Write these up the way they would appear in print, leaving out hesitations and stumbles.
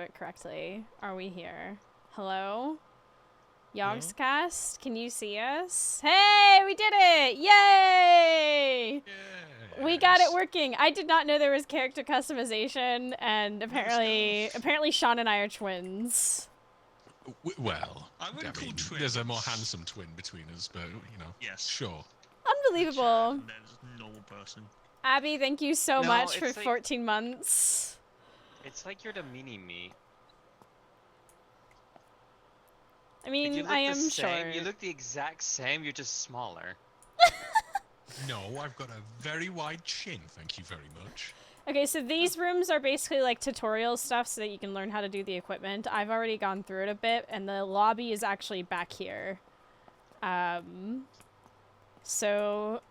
it correctly. Are we here? Hello? Yogscast, can you see us? Hey, we did it! Yay! Yes. We got it working. I did not know there was character customization, and apparently Sean and I are twins. Well, I wouldn't call twins. There's a more handsome twin between us, but you know. Yes. Sure. Unbelievable. And there's a normal person. Abby, thank you so much for like, 14 months. It's like you're the mini-me. I mean, I am sure. You look the exact same, you're just smaller. No, I've got a very wide chin, thank you very much. Okay, so these rooms are basically like tutorial stuff so that you can learn how to do the equipment. I've already gone through it a bit, and the lobby is actually back here. So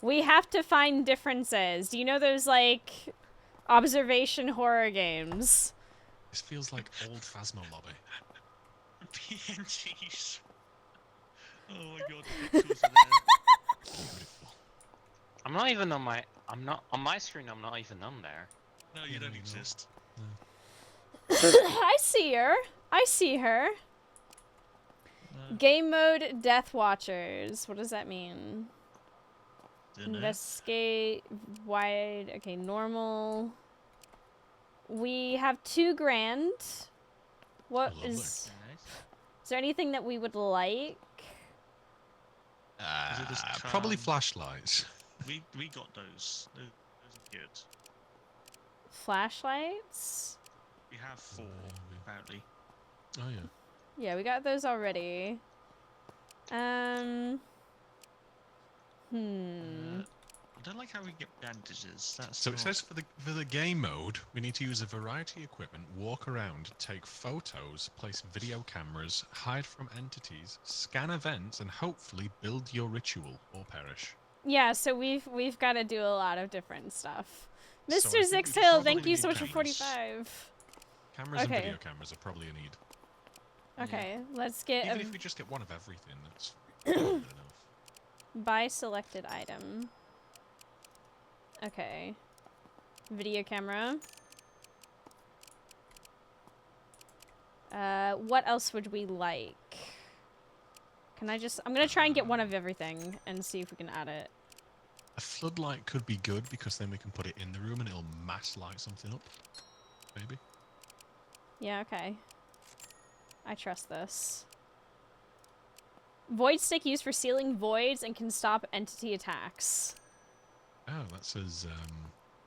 we have to find differences. Do you know those, like, observation horror games? This feels like old Phasmo lobby. PNGs. Oh my god, the pixels are there. Beautiful. I'm not even on my... on my screen, I'm not even on there. No, you don't exist. I see her. I see her. No. Game mode Death Watchers. What does that mean? Dunno. Investigate wide. Okay, normal. We have 2 grand. What Lovely. is there anything that we would like? Is it just Probably calm? flashlights. We got those. Those are good. Flashlights? We have 4, apparently. Oh yeah. Yeah, we got those already. I don't like how we get bandages. That's So it not- says for the game mode, we need to use a variety of equipment, walk around, take photos, place video cameras, hide from entities, scan events, and hopefully build your ritual or perish. Yeah, so we've got to do a lot of different stuff. So I Mr. think we Zixhill, thank probably you need so much for cameras. 45. Cameras Okay. and video cameras are probably a need. Okay, let's get Even a if we just get one of everything, that's more than enough. buy selected item. Okay. Video camera. What else would we like? Can I just... I'm gonna try and get one of everything and see if we can add it. A floodlight could be good because then we can put it in the room and it'll mass light something up. Maybe. Yeah, okay. I trust this. Void stick used for sealing voids and can stop entity attacks. Oh, that says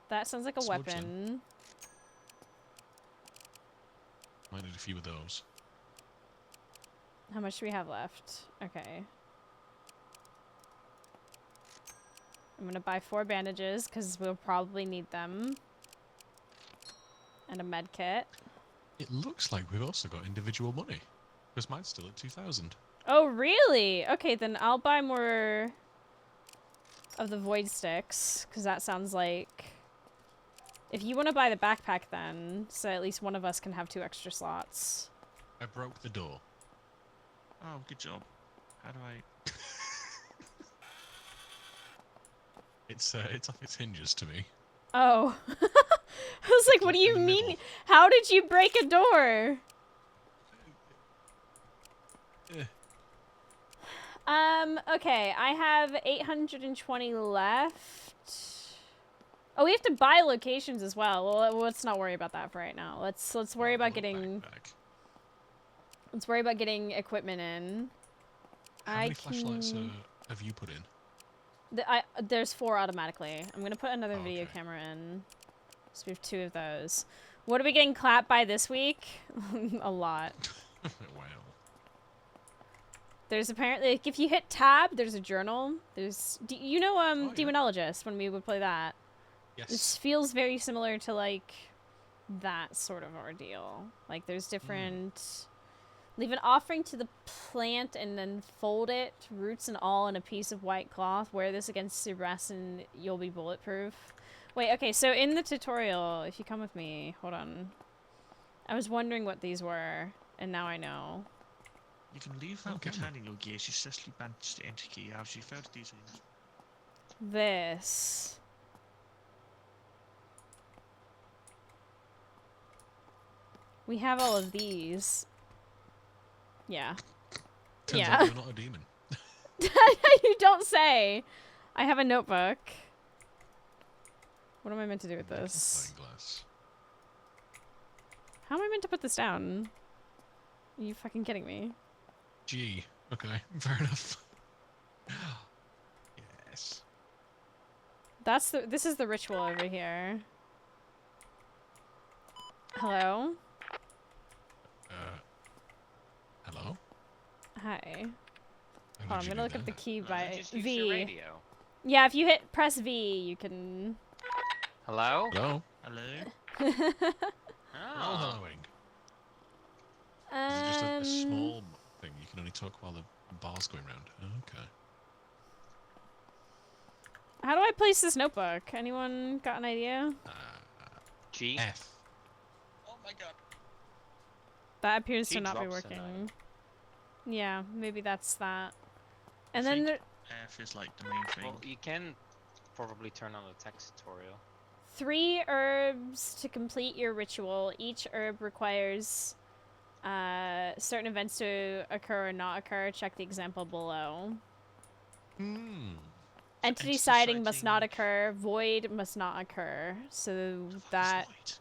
That sounds like a Smudge then. weapon. might need a few of those. How much do we have left? Okay. I'm gonna buy 4 bandages because we'll probably need them. And a med kit. It looks like we've also got individual money. Because mine's still at 2,000. Oh, really? Okay, then I'll buy more of the void sticks, because that sounds like... If you want to buy the backpack then, so at least one of us can have 2 extra slots. I broke the door. Oh, good job. How do I... It's off its hinges to me. Oh. I was like, what do you In the mean? middle. How did you break a door? Eh. Okay, I have 820 left. Oh, we have to buy locations as well. Well, let's not worry about that for right now. Let's worry about getting equipment in. How many flashlights have you put in? There's 4 automatically. I'm gonna put another Oh, video okay. camera in. So we have 2 of those. What are we getting clapped by this week? A lot. Wow. There's apparently, like, if you hit tab, there's a journal. There's, you know, yeah. Demonologist, when we would play that. This Yes. feels very similar to, like, that sort of ordeal. Like, there's different... Leave an offering to the plant and then fold it, roots and all, in a piece of white cloth. Wear this against arrest and you'll be bulletproof. Wait, okay, so in the tutorial, if you come with me, hold on. I was wondering what these were, and now I know. You can leave that Okay. returning your gear successfully bandaged to enter key as you failed to do so. We have all of these. Yeah. Turns Yeah. out you're not a demon. You don't say. I have a notebook. What am I meant to do with this? Magnifying glass. How am I meant to put this down? Are you fucking kidding me? Gee. Okay. Fair enough. Yes. This is the ritual over here. Hello? Hello? Hi. How Hold on, did I'm you gonna do look up the that? key No, by just use your V. radio. Yeah, if you press V, you can. Hello? Hello? Hello? Hello, Oh. helloing. Is it just a small thing? You can only talk while the bar's going round. Okay. How do I place this notebook? Anyone got an idea? G. F. Oh my god. That appears She to not be drops an working. item. Yeah, maybe that's that. And I then think there, F is like the main thing. Well, you can probably turn on the text tutorial. 3 herbs to complete your ritual. Each herb requires certain events to occur or not occur. Check the example below. Hmm. Entity Entity sighting must not sighting. occur. Void must not occur. So What the fuck is that void?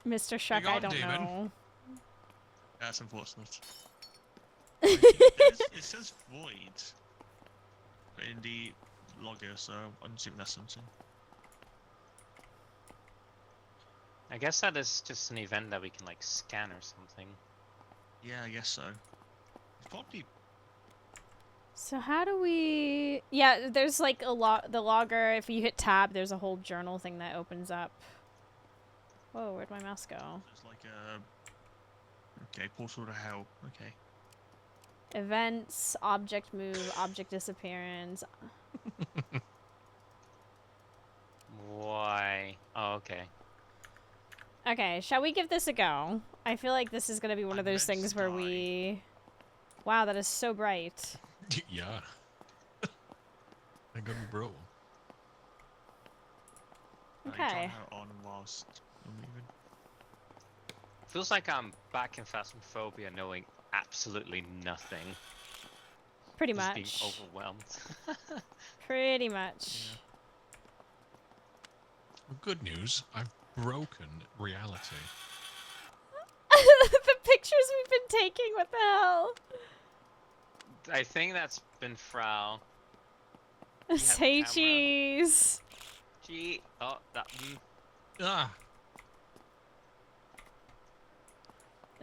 Mr. Shuck, I gone, don't demon? know. That's unfortunate. It says void in the logger, so I'm assuming that's something. I guess that is just an event that we can like scan or something. Yeah, I guess so. It's probably So how do we? Yeah, there's like the logger. If you hit tab, there's a whole journal thing that opens up. Whoa, where'd my mouse go? there's like a okay portal to hell. Okay. Events, object move, object disappearance. Why? Oh, okay. Okay, shall we give this a go? I feel like this is gonna be one of I'm those meant to things where die. we. Wow, that is so bright. Yeah. I got me bro. You Okay. can't have it on whilst you're moving. Feels like I'm back in Phasmophobia knowing absolutely nothing. Pretty Just much. being overwhelmed. Pretty much. Well, good news. I've broken reality. The pictures we've been taking, what the hell? I think that's been Frau. have Say a camera? cheese. Gee. Oh, that. Ah!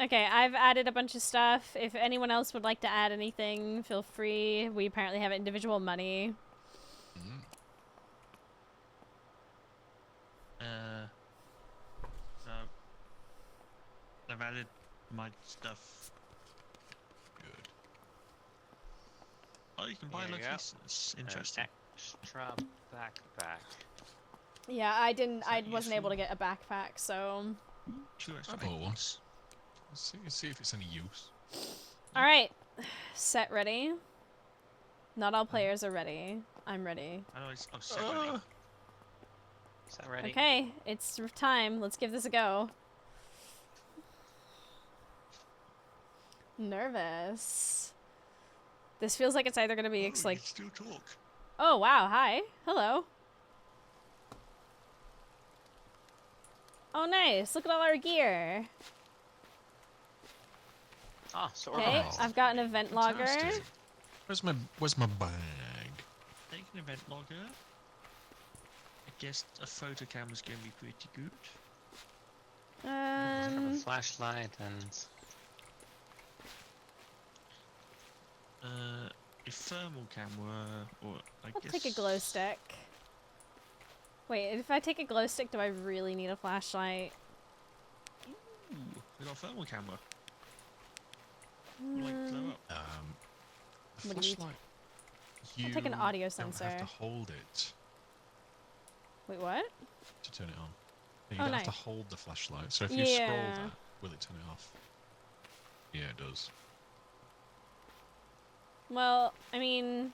Okay, I've added a bunch of stuff. If anyone else would like to add anything, feel free. We apparently have individual money. Mm. So I've added my stuff. Good. Oh, you can buy There you go. locations. Interesting. An extra backpack. Yeah, I didn't. Is that I wasn't able to useful? get a backpack, so. Two extra I bought one. backpacks. See if it's any use. All right, set ready. Not all players are ready. I'm ready. I know I'm set ready. Is that ready? Okay, it's time. Let's give this a go. Nervous. This feels like it's either gonna be Oh, you like. can still talk. Oh wow! Hi. Hello. Oh nice! Look at all our gear. Ah, so Okay, organized. I've got an event logger. Fantastic. Where's my bag? Take an event logger. I guess a photo camera's gonna be pretty good. Have a flashlight and A thermal camera, or I I'll guess. take a glow stick. Wait, if I take a glow stick, do I really need a flashlight? Ooh, we got a thermal camera. Like Mm, blow up. The What do you- flashlight. I'll take an audio don't have sensor. to hold it Wait, what? to turn it on. You Oh, don't have to nice. hold the flashlight. So if you scroll Yeah. that, will it turn it off? Yeah, it does. Well, I mean,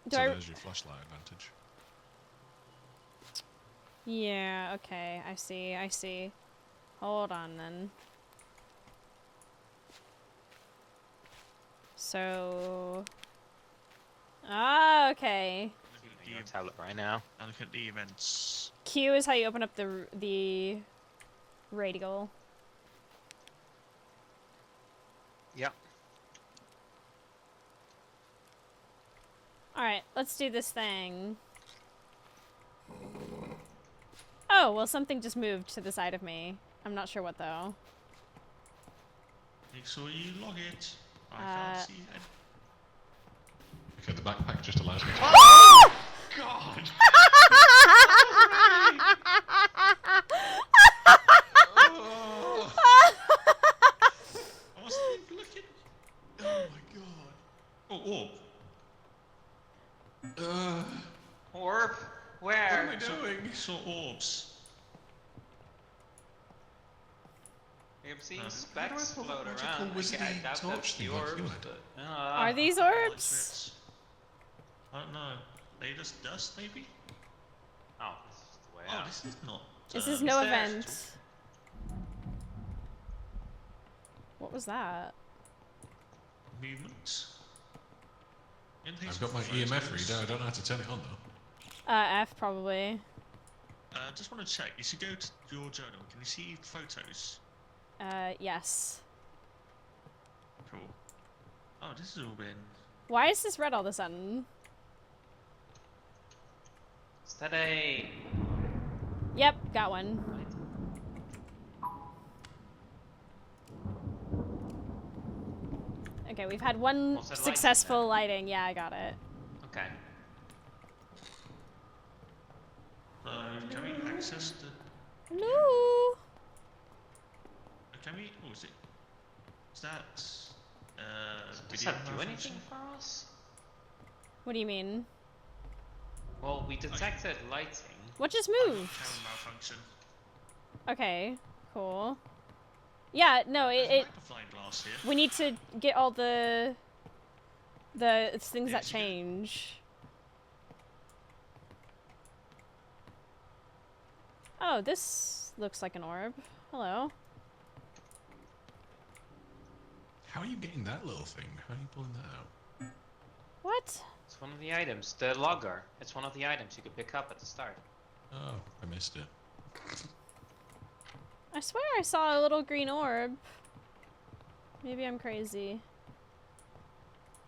do So I? there's your flashlight advantage. Yeah, okay, I see, I see. Hold on then. So... Ah, okay. Look at Your the, tablet right now. look at the events. Q is how you open up the radial. Yep. Alright, let's do this thing. Oh, well something just moved to the side of me. I'm not sure what though. Make sure you log it. I can't see it. Okay, the backpack just allows me to. Oh God! Oh, I wasn't even looking. oh my god. Oh, orb. Orb? What am Where? I doing? Saw orbs. I'm seeing How do I specks pull that float magical around. wizardy I doubt torch that's the thing like you orbs, had? but... Are these Light orbs? switch. I don't know. They just dust, maybe? Oh, this is the way Oh, out. this is not. This is no there. event. What was that? Movement. I've got my EMF reader, I don't know how to turn it on though. F probably. Just want to check. You should go to your journal. Can you see photos? Yes. Cool. Oh, this has all been. Why is this red all of a sudden? Is that a... Yep, got one. Okay, we've had one What's that lighting successful then? lighting. Yeah, I got it. Okay. Can we access the? Hello. Can we? Oh, is it? Is that? Does Video that do malfunction? anything for us? What do you mean? Well, we detected lighting. What just Camera moved? malfunction. Okay, cool. Yeah, no, There's a it magnifying glass here. we need to get all the things that Yes, you do. change. Oh, this looks like an orb. Hello. How are you getting that little thing? How are you pulling that out? What? It's one of the items. The logger. It's one of the items you could pick up at the start. Oh, I missed it. I swear I saw a little green orb. Maybe I'm crazy.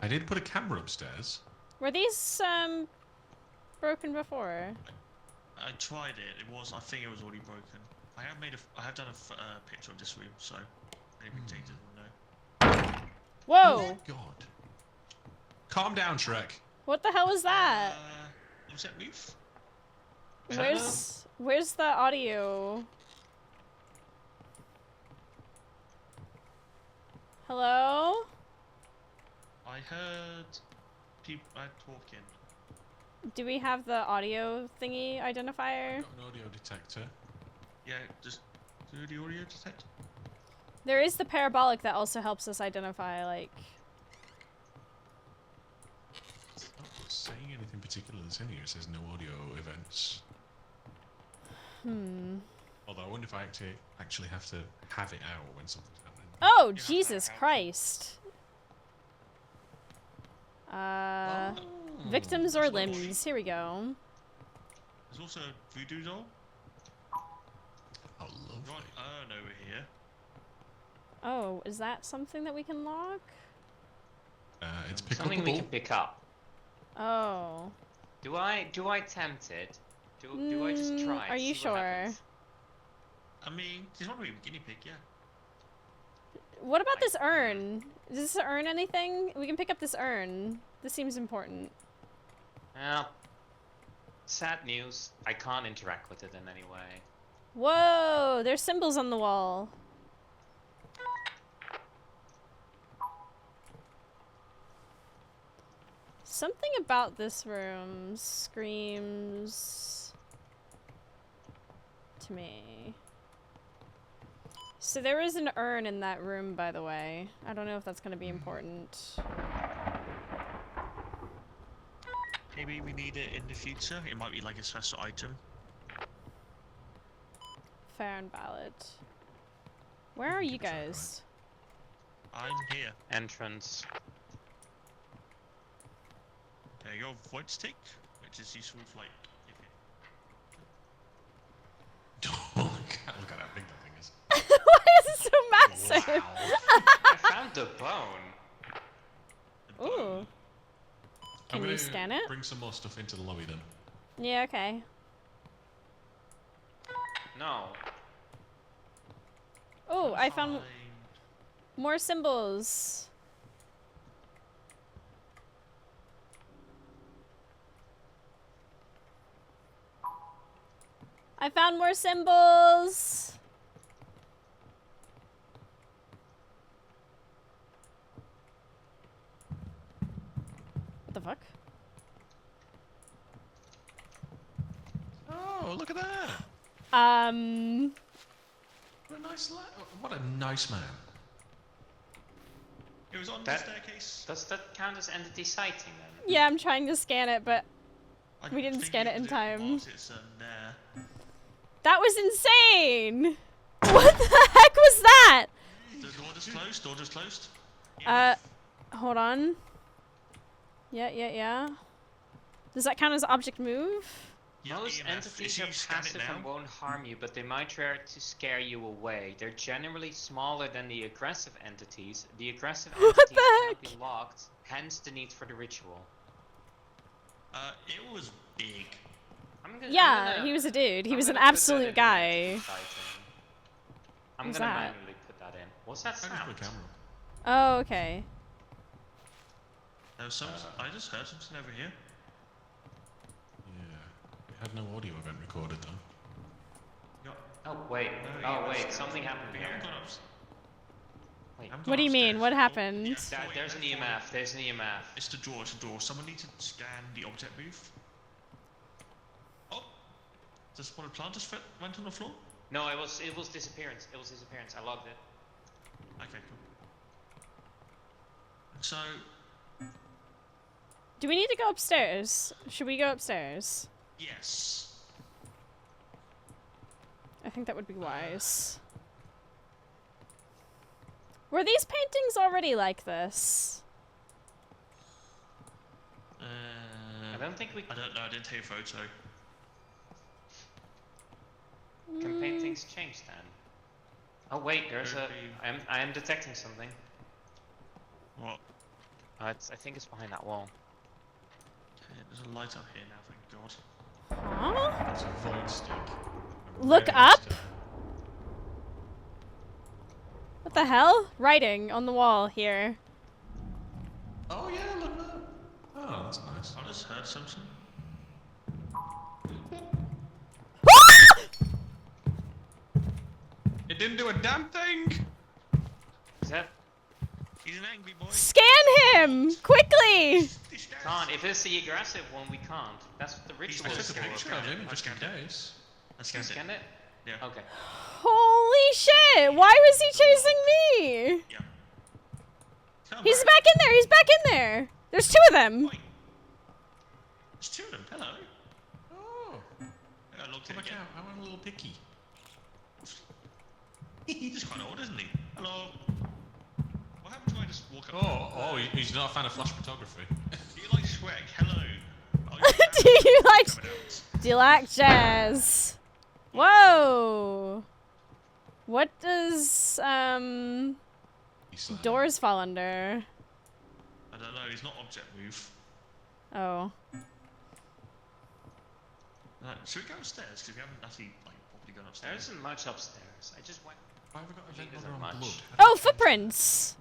I did put a camera upstairs. Were these broken before? I tried it. It was. I think it was already broken. I have done a picture of this room, so maybe changes will know. Whoa! Oh god. Calm down, Shrek. What the hell was that? Was that roof? Where's the audio? Hello? I heard people talking. Do we have the audio thingy identifier? Got an audio detector. Yeah, just do the audio detect. There is the parabolic that also helps us identify, like... It's not saying anything particular that's in here. It says no audio events. Although I wonder if I actually have to have it out when something's happening. Oh, have to Jesus have- Christ. Victims or That's limbs. Here we go. There's also a voodoo doll. Oh, lovely. Right, over here. Oh, is that something that we can log? It's pick Something we can pick up. Oh. Do I tempt it? Do I just try? Are you see what sure? happens? I mean, there's one a guinea pig, yeah. What about this urn? Does this urn anything? We can pick up this urn. This seems important. Well, sad news. I can't interact with it in any way. Whoa! There's symbols on the wall. Something about this room screams to me. So there is an urn in that room, by the way. I don't know if that's going to be important. Maybe we need it in the future. It might be like a special item. fair and valid. Where You are can you keep a track of guys? I'm here. Entrance. There you go, void stick, which is useful for like. Oh, look at how big that thing is. Why is it so massive? Wow. I found the bone. Ooh. Can I'm you gonna scan it? bring some more stuff into the lobby then. Yeah, okay. No. Oh, I found more symbols. I found more symbols. What the fuck? Oh, look at that! What a nice what a nice man. It was on the That- staircase. Does that count as entity sighting then? Yeah, I'm trying to scan it, but I we didn't think scan you it in did time. whilst it's there. that was insane! What the heck was that? The door just closed. Door just closed. Hold on. Yeah. Does that count as object move? Yeah, Most EMF. entities If you are scan it passive now, and won't harm you, but they might try to scare you away. They're generally smaller than the aggressive entities. The aggressive What entities the cannot heck? be locked, hence the need for the ritual. it was big. Yeah, he was a dude. He was an absolute guy. I'm Who's gonna that? manually put that in. What's that I just sound? put a camera. Oh, okay. There was some. I just heard something over here. Yeah. We had no audio event recorded though. Oh wait, something happened here. What do you mean? What happened? There's an EMF, there's an EMF. It's the door. It's the door. Someone needs to scan the object move. Oh, the spotted plant just went on the floor. No, it was disappearance. It was disappearance. I logged it. Okay, cool. So, Do we need to go upstairs? Should we go upstairs? yes. I think that would be wise. Were these paintings already like this? I don't think we I don't know. I didn't take a photo. can paintings change then. Oh wait, there's Could a. be. I am detecting something. What? I think it's behind that wall. Okay, there's a light up here now. Thank God. Huh? That's a void stick. A Look red up? stick. What the hell? Writing on the wall here. Oh yeah, look at that. Oh, that's nice. I just heard something. It didn't do a damn thing! Is that? He's an angry boy. Scan him! Quickly! Can't. If it's the aggressive one, we can't. That's what the ritual I is took a for. picture of him just in scanned it. case. I Can you scanned it. scan it? Yeah. Okay. Holy shit! Why was he chasing me? Yeah. Come He's back. back in there! He's back in there! There's two of them! Oi. There's two of them. Hello. Oh, I looked come at it back again. out. I went a little picky. He's quite old, isn't he? Hello. What happened to I just walk up? He's not a fan of flash photography. Do you like Shrek? Hello. Oh, Do you like... coming out. Do you like jazz? Whoa! What does, He's like, doors fall under? I don't know. He's not object move. Oh. Should we go upstairs? Because we haven't actually like properly gone There upstairs. isn't much upstairs. I just went. why have we got event Isn't logger on much. blood? Oh, footprints!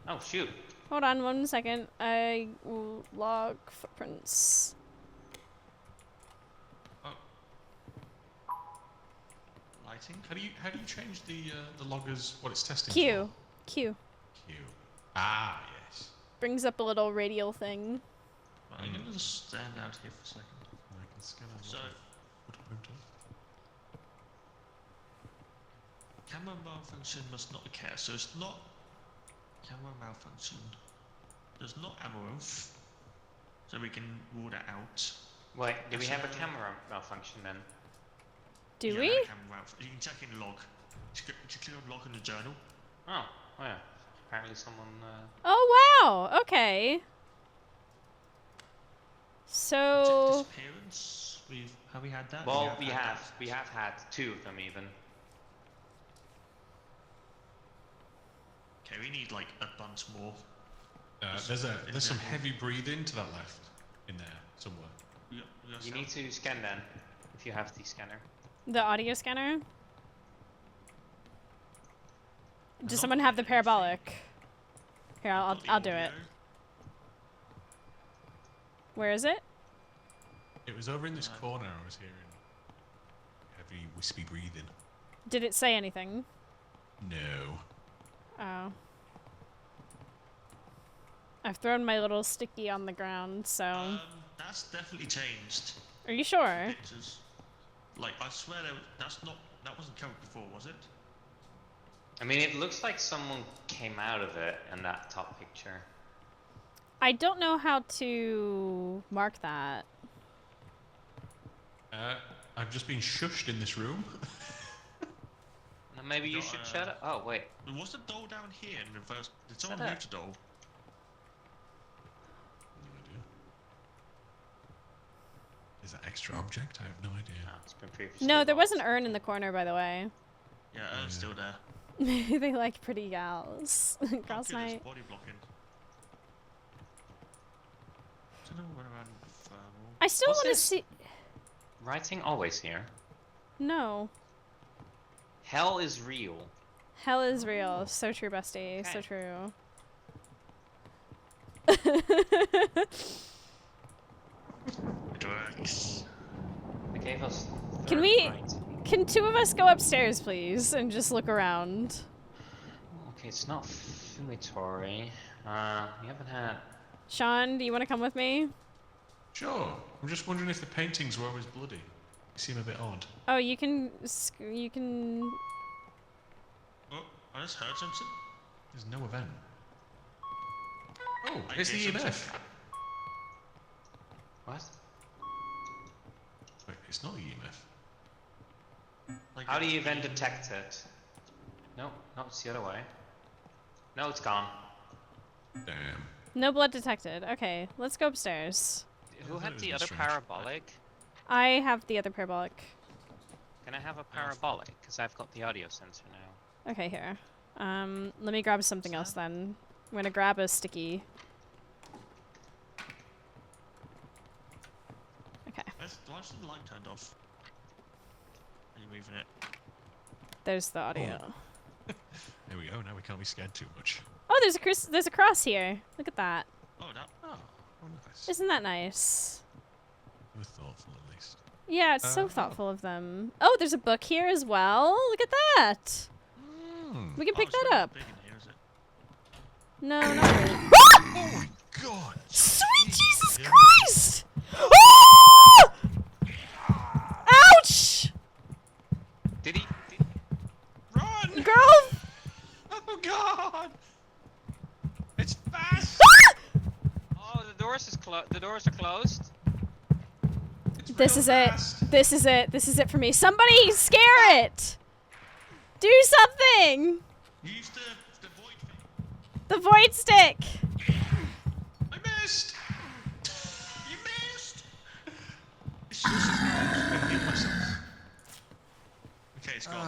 Oh shoot. Hold on 1 second. I will log footprints. Lighting. How do you change the loggers what it's testing Q. for? Q. Q. Ah, yes. Brings up a little radial thing. Right, I'm gonna just stand out here for a second. I can scan a So, lot of footprint. camera malfunction must not occur. So it's not camera malfunction. There's not amaranth. So we can rule that out. Wait, do we have a Actually, camera malfunction then? Do Yeah, we? let the camera out. You can check in log. Just click on log in the journal. Oh, yeah. Apparently someone. Oh wow. Okay. Check So disappearance. Have we had that? Well, We have had we have had 2 of them even. that. Okay, we need like a bunch more. There's some heavy breathing to that left in there somewhere. You need to scan then, if you have the scanner. the audio scanner. Does not someone have the anything. parabolic? Here, I'll Got the I'll do it. audio. Where is it? It was over in this corner. I was hearing heavy wispy breathing. Did it say anything? No. Oh. I've thrown my little sticky on the ground, so. That's definitely changed. Are you sure? Pictures. Like I swear that wasn't covered before, was it? I mean, it looks like someone came out of it in that top picture. I don't know how to mark that. I've just been shushed in this room. Now maybe you got, should shut it. Oh wait. Was the doll down here in the first? Did someone Shut move up. the doll? No idea. Is that extra object? I have no idea. No, it's been previously No, there was an logged. urn in the corner, by the way. Yeah, Ern's still there. They like pretty gals. Girls Okay, there's night. body blocking. Don't know what around thermal. I still What's want to this? see. Writing always here. No. Hell is real. Hell is real. So true, bestie. So Okay. true. It works. They gave us. Can third we- writing. Can 2 of us go upstairs, please, and just look around? Okay, it's not fumitory. We haven't had. Sean, do you want to come with me? Sure. I'm just wondering if the paintings were always bloody. They seem a bit odd. Oh, you can. You can. Oh, I just heard something. There's no event. Oh, I it's the did EMF. something. What? Wait, it's not the EMF. Like How do it's you even been- detect it? No, it's the other way. No, it's gone. Damn. No blood detected. Okay, let's go upstairs. Who thought it had was the a bit other strange. parabolic? I have the other parabolic. Can I have a parabolic? Because I've got the audio sensor now. Okay, here. Let me grab something else then. I'm gonna grab a sticky. Okay, Why is the light turned off? Are you moving it? there's the audio. There we go. Now we can't be scared too much. Oh, there's a cross here. Look at that. Oh, that. Oh, nice. Isn't that nice? You were thoughtful at least. Yeah, it's so thoughtful of them. Oh, there's a book here as well. Look at that. We can pick it's that not up. Big in here, is it? No, not really. Oh my god! Sweet Jesus Yeah. Christ! Ah! Ouch! Did he? Run! Girl! Oh god! It's fast! Oh, the doors are closed. This is it. This is it. This is it for me. Somebody scare it! Do something! Use the void thing. The void stick! I missed! You missed! It's just I hit myself. Okay, it's gone.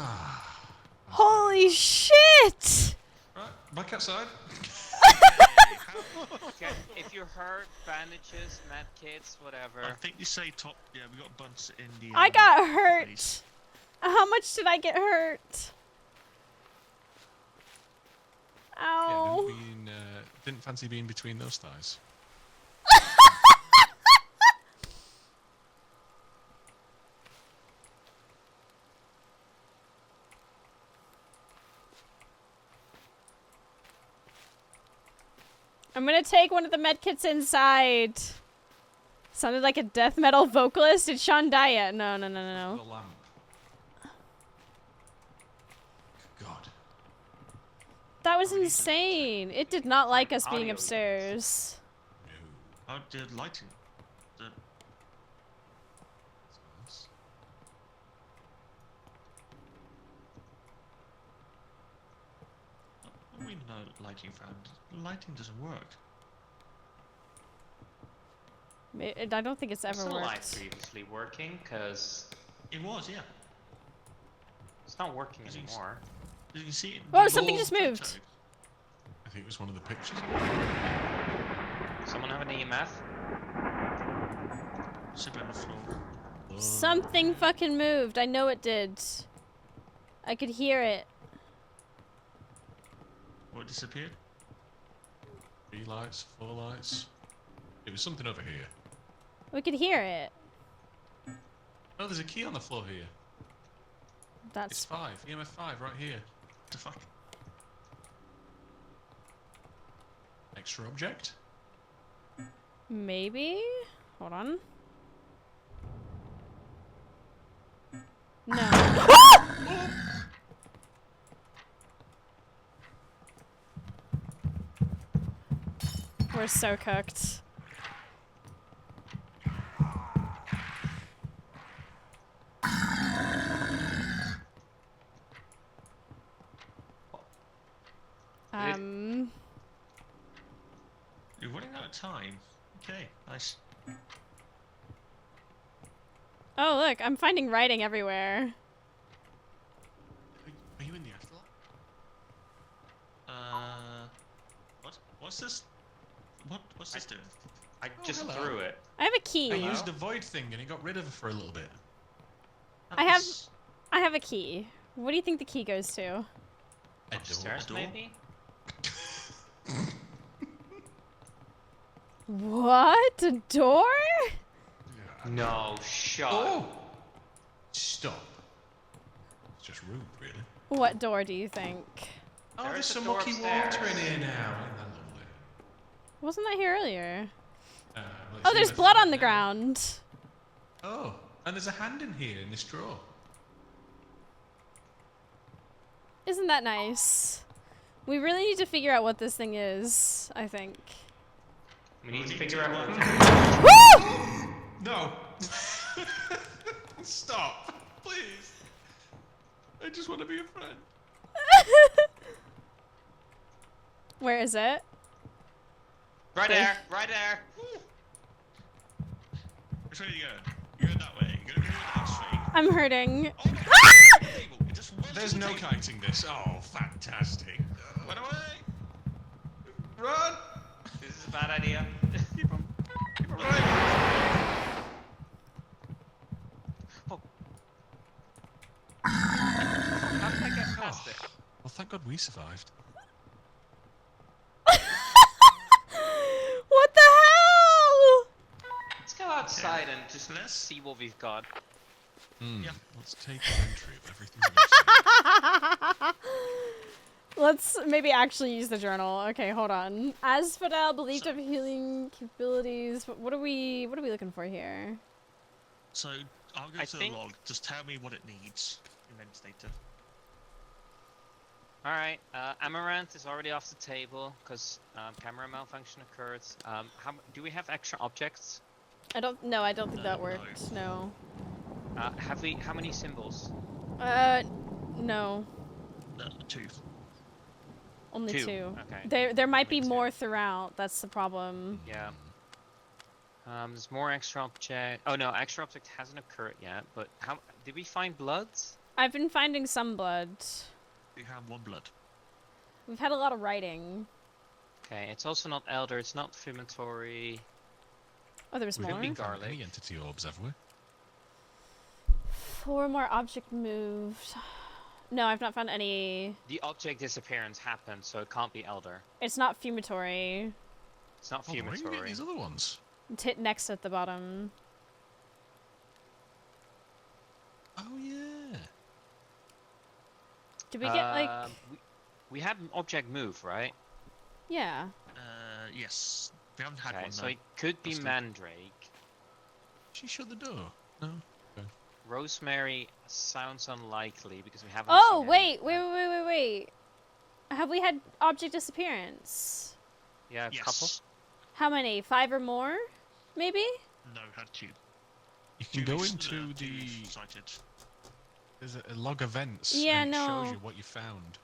Holy shit! Right, back outside. Okay, if you hurt, bandages, med kits, whatever. I think you say top. Yeah, we got a bunch in the. I got base. hurt. How much did I get hurt? Yeah, Ow. didn't fancy being between those thighs. I'm gonna take one of the medkits inside. Sounded like a death metal vocalist. Did Sean die yet? No. The lamp. God. That was insane. It did not like us being Audio upstairs. No. Oh, the lighting. The even know lighting found. Lighting doesn't work. I don't think it's Was ever the light worked. previously working? Because It was, yeah. it's not working As you can anymore. As you can see, Oh, something just moved. I think it was one of the pictures. Someone have an EMF? Sitting on the floor. Something fucking moved. I know it did. I could hear it. What disappeared? 3 lights, 4 lights. It was something over here. We could hear it. Oh, there's a key on the floor here. It's That's 5. EMF 5 right here. What the fuck? Extra object? maybe. Hold on. No. We're so cooked. You're running out of time. Okay, nice. Oh, look, I'm finding writing everywhere. Are you in the afterlife? What? What's this? What's this doing? I just hello. threw it. I have a key. I used the void thing and it got rid of it for a little bit. I have a key. What do you think the key goes to? Upstairs, door? maybe? What? A door? No, shut. Oh! Stop. It's just rude, really. What door do you think? Oh, There there's is a some door mucky upstairs. water in here now. Isn't that lovely? Wasn't that here earlier? Well, Oh, it's there's EMF blood 5 on the now. ground. Oh, and there's a hand in here in this drawer. Isn't that nice? We really need to figure out what this thing is, I think. We need to need figure to out work. what. Woo! No! Stop! Please! I just want to be a friend. Where is it? Right there, right there. Which way are you going? You're going that way. You're going to go the next way. I'm hurting. Oh no! It just went to There's the no table. kiting this. Oh, fantastic. Run away! Run! This is a bad idea. Keep on Running! Oh. How did I get past it? Well, thank God we survived. What the hell? Let's go outside and just Let's- see what we've got. Yeah. Let's take inventory of everything we've seen. Let's maybe actually use the journal. Okay, hold on. Asphodel believed to have healing capabilities. What are we looking for here? So, I'll go I to think- the log. Just tell me what it needs. Invent data. Alright, Amaranth is already off the table because camera malfunction occurred. Do we have extra objects? I don't think No, that no. worked. No. Have we? How many symbols? No. Two. Only Two. two. Okay. There might be Only two. more throughout. That's the problem. Yeah. There's more extra object. Oh no, extra object hasn't occurred yet. But how did we find bloods? I've been finding some blood. You have one blood. We've had a lot of writing. Okay, it's also not elder. It's not fumitory. Oh, there was We more. haven't found Garlic. any entity orbs, have we? 4 more object moved. No, I've not found any. The object disappearance happened, so it can't be elder. It's not fumitory. It's not Oh, where are you getting fumitory. these other ones? It's hit next at the bottom. Oh, yeah. Did we get like? We had an object move, right? Yeah. Yes. We haven't had Okay, one, so no. it could be That's good. Mandrake. She shut the door. No. Rosemary sounds unlikely because we haven't. Oh seen wait, any- wait. Have we had object disappearance? Yeah, a Yes. couple. How many? 5 or more? Maybe? No, had two. You can Two go is- into two the... is cited. There's a log events Yeah, and it no. shows you what you found.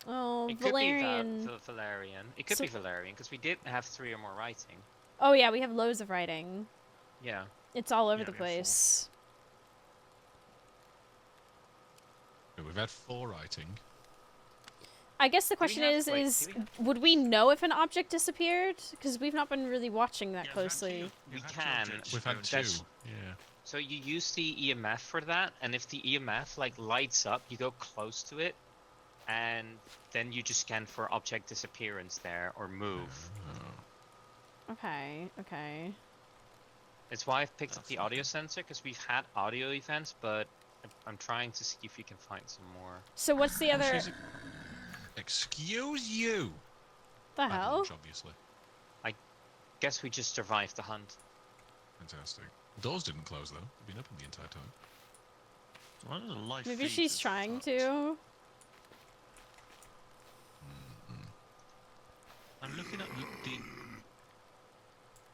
Oh, It Valerian. could be Valerian. It could So- be Valerian because we did have 3 or more writing. Oh yeah, we have loads of writing. Yeah. It's all over Yeah, the we have 4. place. We've had 4 writing. I guess the we question have- is, wait, is do we have- would we know if an object disappeared? Because we've not been really watching that Yeah, we've had closely. two- We we've had two can. objects We've go had into 2. That's- Yeah. So you use the EMF for that, and if the EMF like lights up, you go close to it, and then you just scan for object disappearance there or move. Oh. Okay, okay. It's why I've picked up That's the okay. audio sensor because we've had audio events, but I'm trying to see if we can find some more. So what's the other? She's Excuse you. The Bad hell? lunch, obviously. Guess we just survived the hunt. Fantastic. Doors didn't close though. They've been open the entire time. One of the live Maybe feeds she's is trying fucked. to. I'm looking at the.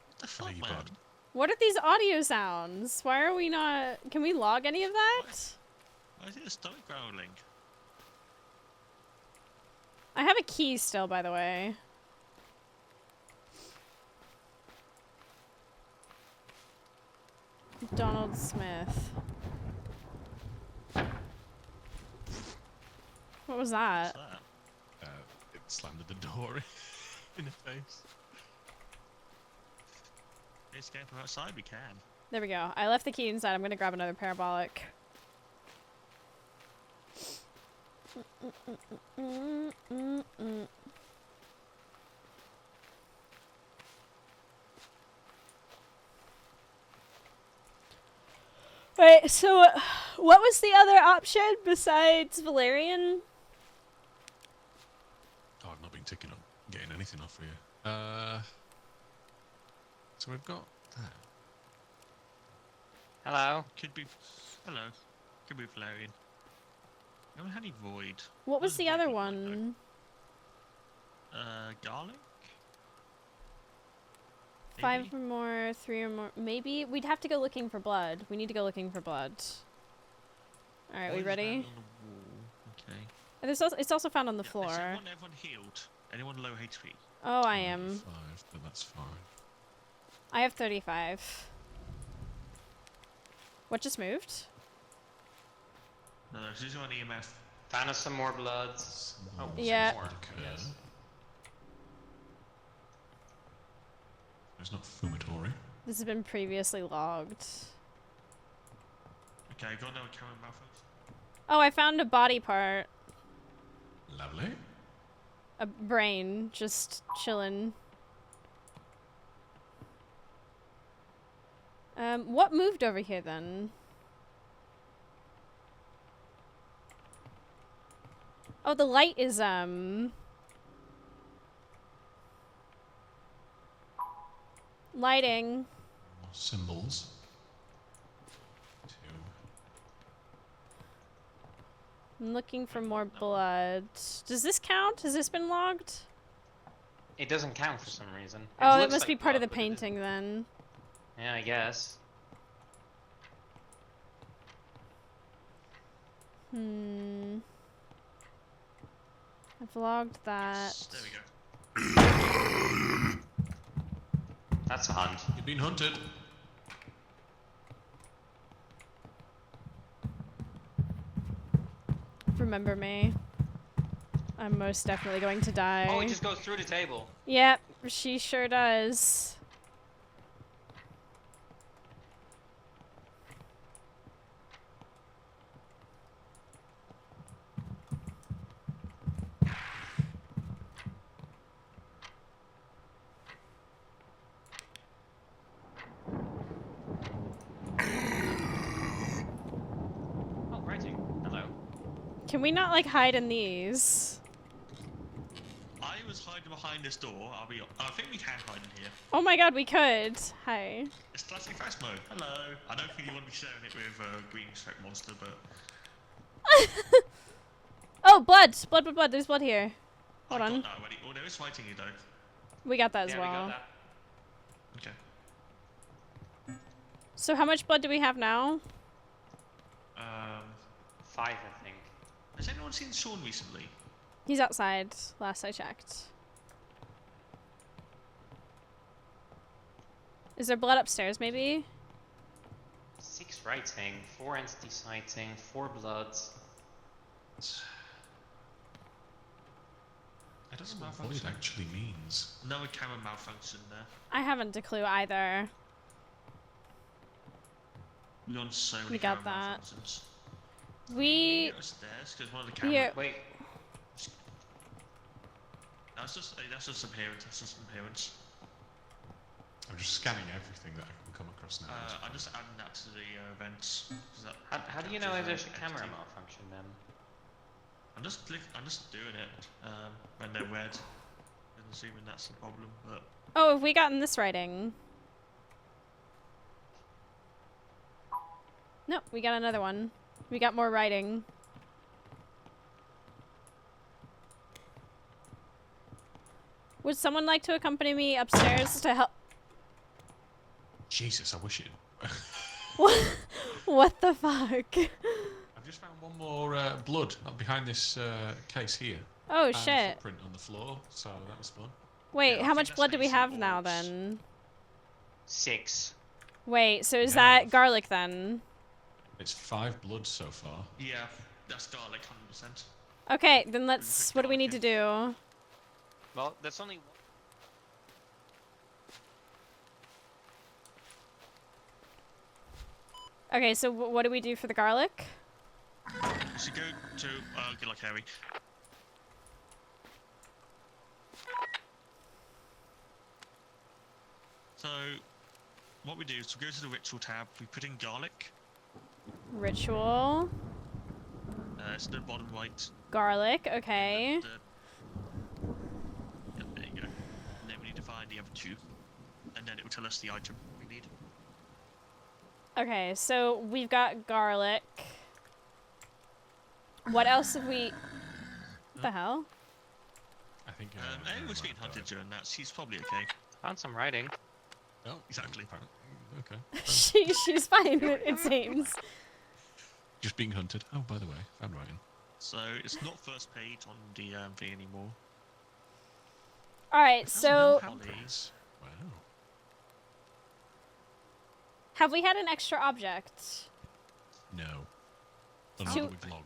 What the fuck, Hey, man? bud. What are these audio sounds? Why are we not? Can we log any of that? Why is it a stomach growling? I have a key still, by the way. Donald Smith. What was that? What's that? It slammed the door in the face. Let's go from outside. We can. There we go. I left the key inside. I'm gonna grab another parabolic. Wait, so what was the other option besides Valerian? Oh, I've not been ticking up, getting anything off here. So we've got that. Hello. Could be. Hello. Could be Valerian. We haven't had any void. What was There's the a other void one, one? Garlic. Five Maybe? or more, 3 or more. Maybe we'd have to go looking for blood. We need to go looking for blood. All right, Void we is ready? found on the wall. Okay. And it's also found on the Yeah, floor. Is everyone healed? Anyone low HP? Oh, I am. 5, but that's fine. I have 35. What just moved? No, this is on EMF. Found us some more bloods. Some more Yeah. things would occur. Yes. It's not fumitory. This has been previously logged. Okay, go now. Camera Malphite. Oh, I found a body part. Lovely. A brain just chilling. What moved over here then? Oh, the light is, lighting. More symbols. 2. I'm looking for more blood. Does this count? Has this been logged? It doesn't count for some reason. Oh, it looks must like be part of the blood, but it isn't. painting then. Yeah, I guess. I've logged that. There we go. That's a hunt. You've been hunted. Remember me. I'm most definitely going to die. Oh, it just goes through the table. Yep, she sure does. Oh, writing. Hello. Can we not like hide in these? I was hiding behind this door. I think we can hide in here. Oh my god, we could. Hi. It's classic fast mode. Hello. I don't think you want to be sharing it with green smoke monster, but Oh, blood! Blood, blood, blood. There's blood here. Hold I on. got that already. Oh, there is fighting you though. We got that as Yeah, well. we got that. Okay. So how much blood do we have now? 5, 5, I think. Has anyone seen Sean recently? He's outside, last I checked. Is there blood upstairs, maybe? 6 writing, 4 entity sighting, 4 bloods. I don't know what void actually means. Another camera malfunction there. I haven't a clue either. We're on so many We got camera that. malfunctions. We... Get upstairs because one of the cameras. Here. Wait, That's just appearance. That's just appearance. I'm just scanning everything that I can come across now. I'm just adding that to the events. 'Cause that how do you know if there's a camera entity. malfunction then? I'm just doing it when they're red. I'm assuming that's the problem, but Oh, have we gotten this writing? No, we got another one. We got more writing. Would someone like to accompany me upstairs to help? Jesus, I wish it. What the fuck? I've just found one more blood behind this case here. Oh And a shit. footprint on the floor, so that was fun. Wait, Yeah, I how think much that's blood do we basic have now orbs. then? 6. Wait, so is Yeah. that garlic then? It's 5 bloods so far. yeah, that's garlic 100%. Okay, then let's. What do we need to do? Well, that's only one. Okay, so what do we do for the garlic? So go to good luck, Harry. So what we do is we go to the ritual tab. We put in garlic. Ritual. It's the bottom right. Garlic, okay. Yep, there you go. And then we need to find the other 2, and then it will tell us the item we need. Okay, so we've got garlic. What else have we... What the hell? I think. Harry was being hunted during that. She's probably okay. Found some writing. Oh, Exactly. Okay. She's fine, it seems. Just being hunted. Oh, by the way, found writing. So it's not first page on the thing anymore. Alright, so... Please. Wow. Have we had an extra object? No. Another Two- we've logged.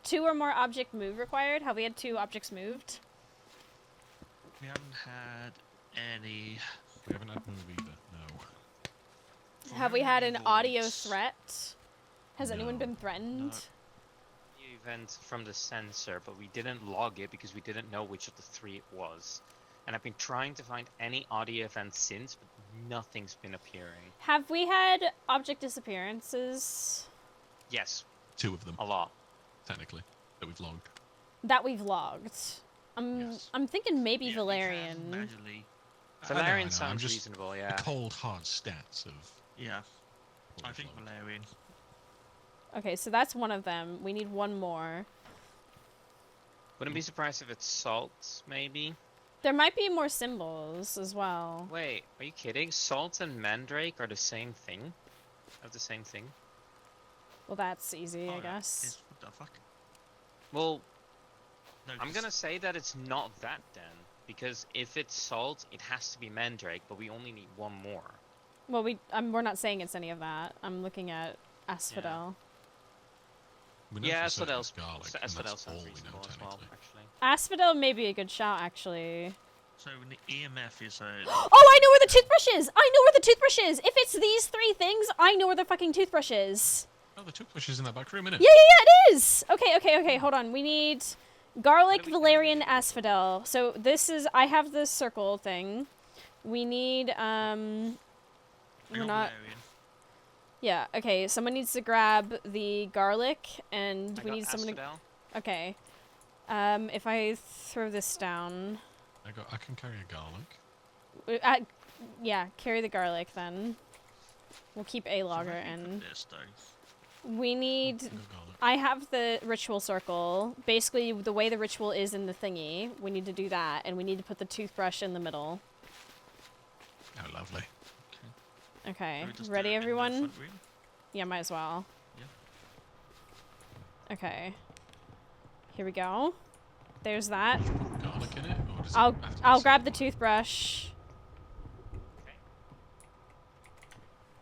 2 or more object move required? Have we had 2 objects moved? We haven't had any. We haven't had move either. No. Have we had an audio voids. threat? Has anyone No. been threatened? New event from the sensor, but we didn't log it because we didn't know which of the 3 it was. And I've been trying to find any audio events since, but nothing's been appearing. Have we had object disappearances Yes, 2 of them, a lot. technically, that we've logged. that we've logged? Yes. I'm thinking maybe Yeah, we Valerian. can manually. Valerian I'm sounds just reasonable, yeah. the cold hard stats of. Yeah, what I we've think logged. Valerian. Okay, so that's one of them. We need one more. Wouldn't be surprised if it's salt, maybe. There might be more symbols as well. Wait, are you kidding? Salt and mandrake are the same thing? Of the same thing? Well, that's easy, I Oh, yeah, guess. it's- What the fuck? Well, No, I'm 'cause- gonna say that it's not that then. Because if it's salt, it has to be mandrake, but we only need one more. Well, we're not saying it's any of that. I'm looking at asphodel. We know Yeah, for certain asphodel's, it's garlic, and asphodel that's all sounds we know reasonable as well, technically. actually. Asphodel may be a good shout, actually. So the EMF is a. Oh, I know where the toothbrush is! I know where the toothbrush is! If it's these 3 things, I know where the fucking toothbrush is. Oh, the toothbrush is in that back room, innit? Yeah, it is! Okay, hold on. We need garlic, What do we- valerian, asphodel. So this is... I have the circle thing. We need, I we're got not... Valerian. Yeah, okay, someone needs to grab the garlic, and I we got need someone to... asphodel. Okay. If I throw this down... I can carry a garlic. Yeah, carry the garlic then. We'll keep a So logger where do you in. put this, though? We need... No garlic. I have the ritual circle. Basically, the way the ritual is in the thingy, we need to do that, and we need to put the toothbrush in the middle. Oh, lovely. Okay, Can we just do ready it in the everyone? front room? Yeah, might as well. Yeah. Okay. Here we go. There's that. Garlic in it, or does it I'll have to be I'll grab the separate? toothbrush.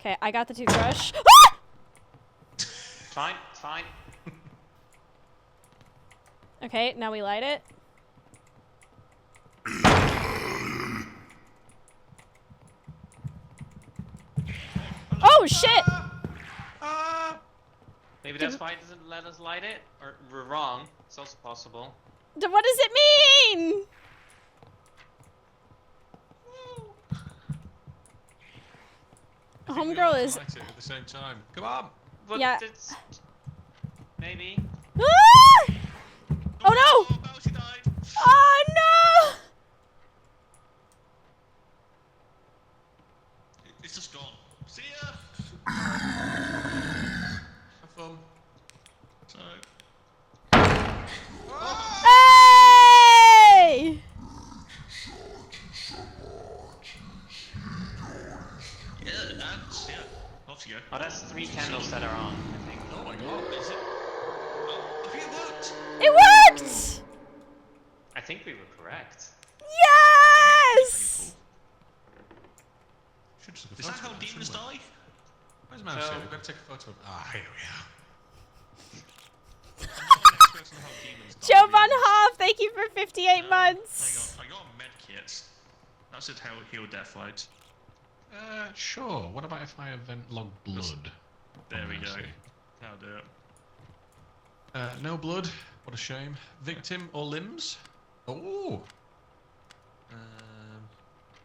Okay. Okay, I got the toothbrush. Fine, fine. Okay, now we light it. Oh shit! Maybe that's why it doesn't let us light it? Or we're wrong. It's also possible. What does it mean? I think we Homegirl all is. light it at the same time. Come on! But Yeah. it's... Maybe. Ah! Oh no! Mousie died. Oh no! It's just gone. See ya. Have fun. So. Hey! Yeah, and yeah. Off you go. Oh, that's 3 candles that are on, I think. Oh my god. Is it? Oh, I think it worked. It worked! I think we were correct. Yes! Should just have a Is that photo how of that, demons shouldn't we? die? Where's Mousie? So- We've got to take a photo of. Ah, here we are. I'm not an expert on how demons die. Joe to be Von honest. Hoff, thank you for 58 months. Hang on, I got a med kit. That's it how heal death right. Sure. What about if I event log blood? There on we go. Mousie? Now do it. No blood. What a shame. Victim or limbs? Oh.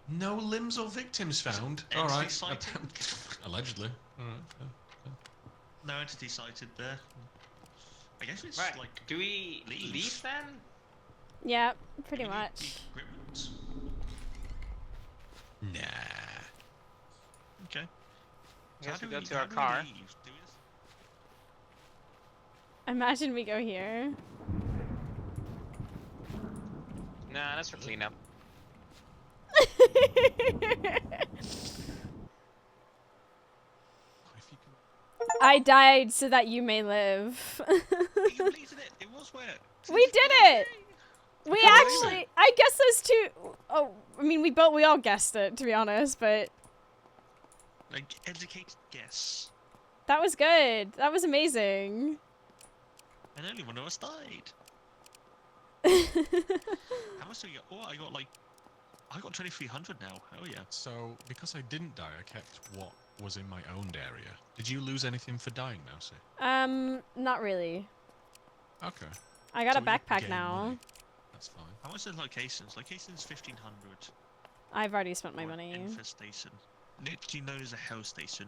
No limbs or victims found. Entity All right. sighted? Allegedly. All right. No entity sighted there. I guess it's Right. like. Do we leave then? Yeah, pretty you need much. the equipment. Nah. Okay. I guess we go to how our do car. We leave? Do we just... Imagine we go here. Nah, that's for cleanup. If you can... I died so that you may live. You completed it. It was wet. We did it! We can't actually, believe it. I guess those two, oh, I mean, we all guessed it, to be honest, but Like educated guess. that was good. That was amazing. And only one of us died. How much do you get? Oh, I got 2,300 now. Oh yeah. So, because I didn't die, I kept what was in my owned area. Did you lose anything for dying, Mousie? Not really. Okay. I got So a you backpack gain now. money. That's fine. How much are locations? Locations 1,500. I've already spent my Or money. Infestation. Literally known as a hell station.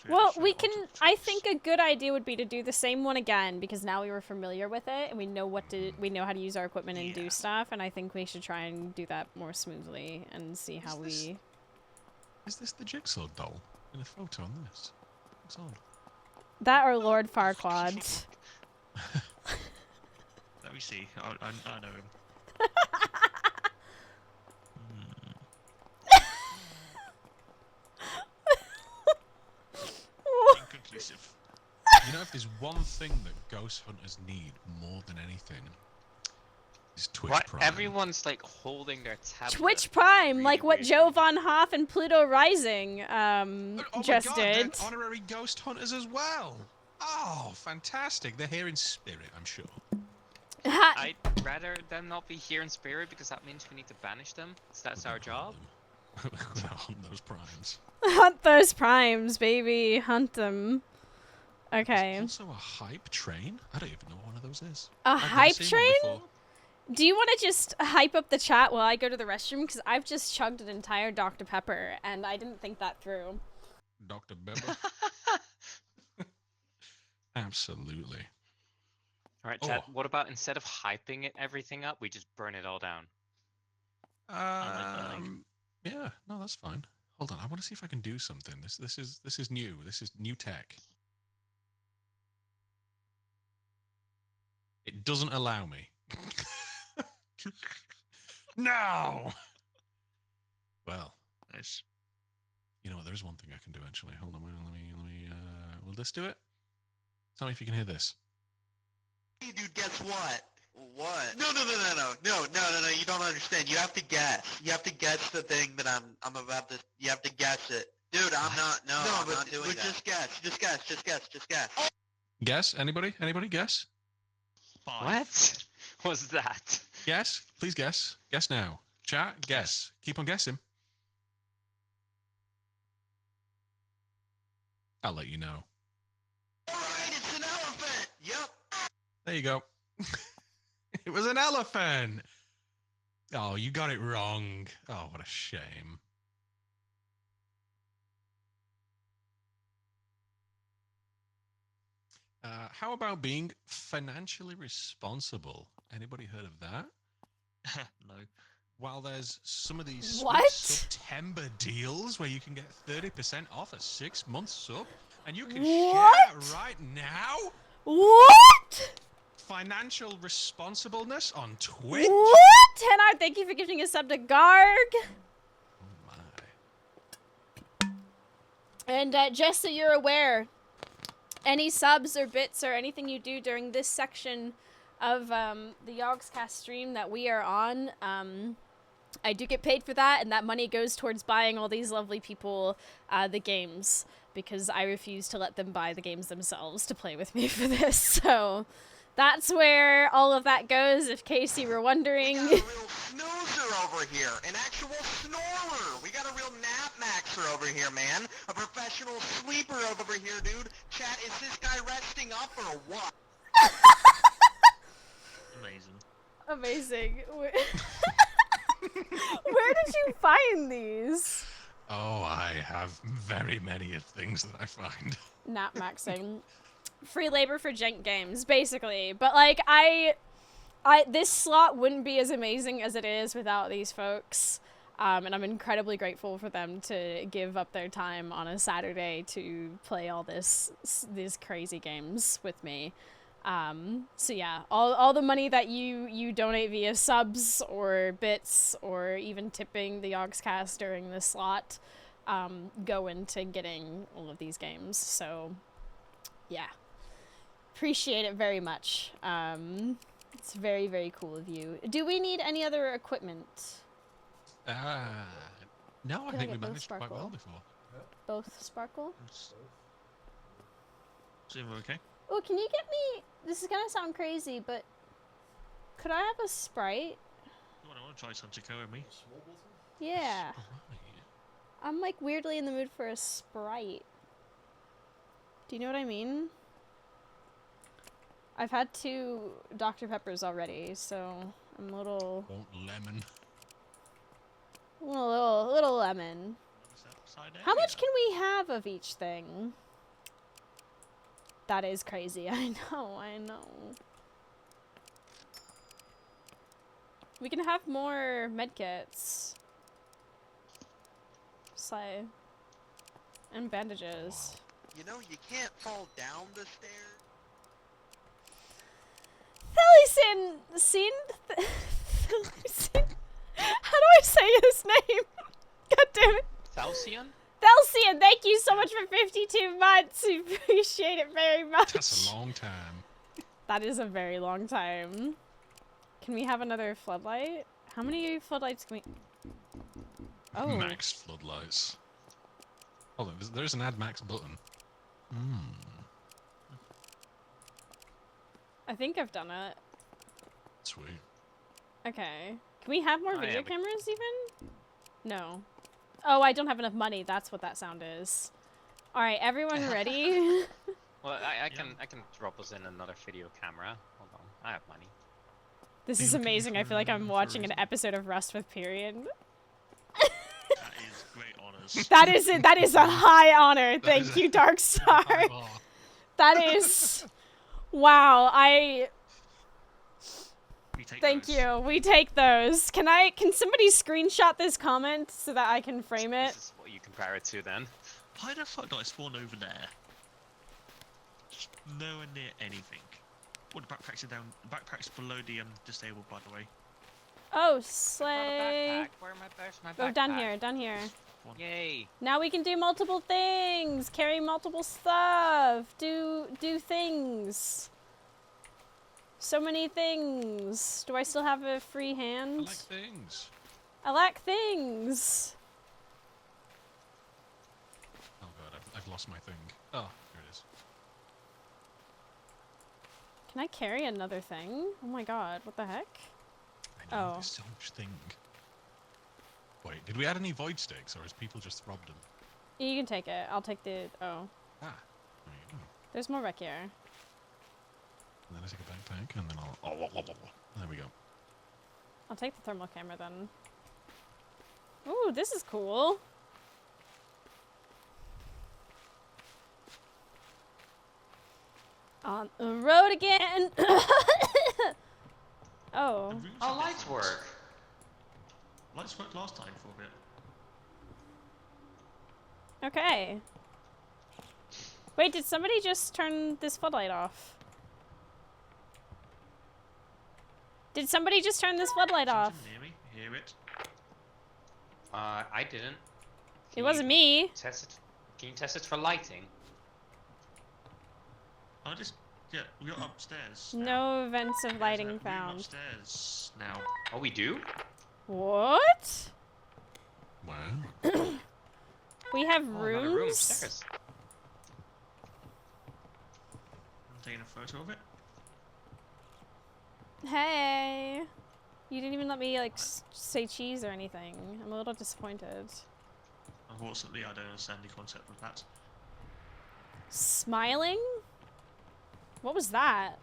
Well, we can, I think a good idea would be to do the same one again, because now we were familiar with it, and we know we know how to use our equipment and do Yeah. stuff, and I think we should try and do that more smoothly, and see how we... Is this the jigsaw doll in the photo on this? Looks odd. That or Lord Farquaad. Let me see. I know him. Inconclusive. You know, if there's one thing that ghost hunters need more than anything, is Twitch Why Prime. everyone's like holding their tablet. Twitch Prime, really like what weirdly. Joe Von Hoff and Pluto Rising Oh just my God, did. they're honorary ghost hunters as well. Oh, fantastic! They're here in spirit, I'm sure. I'd rather them not be here in spirit because that means we need to banish them. So that's our job. We're gonna hunt those primes. Hunt those primes, baby. Hunt them. Okay. There's also a hype train. I don't even know what one of those is. A I've never hype seen train? one before. Do you want to just hype up the chat while I go to the restroom? Because I've just chugged an entire Dr. Pepper, and I didn't think that through. Dr. Bebba. Absolutely. Alright, chat. Oh. What about instead of hyping it everything up, we just burn it all down? Yeah, no, that's fine. Hold on, I want to see if I can do something. This is new. This is new tech. It doesn't allow me. No. Well, Nice. you know what? There is one thing I can do actually. Hold on, let me. Will this do it? Tell me if you can hear this. Hey, dude, guess what? What? No, you don't understand. You have to guess. You have to guess the thing that I'm about to, you have to guess it. Dude, I'm not, I'm not doing that. Just guess. Guess? Anybody? Anybody guess? 5. What was that? Guess? Please guess. Guess now. Chat, guess. Keep on guessing. I'll let you know. Alright, it's an elephant! Yep. There you go. It was an elephant! Oh, you got it wrong. Oh, what a shame. How about being financially responsible? Anybody heard of that? No. While there's some of these What? September deals where you can get 30% off a 6-month sub, and you can What? share it right now. What? Financial responsibleness on Twitch. What? Tenard, thank you for giving a sub to Garg. Oh my. And just so you're aware, any subs or bits or anything you do during this section of the Yogscast stream that we are on, I do get paid for that, and that money goes towards buying all these lovely people the games, because I refuse to let them buy the games themselves to play with me for this. So that's where all of that goes, if Casey were wondering. We got a real snoozer over here, an actual snorer. We got a real nap maxer over here, man. A professional sleeper over here, dude. Chat, is this guy resting up or what? Amazing. Amazing. Where did you find these? Oh, I have very many of things that I find. Nap maxing. Free labor for jank games, basically. But like, I this slot wouldn't be as amazing as it is without these folks. And I'm incredibly grateful for them to give up their time on a Saturday to play all these crazy games with me. So yeah, all the money that you donate via subs or bits or even tipping the Yogscast during this slot go into getting all of these games. So yeah, appreciate it very much. It's very, very cool of you. Do we need any other equipment? No, I Can I think we get both managed quite Sparkle? well before. Both Sparkle? Seem okay? Oh, can you get me... This is gonna sound crazy, but... Could I have a Sprite? I want to try some Chico with me. Yeah. Right. I'm like weirdly in the mood for a Sprite. Do you know what I mean? I've had 2 Dr. Peppers already, so I'm a little Lemon. little lemon. Side How much area. can we have of each thing? That is crazy. I know. We can have more medkits. Slay. And bandages. You know, you can't fall down the stairs. Thelisin, how do I say his name? God damn it. Thalcion? Thelsian, thank you so much for 52 months. We appreciate it very much. That's a long time. That is a very long time. Can we have another floodlight? How many floodlights can we... Oh. Max floodlights. Oh, there's an add max button. I think I've done it. Sweet. Okay. Can we have more I video have a- cameras even? No. Oh, I don't have enough money. That's what that sound is. Alright, everyone ready? Well, I can drop us in another video camera. Hold on, I have money. This is amazing. I feel like I'm watching an episode of Rust with Period. That is great honours. That is a high honor. That Thank is you, a- Darkstar. That is... Wow, We take Thank those. you. We take those. Can somebody screenshot this comment so that I can frame it? This is what you compare it to then. Why the fuck did I spawn over there? Just nowhere near anything. Oh, the backpacks are down. The backpacks below the disabled, by the way. Oh, slay. Where's my backpack? Oh, down here, down here. Yay. Now we can do multiple things. Carry multiple stuff. Do things. So many things. Do I still have a free I hand? like things. I lack things. Oh god, I've lost my thing. Oh, here it is. Can I carry another thing? Oh my god, what the heck? I know, Oh. there's so much thing. Wait, did we add any void sticks, or has people just robbed them? You can take it. I'll take the... Oh. Ah, there you go. There's more back here. And then I take a backpack, and then I'll... Oh, whoa, whoa, whoa, whoa. There we go. I'll take the thermal camera then. Ooh, this is cool. On the road again. Oh. The rooms How are lights different. work? Lights worked last time for a bit. Okay. Wait, did somebody just turn this floodlight off? Did somebody just turn this floodlight off? Something near me. Hear it? I didn't. It wasn't me. Test it. Can you test it for lighting? I just... Yeah, we got upstairs. No events of There's a lighting room found. upstairs now. Oh, we do? What? Wow. We have Oh, another room rooms? upstairs. I'm taking a photo of it. Hey. You didn't even let me, like, say cheese or anything. I'm a little disappointed. Unfortunately, I don't understand the concept of that. Smiling? What was that?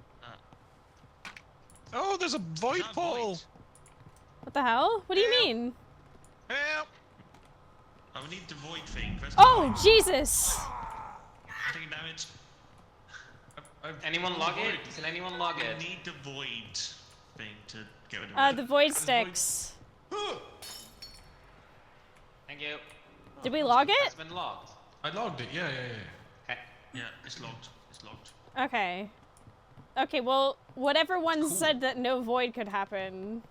Oh, there's a void Is that portal! void? What the hell? What do you mean? Help! Oh, we need the void thing. Press Oh, Jesus! I'm taking damage. Anyone log it? Void. Can anyone log We it? need the void thing to get rid of it. The void sticks. Thank you. Did we log It's it? been logged. I logged it, yeah. Okay. Yeah, it's locked. It's locked. Okay. Okay, well, whatever one Cool. said that no void could happen.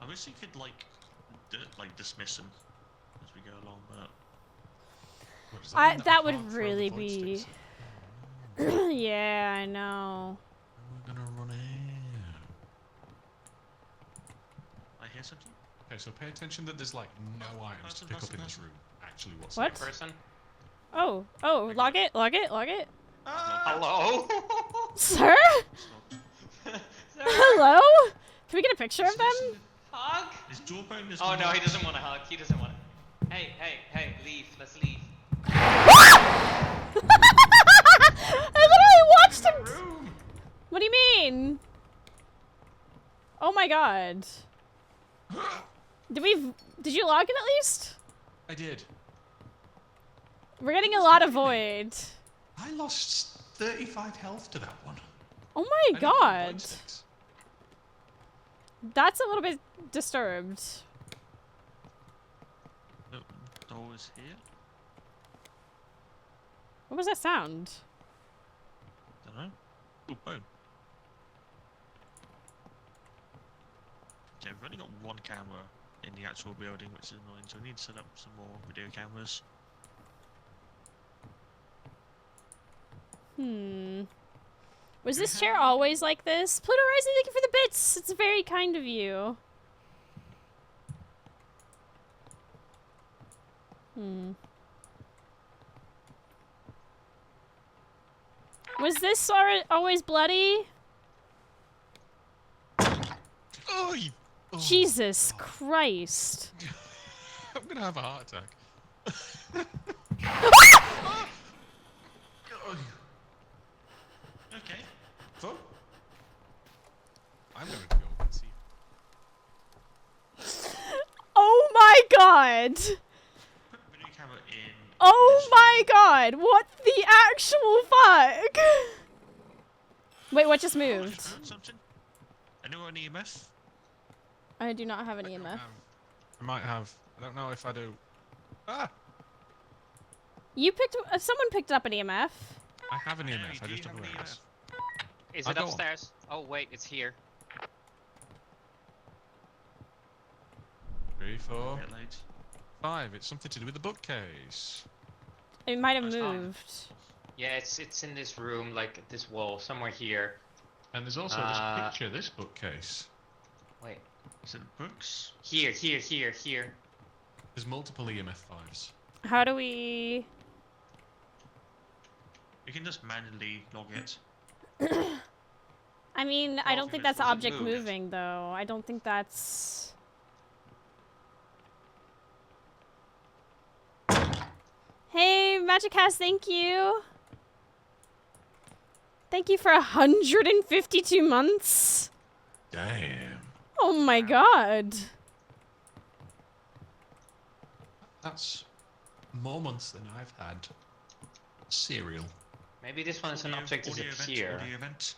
I wish you could like dismiss them as we go along, but What, does that mean That I would can't throw the really void be... sticks? Yeah, I know. We're gonna run out. I hear something. Okay, so pay attention that there's like no items to pick up in this room. Actually, what's What? Person? Oh, log it, log it, log it. Hello? Sir? It's locked. Hello? Can we get a picture of them? Hug? His jawbone is Oh no, he locked. doesn't want to hug. He doesn't want to. Hey, leave. Let's leave. I literally watched him. room? What do you mean? Oh my god. Did you log it at least? I did. We're getting a lot of void. I lost 35 health to that one. Oh I my didn't have god. void sticks. That's a little bit disturbed. The door is here. What was that sound? Don't know. Ooh, bone. Okay, we've only got one camera in the actual building, which is annoying, so we need to set up some more video cameras. Was this chair always like this? Pluto Rising, thank you for the bits! It's very kind of you. Was this always bloody? Oh, you... Oh. Jesus Christ. I'm gonna have a heart attack. Oh, Okay. so, I'm gonna go and see. Oh my god! Put video camera in. Oh this my room. god! What the actual fuck? Wait, what just Oh, I just moved? found something. Anyone EMF? I do not have an I don't EMF. have- I might have. I don't know if I do. Ah! Someone picked up an EMF. I have an Harry, EMF. I do just you don't know have where an it is. Is I'll it go on. upstairs? Oh wait, it's here. 3, 4, Get late. 5. It's something to do with the bookcase. It might have That's fine. moved. Yeah, it's in this room, like this wall, somewhere here. And there's also this picture, this bookcase. Wait. Is it books? Here. There's multiple EMF 5s. How do we... You can just manually log it. I mean, I Well, don't if think it that's wasn't object moved. moving, though. I don't think that's... Hey, Magic House, thank you! Thank you for 152 months! Damn. Oh my god! That's more months than I've had. Cereal. Maybe this one is an object disappear. Audio event.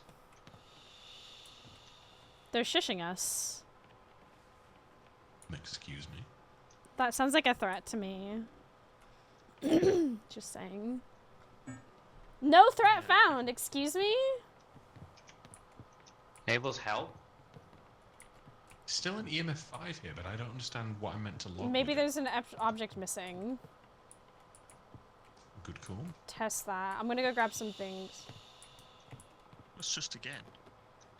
They're shushing us. Excuse me. That sounds like a threat to me. Just saying. No threat found, excuse me? Enables help? Still an EMF 5 here, but I don't understand what I'm meant to log. Maybe with there's an object missing. it. Good call. Test that. I'm gonna go grab some things. That's just again.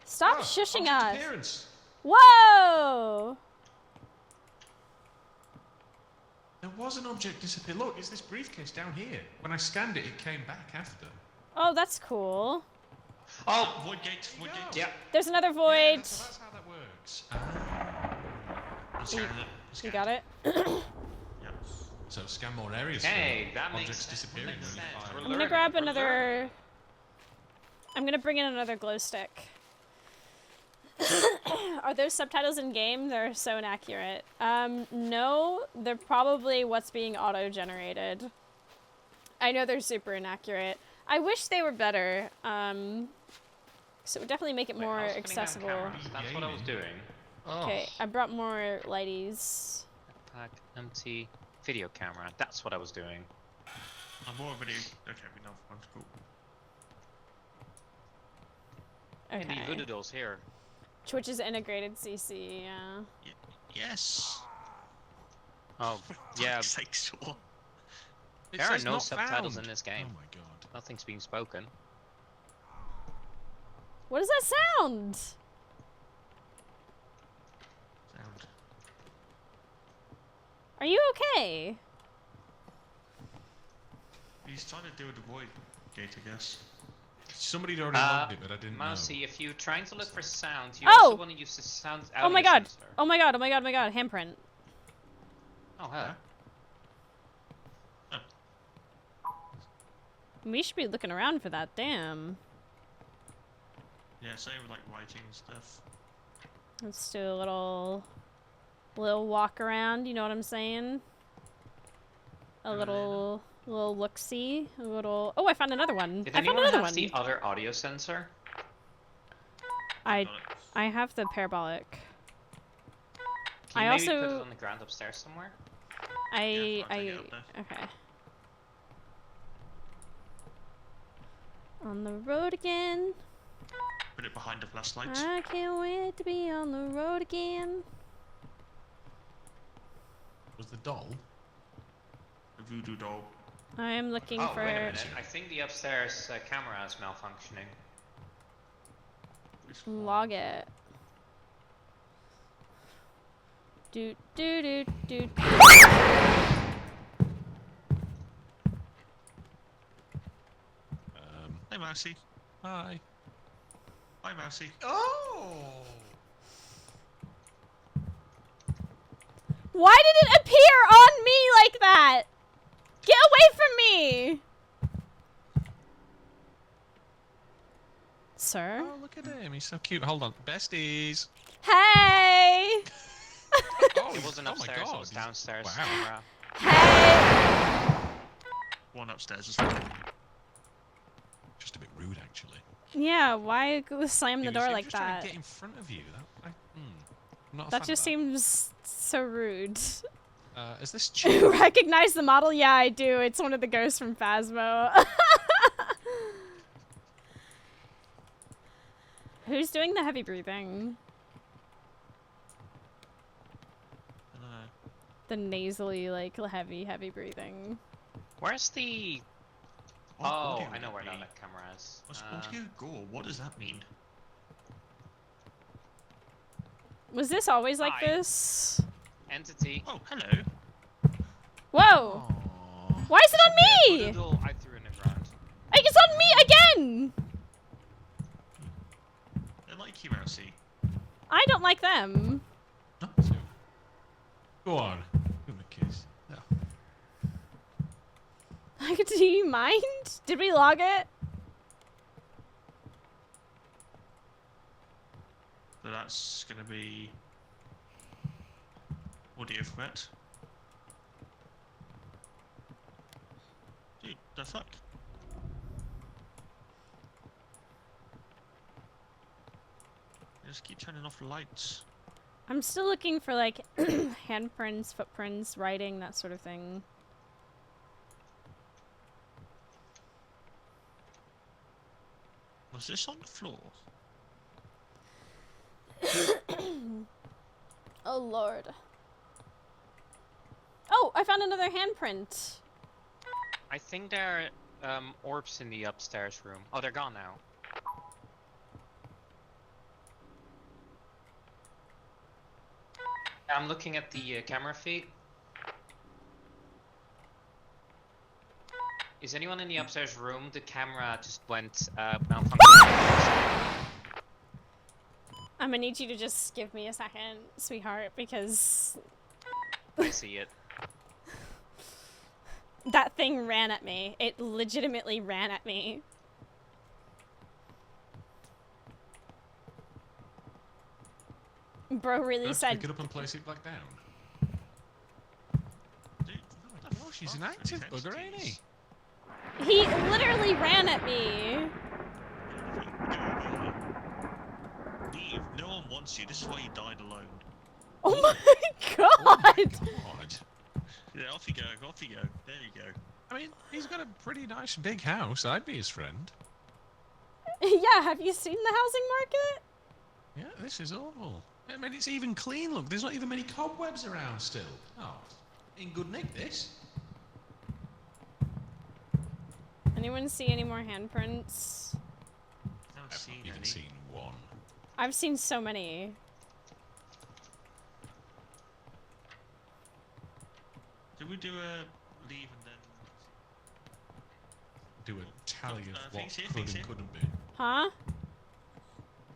Stop Ah, shushing object us! appearance. Whoa! There was an object disappear. Look, it's this briefcase down here. When I scanned it, it came back after. Oh, that's cool. Oh! Void gate. Void gate. Yeah. There's another Yeah, void. that's how that works. I'm scanning it. You Scan. got it? Yep. So scan more areas. Hey, for that makes objects sense. disappearing. Makes when you sense. fire. We're I'm gonna learning, grab we're another... I'm gonna bring in another glow stick. Are those subtitles in game? They're so inaccurate. No, they're probably what's being auto-generated. I know they're super inaccurate. I wish they were better. So it would definitely make it Wait, more I was spinning down accessible. cameras. That's what I was doing. Oh. Okay, I brought more lighties. Pack, empty, video camera. That's what I was doing. I'm already. Okay, we know. I'm cool. Hey, the Okay. voodoo doll's here. Twitch is integrated CC, yeah. Yes. Oh, For yeah. fuck's sake, sure. It There are says no not subtitles found. in this game. Oh my god. Nothing's being spoken. What does that sound? Sound. Are you okay? He's trying to deal with the void gate, I guess. Somebody'd already logged it, but I didn't Mousie, know. if you're trying to look for sound, you Oh! also want to use the sound audio Oh my god! sensor. Oh my god, oh my god, oh my god, handprint. Oh, huh. We should be looking around for that, damn. Yeah, same with like writing and stuff. Let's do a little walk around, you know what I'm saying? A little look-see, a little... Oh, I found another one. Did I found anyone another have one. the other audio sensor? I Got it. have the parabolic. Can you I maybe put also- it on the ground upstairs somewhere? Yeah, I'll take it up there. Okay. On the road again. Put it behind the flashlight. I can't wait to be on the road again. Was the doll? The voodoo doll. I am looking Oh, for... wait a minute. I think the upstairs camera is malfunctioning. Which one? Log it. Doot doot doot doot. Hey, Mousie. Hi. Hi, Mousie. Oh! Why did it appear on me like that? Get away from me! Sir? Oh, look at him. He's so cute. Hold on. Besties. Hey! Oh, It wasn't oh upstairs, my god. it was downstairs. Wow. Camera. Hey! One upstairs as well. Just a bit rude, actually. Yeah, why slam the He was- door he was like just trying that? to get in front of you. I'm not a That fan just of seems so rude. Is this You cheap? recognize the model? Yeah, I do. It's one of the ghosts from Phasmo. Who's doing the heavy breathing? I don't know. The nasally, like, heavy breathing. Where's the Oh, I know where that camera is. What's audio gore? What does that mean? Was this always like Hi. this? Entity. Oh, hello. Whoa! Aw. Why is it on me? Doodle I threw in the ground. It's on me again! They like you, Mousie. I don't like them. So, go on. Give him a kiss. No. Do you mind? Did we log it? So that's gonna be audio format. Dude, the fuck? Just keep turning off the lights. I'm still looking for like handprints, footprints, writing, that sort of thing. Was this on the floor? Oh lord. Oh, I found another handprint. I think there are orbs in the upstairs room. Oh, they're gone now. I'm looking at the camera feed. Is anyone in the upstairs room? The camera just went malfunctioning. I'm gonna need you to just give me a second, sweetheart, because I see it. that thing ran at me. It legitimately ran at me. Bro really Let's said, pick it up and place it back down. Dude, Oh, she's an active bugger, ain't he? he literally ran at me. Leave. No one wants you. This is why you died alone. Oh my god! Oh my god. Yeah, off you go. Off you go. There you go. I mean, he's got a pretty nice big house. I'd be his friend. Yeah, have you seen the housing market? Yeah, this is awful. I mean, it's even clean, look. There's not even many cobwebs around still. Oh, in good nick, this. Anyone see any more handprints? I haven't I've seen not even any. seen one. I've seen so many. Did we do a leave and then? Do a tally of what things here, could things and here. couldn't be. Huh?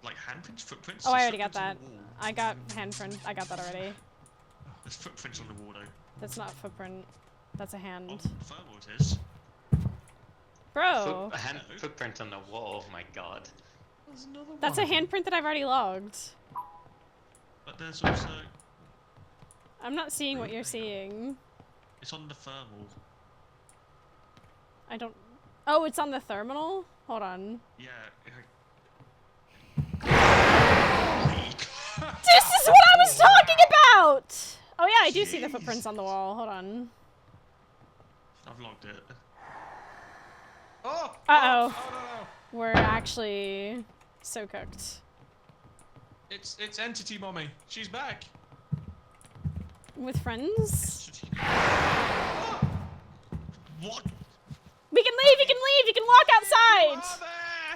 Like handprints, footprints? Oh, I There's already got that. footprints on the wall. I got handprint. I got that already. There's footprints on the wall though. That's not a footprint. That's a On hand. the firewall it is. Bro, Footprint on the wall. Oh my god. There's another that's a one. handprint that I've already logged. But there's also I'm not seeing what you're seeing. it's on the thermal. I don't... Oh, it's on the terminal? Hold on. Yeah. This is what I was talking about! Oh yeah, I do see the footprints on the wall. Hold on. I've logged it. Oh! Uh-oh. Oh, no, no. We're actually so cooked. It's Entity Mommy. She's back. With friends? What? We can leave, you can leave, you can walk outside!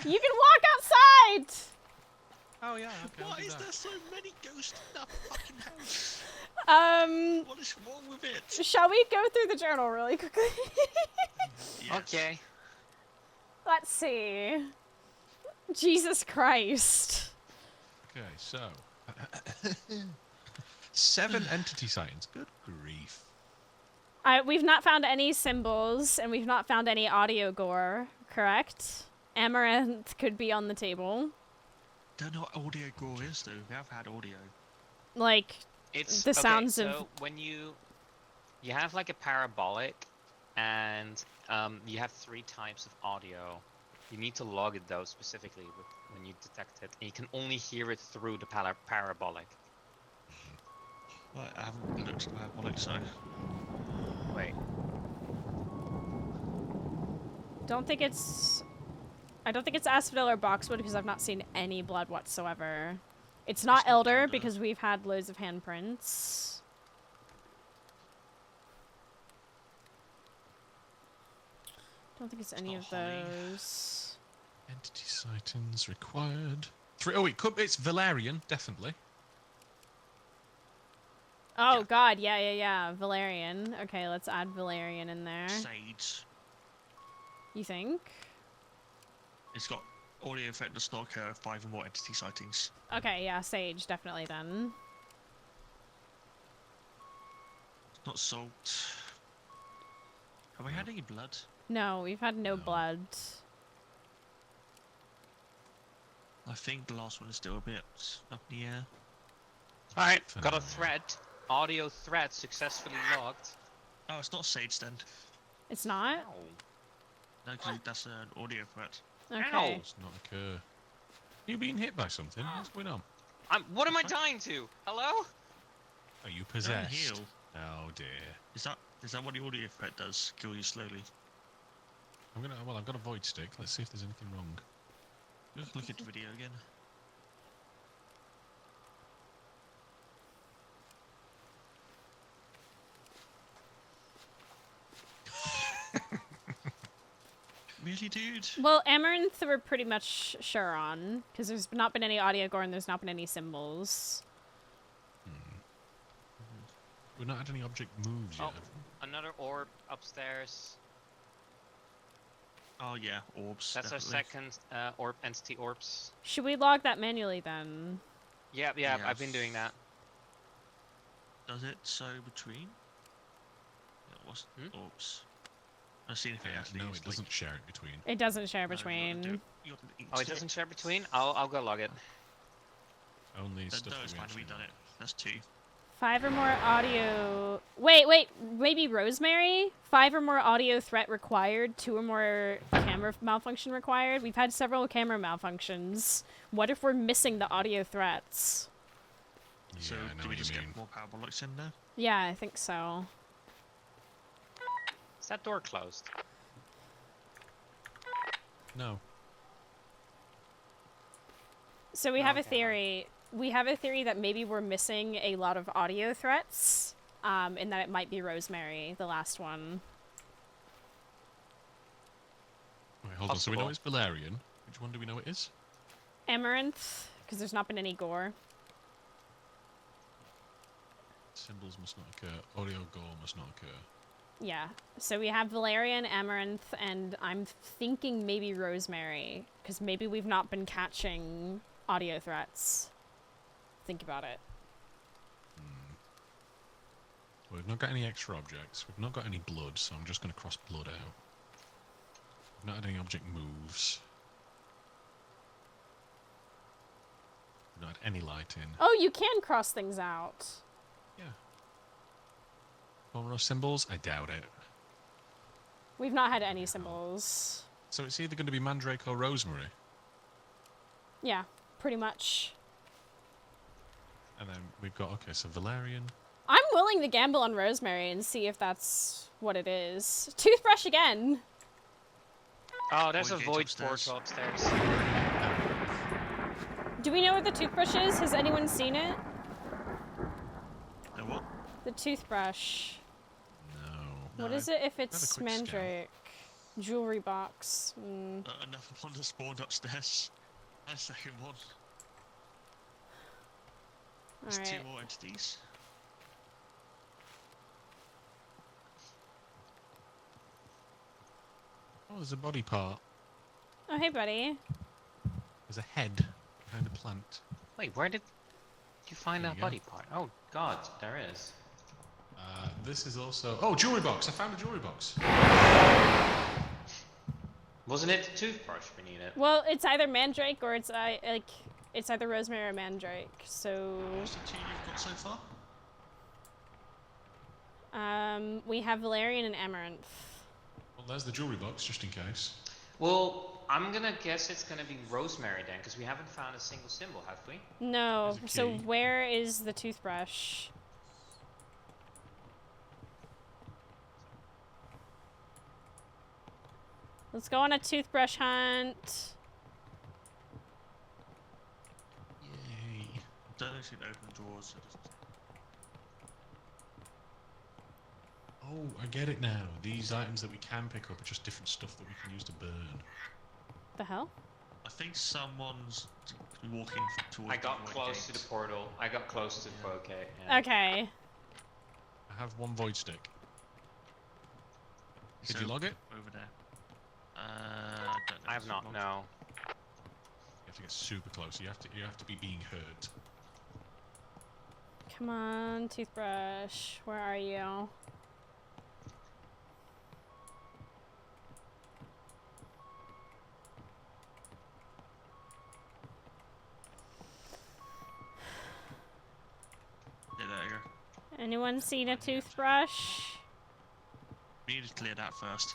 You can walk outside! Oh yeah, okay. Why is there so many ghosts in that fucking house? What is wrong with it? Shall we go through the journal really quickly? Yes. Okay. Let's see. Jesus Christ. Okay, so 7 entity sightings. Good grief. We've not found any symbols, and we've not found any audio gore, correct? Amaranth could be on the table. Don't know what audio gore is though. We have had audio. Like, It's the sounds okay, of... so when you have like a parabolic, and you have 3 types of audio. You need to log it though specifically when you detect it, and you can only hear it through the parabolic. Right, I haven't looked at the parabolic, so Wait. I don't think it's asphodel or boxwood because I've not seen any blood whatsoever. It's not elder because we've had loads of handprints. don't think it's any not of Holly. those. Entity sightings required. 3. Oh, it's Valerian, definitely. Oh Yeah. god, yeah. Valerian. Okay, let's add Valerian in there. Sage. You think? It's got audio effect does not occur 5 or more entity sightings. Okay, yeah, Sage, definitely then. It's not salt. Have we had any blood? No, we've had no No. blood. I think the last one is still a bit up in the air. Alright, For got a now. threat. Audio threat successfully logged. Oh, it's not Sage then. It's not? Ow. No, because that's an audio threat. Okay. Does not occur. You being hit by something? What's going on? What am I dying to? Hello? Are you Don't possessed? heal. Oh dear. Is that what the audio threat does? Kill you slowly. I've got a void stick. Let's see if there's anything wrong. Just look at the video again. Really, dude? Well, Amaranth we're pretty much sure on, because there's not been any audio gore and there's not been any symbols. We've not had any object moves yet. Oh, another orb upstairs. Oh yeah, orbs. That's definitely. our second entity orbs. Should we log that manually then? Yeah, I've been doing that. Does it so between? What's orbs? I've seen if it actually. No, is, it doesn't share it between. It doesn't share no, you gotta do between. it- you gotta do Oh, it each doesn't stick. share between? I'll go log it. Only No, stuff that it's we fine. actually We've done know. it. That's 2. 5 or more audio... Wait, maybe Rosemary? 5 or more audio threat required, 2 or more camera malfunction required? We've had several camera malfunctions. What if we're missing the audio threats? So Yeah, I know do we what you just mean. get more parabolics in there? Yeah, I think so. Is that door closed? No. So we have a Okay, theory. We have a theory that maybe we're missing a lot of audio threats, and that it might be Rosemary, the last one. Wait, hold on. So we know Possible. it's Valerian. Which one do we know it is? Amaranth, because there's not been any gore. Symbols must not occur. Audio gore must not occur. Yeah. So we have Valerian, Amaranth, and I'm thinking maybe Rosemary, because maybe we've not been catching audio threats. Think about it. Well, we've not got any extra objects. We've not got any blood, so I'm just going to cross blood out. We've not had any object moves. We've not had any light in. Oh, you can cross things out. Yeah. Corner symbols? I doubt it. We've not had any symbols. So it's either going to be Mandrake or Rosemary. Yeah, pretty much. And then we've got, okay, so Valerian. I'm willing to gamble on Rosemary and see if that's what it is. Toothbrush again! Oh, there's Void a gate void upstairs. portal upstairs. Do we know what the toothbrush is? Has anyone seen it? The what? The toothbrush. No. What No. is it if Have a it's quick scan. Mandrake? Jewelry box. Another one that spawned upstairs. And a second one. There's 2 Alright. more entities. Oh, there's a body part. Oh, hey, buddy. There's a head behind a plant. Wait, where did you find There that you go. body part? Oh god, there is. This is also... Oh, jewelry box! I found a jewelry box. Wasn't it the toothbrush we needed? Well, it's either Mandrake or it's it's either Rosemary or Mandrake. So What's the 2 you've got so far? we have Valerian and Amaranth. Well, there's the jewelry box, just in case. Well, I'm gonna guess it's gonna be Rosemary then, because we haven't found a single symbol, have we? No. There's a So key. where is the toothbrush? Let's go on a toothbrush hunt. Yay. Don't actually open drawers. So just... Oh, I get it now. These items that we can pick up are just different stuff that we can use to burn. The hell? I think someone's walking towards. I got the void close to gates. the portal. I got close to the portal. Okay. Yeah. Okay. I have one void stick. Did So, you log it? over there? I don't know. I have not. No. You have to get super close. You have to be being heard. Come on, toothbrush. Where are you? Yeah, there you go. Anyone seen a toothbrush? We need to clear that first.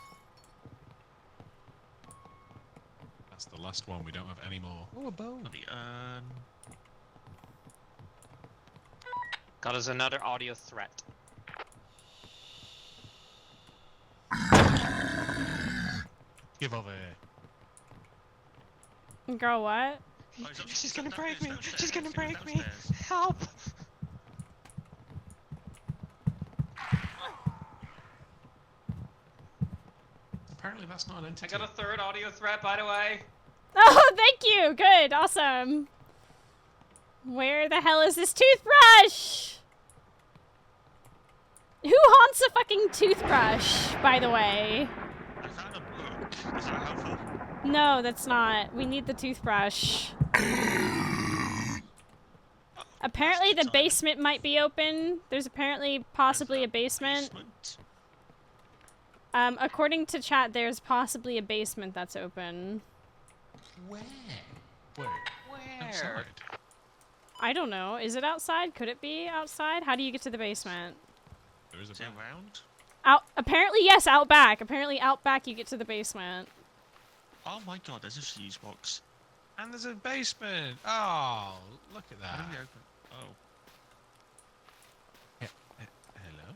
That's the last one. We don't have any more. Oh, a bone. Got the urn. Got us another audio threat. Give over here. Girl, what? Oh, he's up- She's gonna break me. downstairs, She's gonna downstairs, break me. downstairs. Help! Apparently that's not an I entity. got a third audio threat, by the way. Oh, thank you. Good. Awesome. Where the hell is this toothbrush? Who haunts a fucking toothbrush, by the way? I found a book. Is that helpful? No, that's not. We need the toothbrush. Apparently the basement might be open. There's apparently possibly a basement. According to chat, there's possibly a basement that's open. Where? Where? Where? Outside. I don't know. Is it outside? Could it be outside? How do you get to the basement? There is a Is it bone. around? Out. Apparently, yes, out back. Apparently, out back you get to the basement. Oh my god, there's a fuse box. And there's a basement. Oh, look at How that. do we open? Oh. Hello.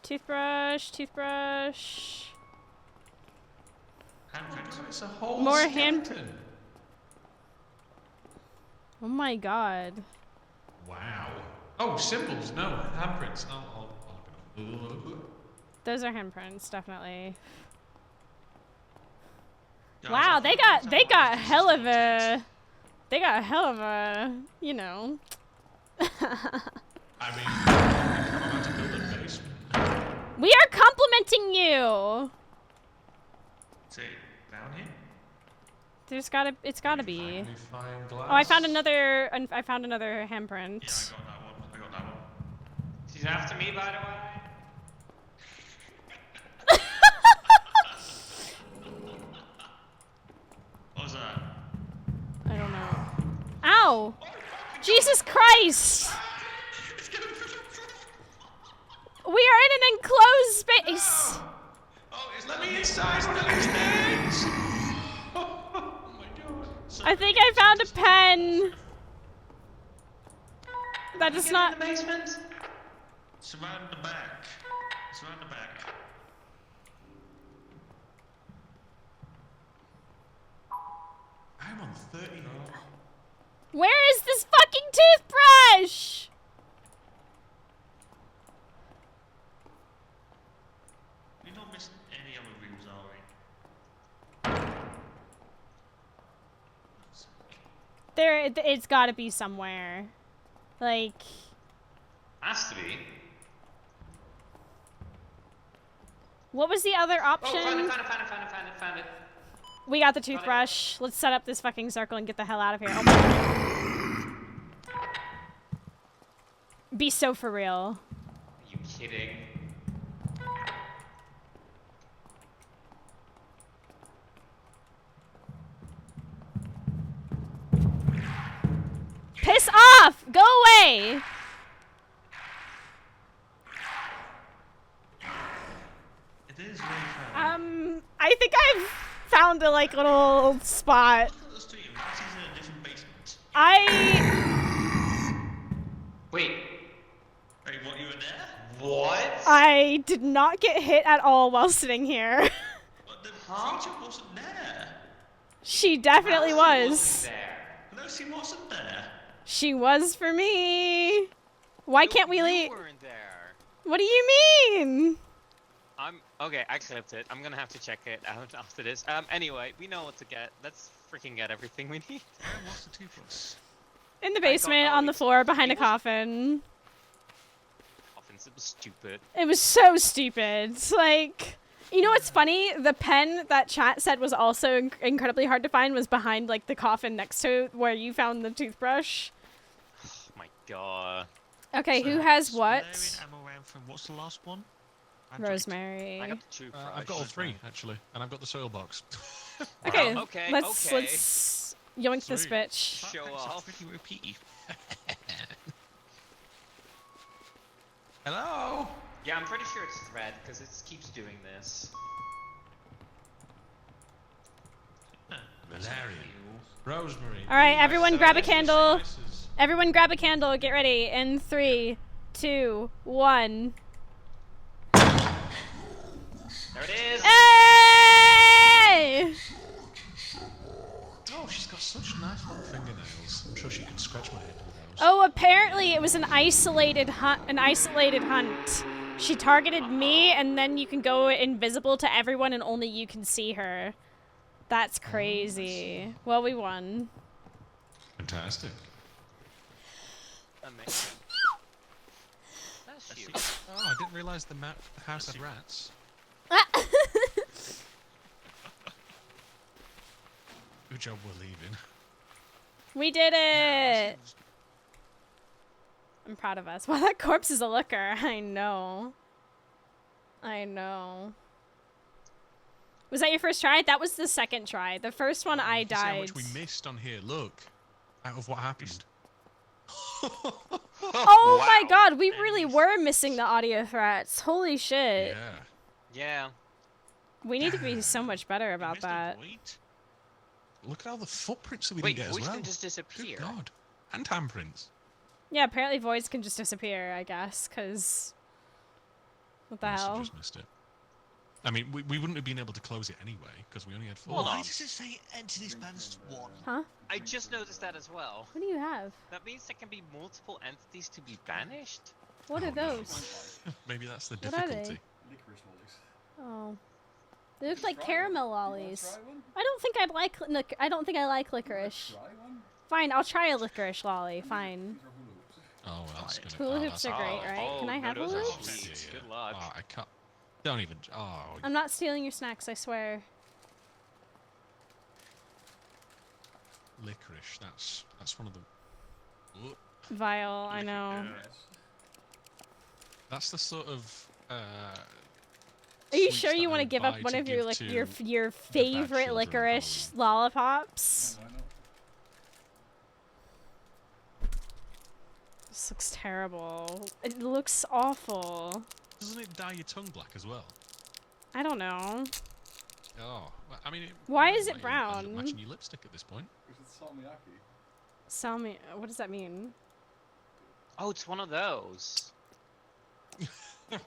Toothbrush, toothbrush. Handprint. It's a whole More skeleton. Oh my god. Wow. Oh, symbols. No, handprints. I'll look it up. Those are handprints, definitely. Yeah, Wow, I they thought got that hell was of just a, they got a hell of a, you know. I mean, I'm about to build a basement. We are complimenting you. Is it down here? There's gotta, it's gotta be. Finally find glass. Oh, I found another handprint. Yeah, I got that one. I got that one. She's after me, by the way. What was that? I don't know. Ow! Jesus Christ! We are in an enclosed space. Oh, let me inside one of these things. Oh my god. I think I found a pen. That is not. The basement. Surround the back. Surround the back. I'm on 30. Where is this fucking toothbrush? We're not missing any other rooms, are we? There, it's gotta be somewhere. Like, Has to be. what was the other Oh, option? found it. We got the toothbrush. Let's set up this fucking circle and get the hell out of here. Oh my God. Be so for real. Are you kidding? Piss off! Go away! It is very far. I think I've found a like little spot. Look at the street. Mousie's in a different basement. Wait. Wait, what? You were there? What? I did not get hit at all while sitting here. But the Huh? creature wasn't there. She definitely Mousy was. wasn't there. No, she wasn't there. She was for me. Why can't we You leave? weren't there. What do you mean? Okay, I clipped it. I'm gonna have to check it out after this. Anyway, we know what to get. Let's freaking get everything we need. Aaron, what's the toothbrush? In the basement, on the floor, behind a coffin. Coffins, it was stupid. It was so stupid. It's like, you know what's funny? The pen that chat said was also incredibly hard to find was behind like the coffin next to where you found the toothbrush. Oh my god. Okay, So, who has Valerian what? Amaranth from what's the last one? Android. Rosemary. I got the toothbrush. I've got all three actually, and I've got the soil box. Okay, okay, let's okay. let's yoink this Sweet. bitch. Show off. Pretty repeaty. Hello. Yeah, I'm pretty sure it's thread because it keeps doing this. Valerian. Rosemary. All right, everyone, so grab a delicious. candle. Spices. Everyone, grab a candle. Get ready. In 3, 2, 1. There it is. Hey! Oh, she's got such nice long fingernails. I'm sure she could scratch my head with those. Oh, apparently it was an isolated hunt. She targeted me, and then you can go invisible to everyone, and only you can see her. That's crazy. Well, we won. Fantastic. Amazing. Bless you. Oh, I didn't realise the house had rats. Good job we're leaving. We did it! I'm proud of us. Wow, that corpse is a looker. I know. I know. Was that your first try? That was the second try. The first one I You see how died. much we missed on here. Look, out of what happened. Oh my Wow. god, we really were missing the audio threats. Holy shit. Yeah. Yeah. We need to be so much better You about missed a that. void. Look at all the footprints that we Wait, didn't get voids as well. can just disappear. Good God. And handprints. Yeah, apparently voids can just disappear, I guess, because... What the Must have hell? just missed it. I mean, we wouldn't have been able to close it anyway, because we only had 4. Hold Why on. does it say enter this band's one? Huh? I just noticed that as well. What do you have? That means there can be multiple entities to be banished? What Oh, are no. those? Maybe that's the What are they? difficulty. Licorice lollies. Oh. They look Just like try caramel one. You wanna lollies. try one? I don't think I'd like I don't think I like licorice. Try one? Fine, I'll try a licorice lolly. Fine. These are hula hoops. Oh, well, that's gonna... Hula oh, hoops that's- are great, right? Oh, Can I no, have those hula are hoops? sweet. Good luck. Oh, I can't... Don't even... Oh, I'm not stealing your snacks, I swear. licorice. That's one of the... Whoop. Vile, I know. Yes. That's the sort of... Are you sweets sure that you I want to would give buy up one to of your give like to your the bad favorite children licorice on lollipops? Why not? This looks terrible. It looks awful. Doesn't it dye your tongue black as well? I don't know. Oh, well, I mean... Why might is it end up brown? matching your lipstick at this point. Because it's salmiakki. Sell me. What does that mean? Oh, it's one of those.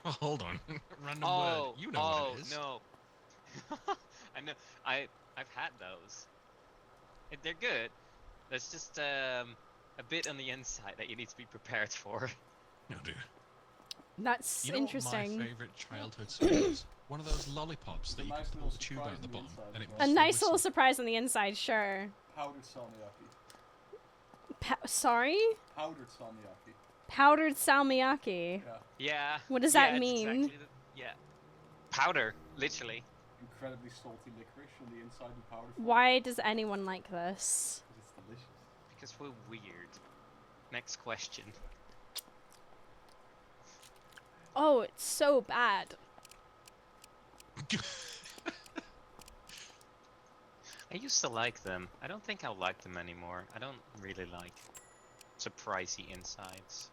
Hold on. Random Oh, word. You know what it is. no. I know. I've had those. They're good. There's just a bit on the inside that you need to be prepared for. Oh, dear. That's You know interesting. what my favourite childhood sweet is? One of those lollipops that A you nice can pull little the tube out surprise the on the bottom, inside and it as well. A makes nice little whistle. surprise on the inside, sure. Powdered salmiakki. Sorry? Powdered salmiakki. Powdered salmiakki. Yeah. Yeah. What does yeah, that it's mean? exactly yeah. Powder, literally. Incredibly salty licorice on the inside and powder form. Why does anyone like this? 'Cause it's delicious. Because we're weird. Next question. Oh, it's so bad. I used to like them. I don't think I'll like them anymore. I don't really like surprisey insides.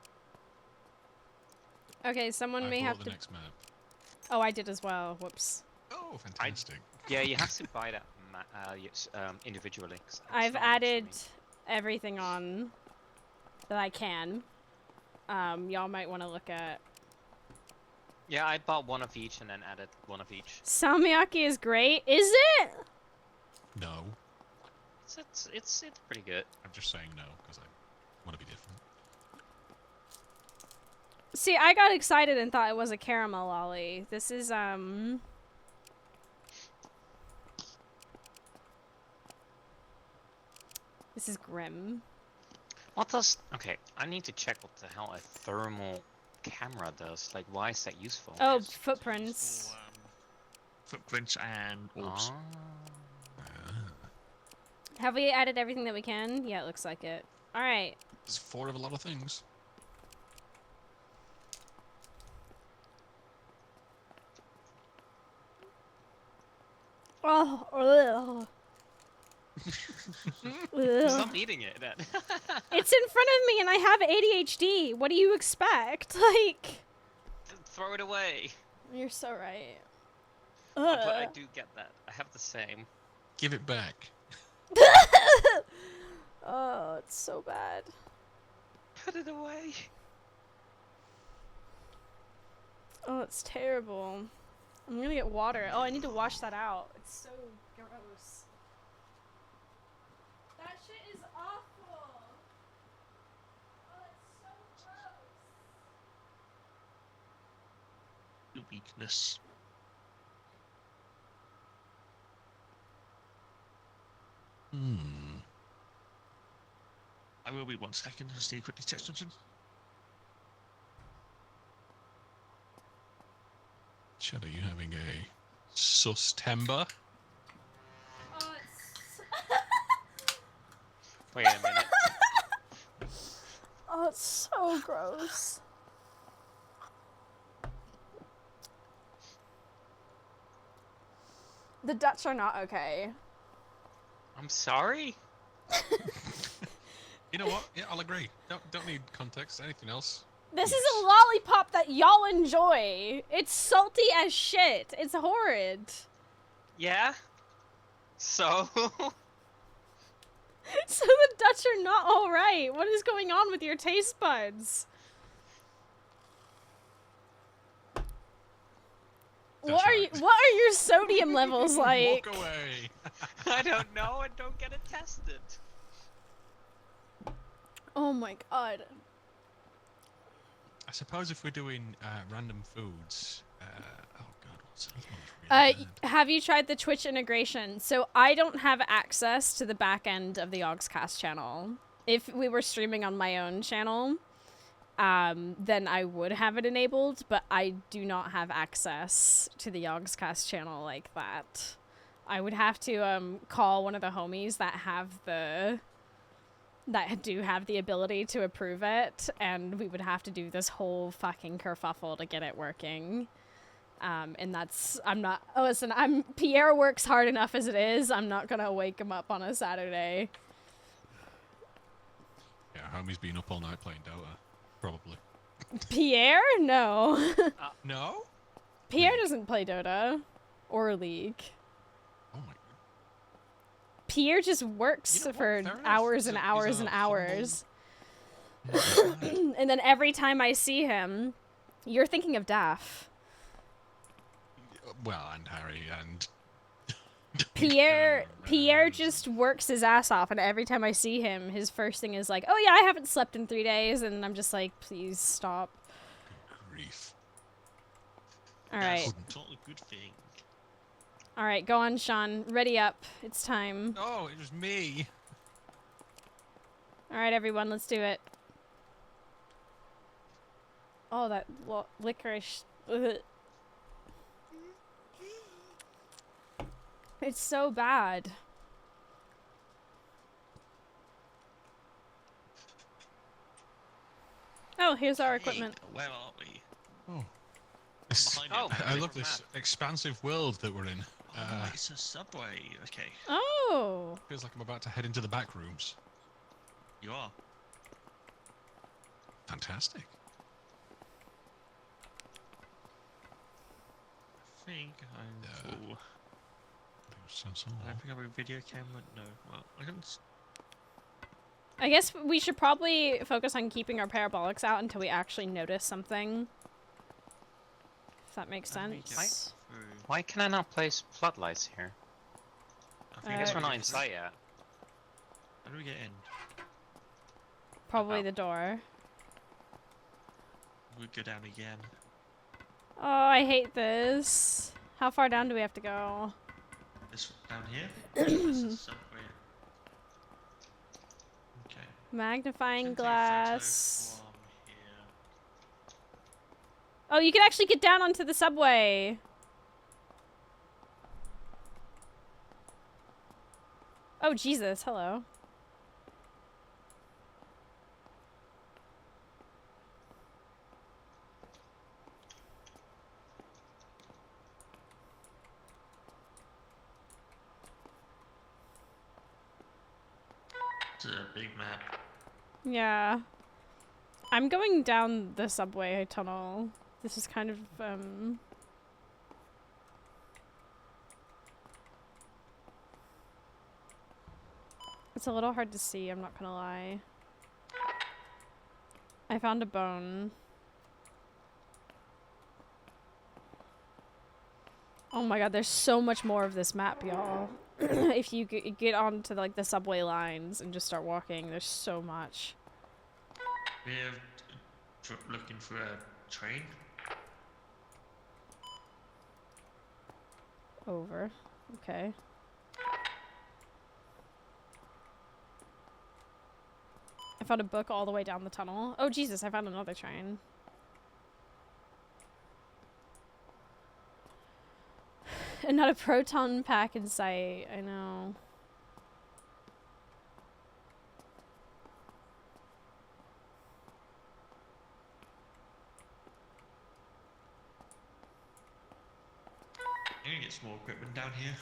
Okay, someone I may bought have the to. next map. Oh, I did as well. Whoops. Oh, fantastic. Yeah, you have to buy that individually. 'Cause it's I've not added much everything on that I can. Y'all might want to look at. Yeah, I bought one of each and then added one of each. Salmiakki is great. Is it? No. It's pretty good. I'm just saying no, because I want to be different. See, I got excited and thought it was a caramel lolly. This is, This is grim. What does... Okay, I need to check what the hell a thermal camera does. Like, why is that useful? Oh, It's footprints. useful, footprints and orbs. Have we added everything that we can? Yeah, it looks like it. Alright. There's 4 of a lot of things. Oh, ugh. Ugh. Stop eating it then. It's in front of me and I have ADHD. What do you expect? Like... Throw it away. You're so right. Oh, but I do get that. I have the same. Give it back. Oh, it's so bad. Put it away. Oh, it's terrible. I'm gonna get water. Oh, I need to wash that out. It's so gross. That shit is awful. Oh, it's so gross. The weakness. I will be 1 second. Just need to quickly check something. Chad, are you having a sus-tember? Oh, it's... Wait a minute. Oh, it's so gross. The Dutch are not okay. I'm sorry? You know what? Yeah, I'll agree. Don't need context. Anything else? This Yes. is a lollipop that y'all enjoy. It's salty as shit. It's horrid. Yeah? So? So the Dutch are not alright. What is going on with your taste buds? What are your sodium levels like? Walk away. I don't know and don't get it tested. Oh my god. I suppose if we're doing random foods, oh god, what's another one that's really bad? Have you tried the Twitch integration? So I don't have access to the back end of the Yogscast channel. If we were streaming on my own channel, then I would have it enabled, but I do not have access to the Yogscast channel like that. I would have to call one of the homies that do have the ability to approve it, and we would have to do this whole fucking kerfuffle to get it working. And that's, listen, Pierre works hard enough as it is. I'm not gonna wake him up on a Saturday. Yeah, homie's been up all night playing Dota. Probably. Pierre? No. No? Pierre doesn't play Dota. Or League. Oh my god. Pierre just works You know what? for Fair enough. hours He's and a- hours he's a and humble- hours. Yeah. And then every time I see him, you're thinking of Daff. Well, and Harry and Pierre and- just works his ass off, and every time I see him, his first thing is like, "Oh yeah, I haven't slept in 3 days," and I'm just like, "Please stop." Good grief. All right, That's not a good thing. all right, go on, Sean. Ready up. It's time. Oh, it was me. All right, everyone, let's do it. Oh, that licorice. Ugh. It's so bad. Oh, here's our equipment. Hey, where are we? Oh. This, Behind Oh, it. I love different this map. expansive world that we're in. Oh, it's a subway. Okay, Oh. Feels like I'm about to head into the back rooms. you are. Fantastic. I think I'm full. Sounds all I don't think I have a video camera. No. Well, I can. I guess we should probably focus on keeping our parabolics out until we actually notice something. If that makes Let me sense. through. Why can I not place floodlights here? I guess we're not inside yet. How do we get in? Probably Oh. the door. We'll go down again. Oh, I hate this. How far down do we have to go? This down here? This is subway. Okay. Magnifying Can take a glass. photo from here. Oh, you can actually get down onto the subway. Oh, Jesus. Hello. It's a big map. Yeah. I'm going down the subway tunnel. This is kind of, it's a little hard to see, I'm not gonna lie. I found a bone. Oh my god, there's so much more of this map, y'all. If you get onto like the subway lines and just start walking, there's so much. We're looking for a train. Over. Okay. I found a book all the way down the tunnel. Oh Jesus, I found another train. And not a proton pack in sight. I know. I'm gonna get some more equipment down here.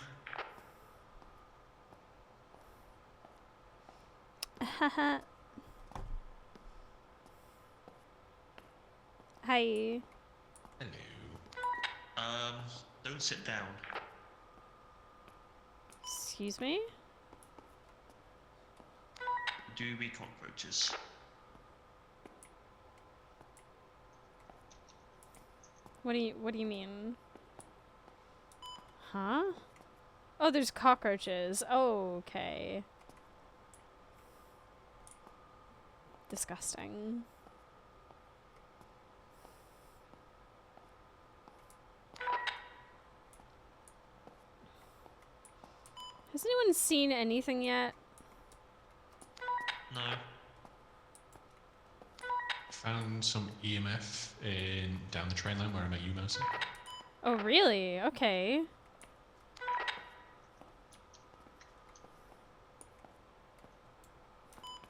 Haha. Hi. Hello. Don't sit down. Excuse me? Do be cockroaches. What do you mean? Huh? Oh, there's cockroaches. Oh, okay. Disgusting. Has anyone seen anything yet? No. Found some EMF down the train line where I met you, Mousie. Oh, really? Okay.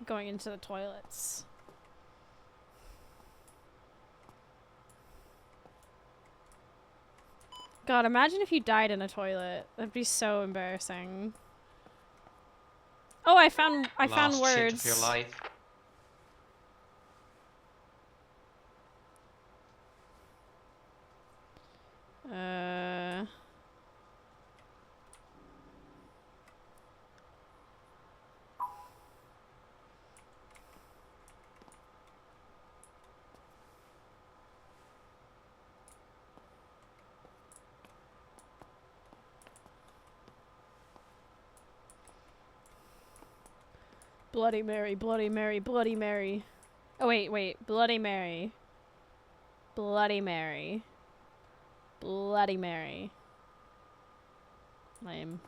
Going into the toilets. God, imagine if you died in a toilet. That'd be so embarrassing. Oh, I found Last shit words. of your life. Bloody Mary, Bloody Mary, Bloody Mary. Oh, wait. Bloody Mary. Bloody Mary. Bloody Mary. Lame.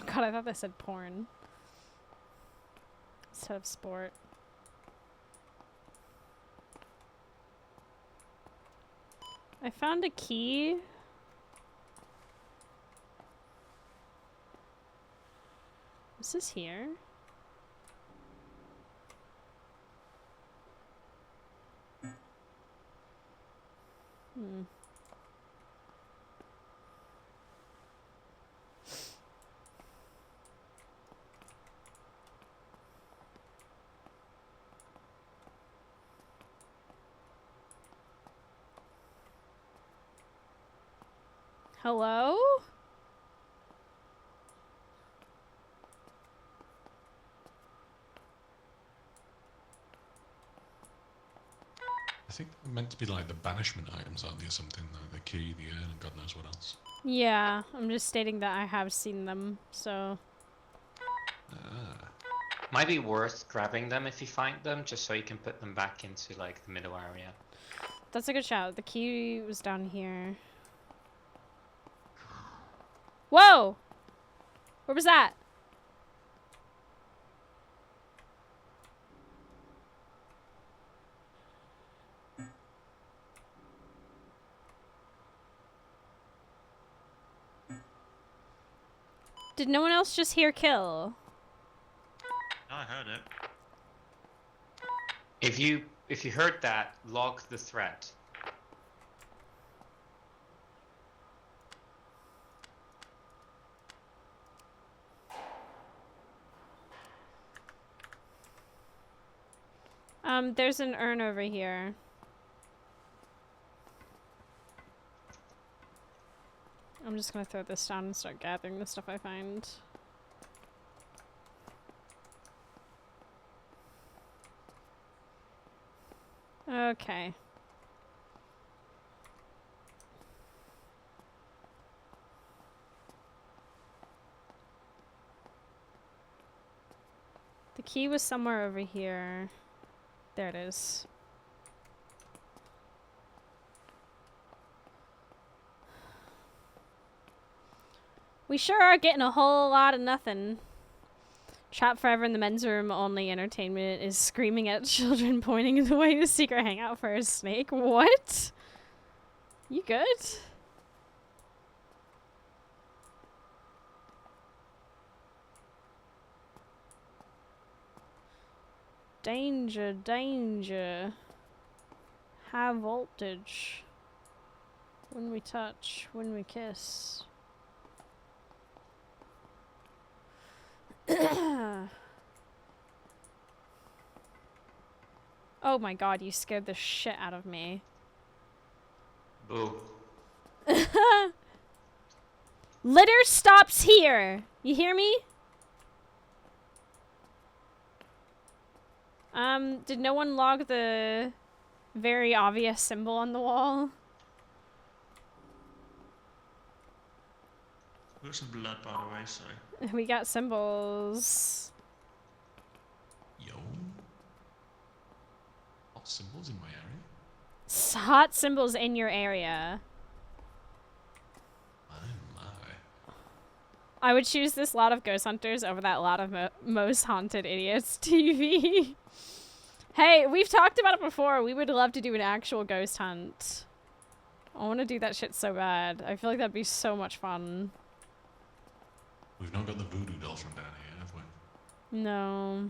God, I thought they said porn. Instead of sport. I found a key. Is this here? Hmm. Hello? I think they're meant to be like the banishment items, aren't they, or something? Like the key, the urn, and God knows what else. Yeah, I'm just stating that I have seen them, so... Ah. Might be worth grabbing them if you find them, just so you can put them back into like the middle area. That's a good shout. The key was down here. Whoa! Where was that? Did no one else just hear kill? I heard it. If you heard that, log the threat. There's an urn over here. I'm just gonna throw this down and start gathering the stuff I find. Okay. The key was somewhere over here. There it is. We sure are getting a whole lot of nothing. Trapped forever in the men's room, only entertainment is screaming at children pointing the way to secret hangout for a snake. What? You good? Danger, danger. High voltage. When we touch, when we kiss. Oh my god, you scared the shit out of me. Boo. Litter stops here! You hear me? Did no one log the very obvious symbol on the wall? We got some blood, by the way, so. We got symbols. Yo. Hot symbols in my area. Hot symbols in your area. My. I would choose this lot of ghost hunters over that lot of most haunted idiots TV. Hey, we've talked about it before. We would love to do an actual ghost hunt. I want to do that shit so bad. I feel like that'd be so much fun. We've not got the voodoo dolls from down here, have we? No.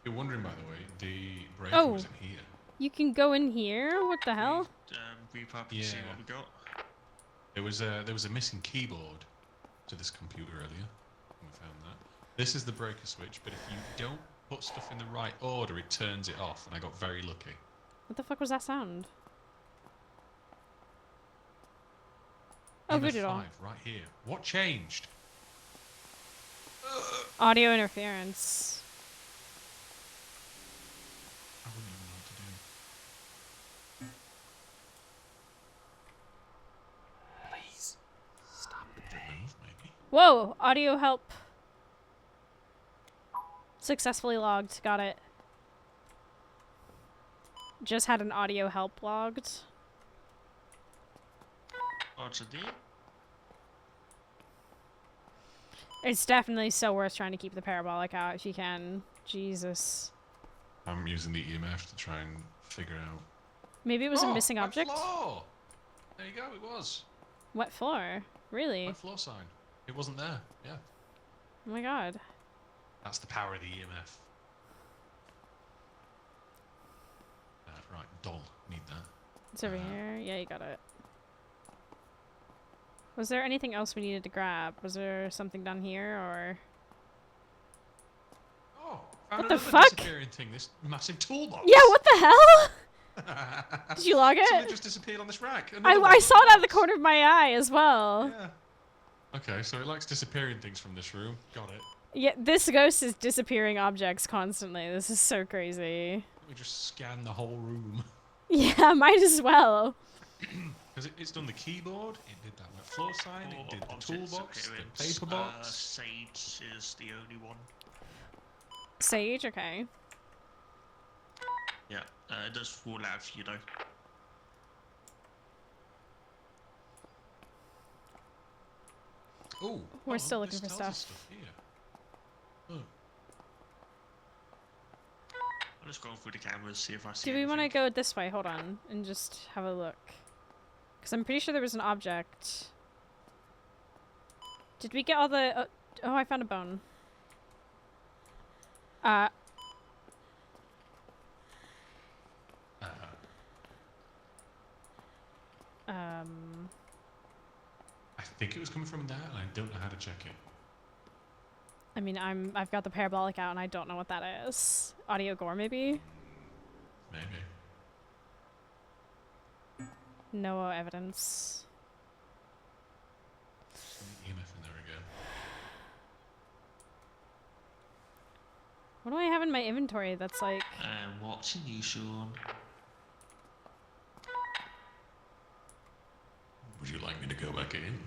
You're wondering, by the way, the breaker Oh. was in here. You can go in here? What the hell? Group up and see Yeah. what we got. There was a missing keyboard to this computer earlier. And we found that. This is the breaker switch, but if you don't put stuff in the right order, it turns it off, and I got very lucky. What the fuck was that sound? Oh, Number voodoo doll. 5, right here. What changed? Audio interference. I wouldn't even know what to do. Please. Stop the move, maybe. Whoa! Audio help. Successfully logged. Got it. Just had an audio help logged. Roger D. It's definitely so worth trying to keep the parabolic out if you can. Jesus. I'm using the EMF to try and figure out. Maybe it was a missing wet object? Floor. There you go, it was. Wet floor? Really? Wet floor sign. It wasn't there, yeah. Oh my god. That's the power of the EMF. Right, doll. Need that. It's over here. Yeah, you got it. Was there anything else we needed to grab? Was there something down here, or...? Oh, found What the another fuck? disappearing thing, this massive toolbox. Yeah, what the hell? Did you log it? Something just disappeared on this rack. I saw it out of the corner of my eye as well. Yeah. Okay, so it likes disappearing things from this room. Got it. Yeah, this ghost is disappearing objects constantly. This is so crazy. Let me just scan the whole room. Yeah, might as well. Because it's done the keyboard, it did that wet floor sign, it did the toolbox, the paper box. Sage is the only one. Sage, okay. Yeah, it does fall out, you know. Oh, We're still looking this for tells us stuff. here. Oh. I'm just going through the cameras, see if I see Do we want to anything. go this way? Hold on. And just have a look. Because I'm pretty sure there was an object. Did we get all the... oh, I found a bone. Uh-huh. I think it was coming from there, and I don't know how to check it. I mean, I've got the parabolic out, and I don't know what that is. Audio gore, maybe? Maybe. No evidence. EMF, and there we go. What do I have in my inventory that's like... Watching you, Sean. Would you like me to go back in?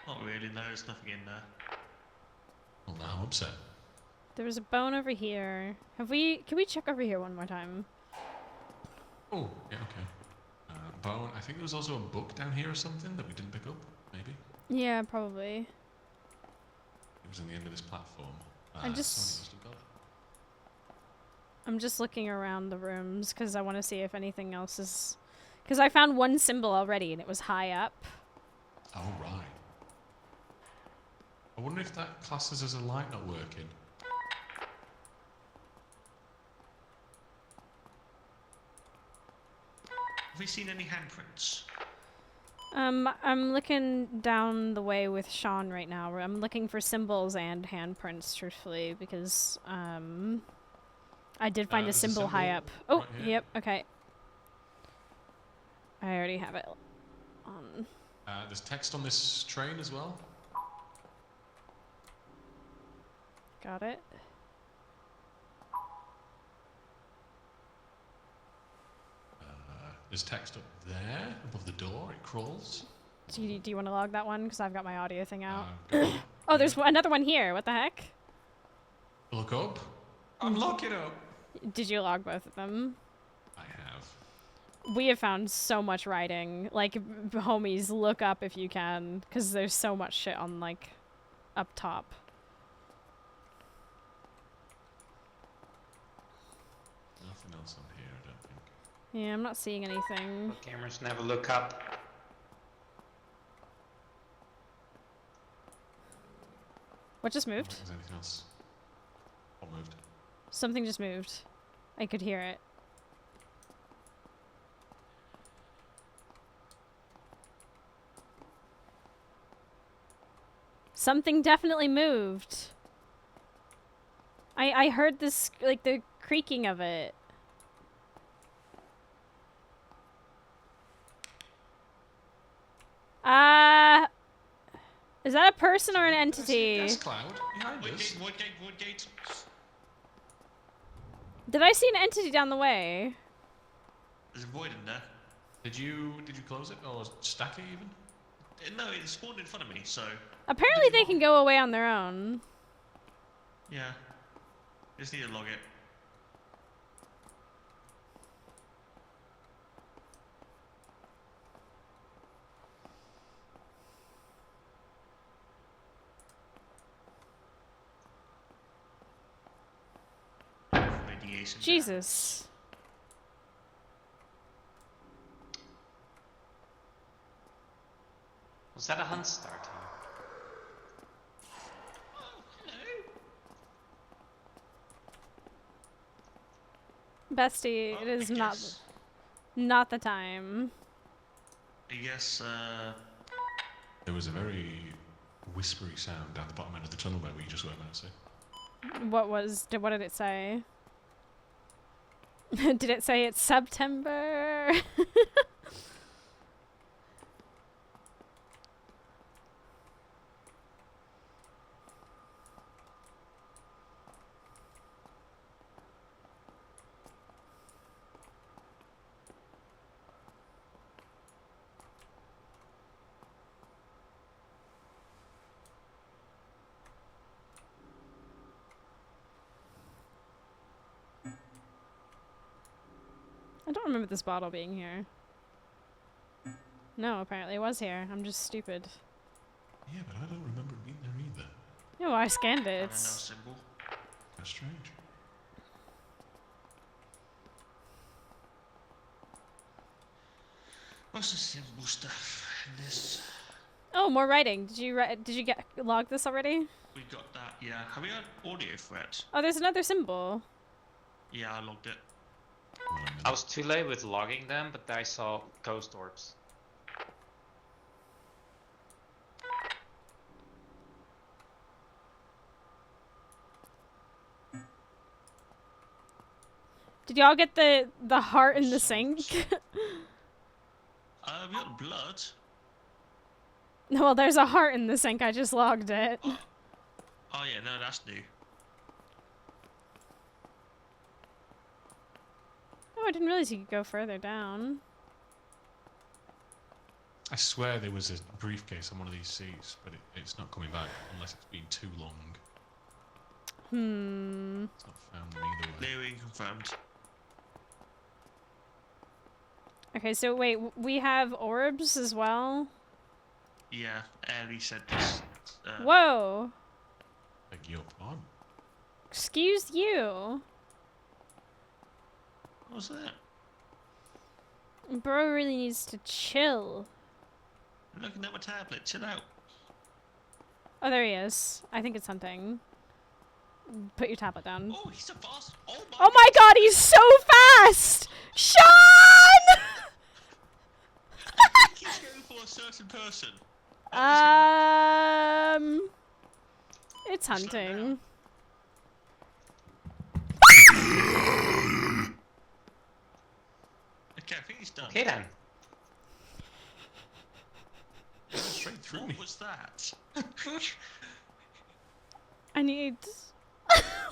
Not really, no, there's nothing in there. Well, now I'm upset. There was a bone over here. Have we... Can we check over here one more time? Oh, yeah, okay. Bone, I think there was also a book down here or something that we didn't pick up, maybe? Yeah, probably. It was in the end of this platform. I'm just... Someone must have got it. I'm just looking around the rooms because I want to see if anything else is... Because I found one symbol already and it was high up. Oh, right. I wonder if that classes as a light not working. Have we seen any handprints? I'm looking down the way with Sean right now. I'm looking for symbols and handprints, truthfully, because, I did find a there's a symbol high symbol up. Oh, right here. yep, okay. I already have it on. There's text on this train as well. Got it. There's text up there above the door. It crawls. Do you want to log that one? Because I've got my audio thing out. Go on. Oh, there's another one here. What the heck? Look up. I'm looking up. Did you log both of them? I have. We have found so much writing. Like, homies, look up if you can. Because there's so much shit on, like, up top. Nothing else on here, I don't think. Yeah, I'm not seeing anything. Cameras never look up. What just I don't moved? think there's anything else. What moved? Something just moved. I could hear it. Something definitely moved. I heard this, like, the creaking of it. Is that a person or an entity? Gas cloud behind us. Void gate. Did I see an entity down the way? There's a void in there. Did you close it or stack it even? No, it spawned in front of me, so... Apparently they can go away on their own. Yeah. Just need to log it. Radiation Jesus. Was that a hunt starting? Bestie, it is not the time. I guess, There was a very whispery sound down the bottom end of the tunnel where we just were about to say. What did it say? Did it say it's September? I don't remember this bottle being here. No, apparently it was here. I'm just stupid. Yeah, but I don't remember it being there either. Yeah, well, I scanned it. And a no It's... symbol. That's strange. What's the symbol stuff in this? Oh, more writing. Did you get log this already? We got that, yeah. Have we had audio threat? Oh, there's another symbol. Yeah, I logged it. I was too late with logging them, but I saw ghost orbs. Did y'all get the heart in the sink? We got blood. No, well, there's a heart in the sink. I just logged it. Oh yeah, no, that's new. Oh, I didn't realize you could go further down. I swear there was a briefcase on one of these seats, but it's not coming back unless it's been too long. It's not found them either way. Clearing confirmed. Okay, so wait, we have orbs as well? Yeah, Ellie said this. Whoa! Beg your pardon. Excuse you. What was that? Bro really needs to chill. I'm looking at my tablet. Chill out. Oh, there he is. I think it's hunting. Put your tablet down. Oh, he's so fast. Oh my god, he's so fast! Sean! I think he's going for a certain person. It's hunting. Okay, I think he's done. Okay then. Straight through me. What was that? I need...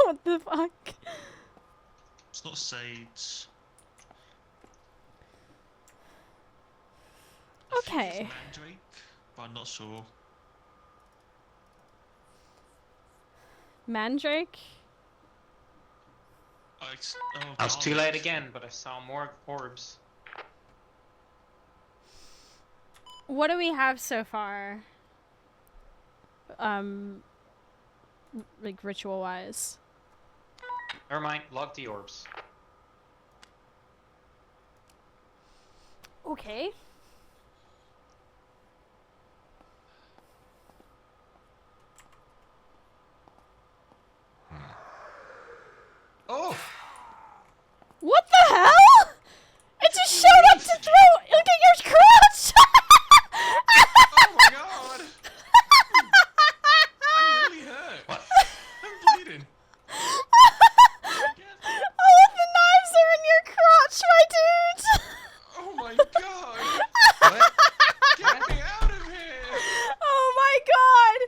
What the fuck? It's not Sage. I think Okay. it's Mandrake, but I'm not sure. Mandrake? Oh, I was too Garlic. late again, but I saw more orbs. What do we have so far? Like ritual-wise. Never mind, log the orbs. Okay. Oh! What the hell? It just showed up to throw. Look at your crotch. Oh my god! I'm really hurt. What? I'm bleeding. All of the knives are in your crotch, my dude. Oh my god! What? Get me out of here! Oh my god!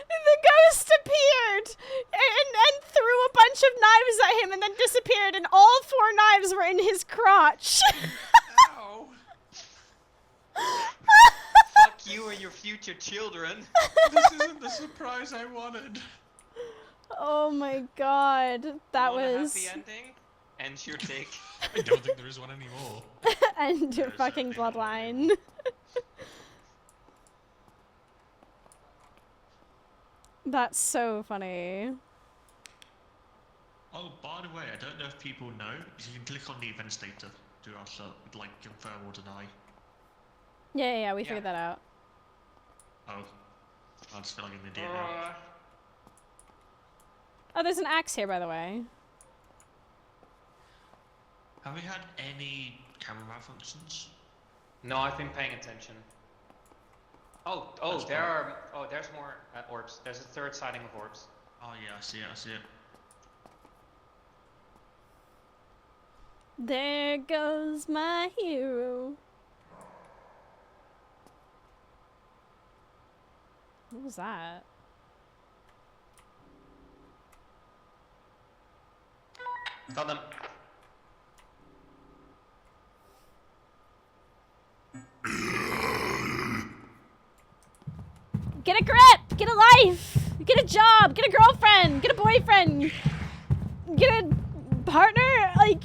The ghost appeared and threw a bunch of knives at him and then disappeared, and all 4 knives were in his crotch. Ow! Fuck you and your future children. This isn't the surprise I wanted. Oh my god. That Want a was... happy ending? End your dick. I don't think there is one anymore. End your There's fucking nothing bloodline. That's so funny. Oh, by the way, I don't know if people know, you can click on the events data to also, like, confirm or deny. Yeah, we Yeah. figured that out. Oh, I just feel like an idiot now. Oh, there's an axe here, by the way. Have we had any camera malfunctions? No, I've been paying attention. Oh, That's there fine. are. Oh, there's more orbs. There's a third sighting of orbs. Oh yeah, I see it. There goes my hero. What was that? Got them. Get a grip! Get a life! Get a job! Get a girlfriend! Get a boyfriend! Get a partner! Like...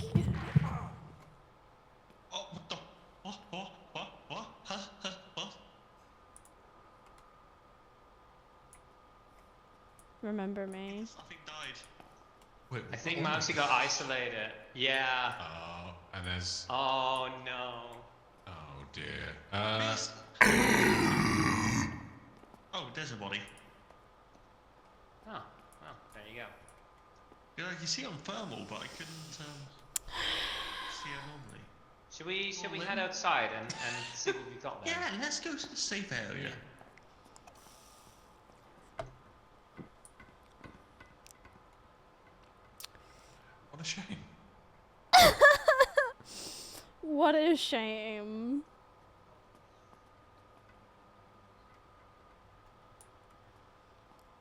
remember me. Something died. Wait, I think oh my Mousie got isolated. Yeah. Oh, and there's. Oh no. Oh dear. Oh, there's a body. Oh, well, there you go. Yeah, you see on thermal, but I couldn't see it normally. Should we Well, head then- outside and see what we got there? Yeah, let's go to the safe area. What a shame. What a shame.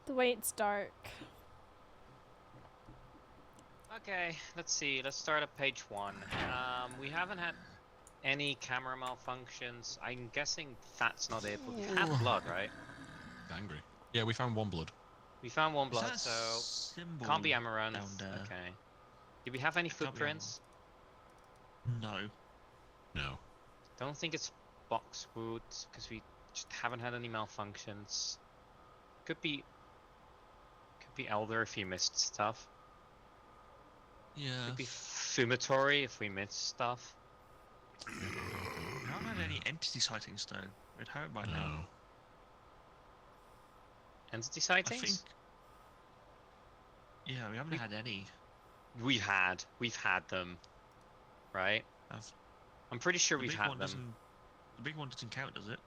The way it's dark. Okay, let's see. Let's start at page 1. We haven't had any camera malfunctions. I'm guessing that's not it, but we had Ooh. blood, right? Angry. Yeah, we found 1 blood. We found 1 Is blood, that a so symbol can't be Amaranth. down there? Okay. Did we have any It can't be footprints? No. No. Don't think it's boxwood because we just haven't had any malfunctions. Could be Elder if he missed stuff. Yeah. Could be fumitory if we missed stuff. We haven't had any entity sightings though. We'd have by No. now. Entity I think. sightings? Yeah, we haven't had any. We've had them, right? Have- I'm pretty sure The we've big had one them. doesn't. The big one doesn't count, does it?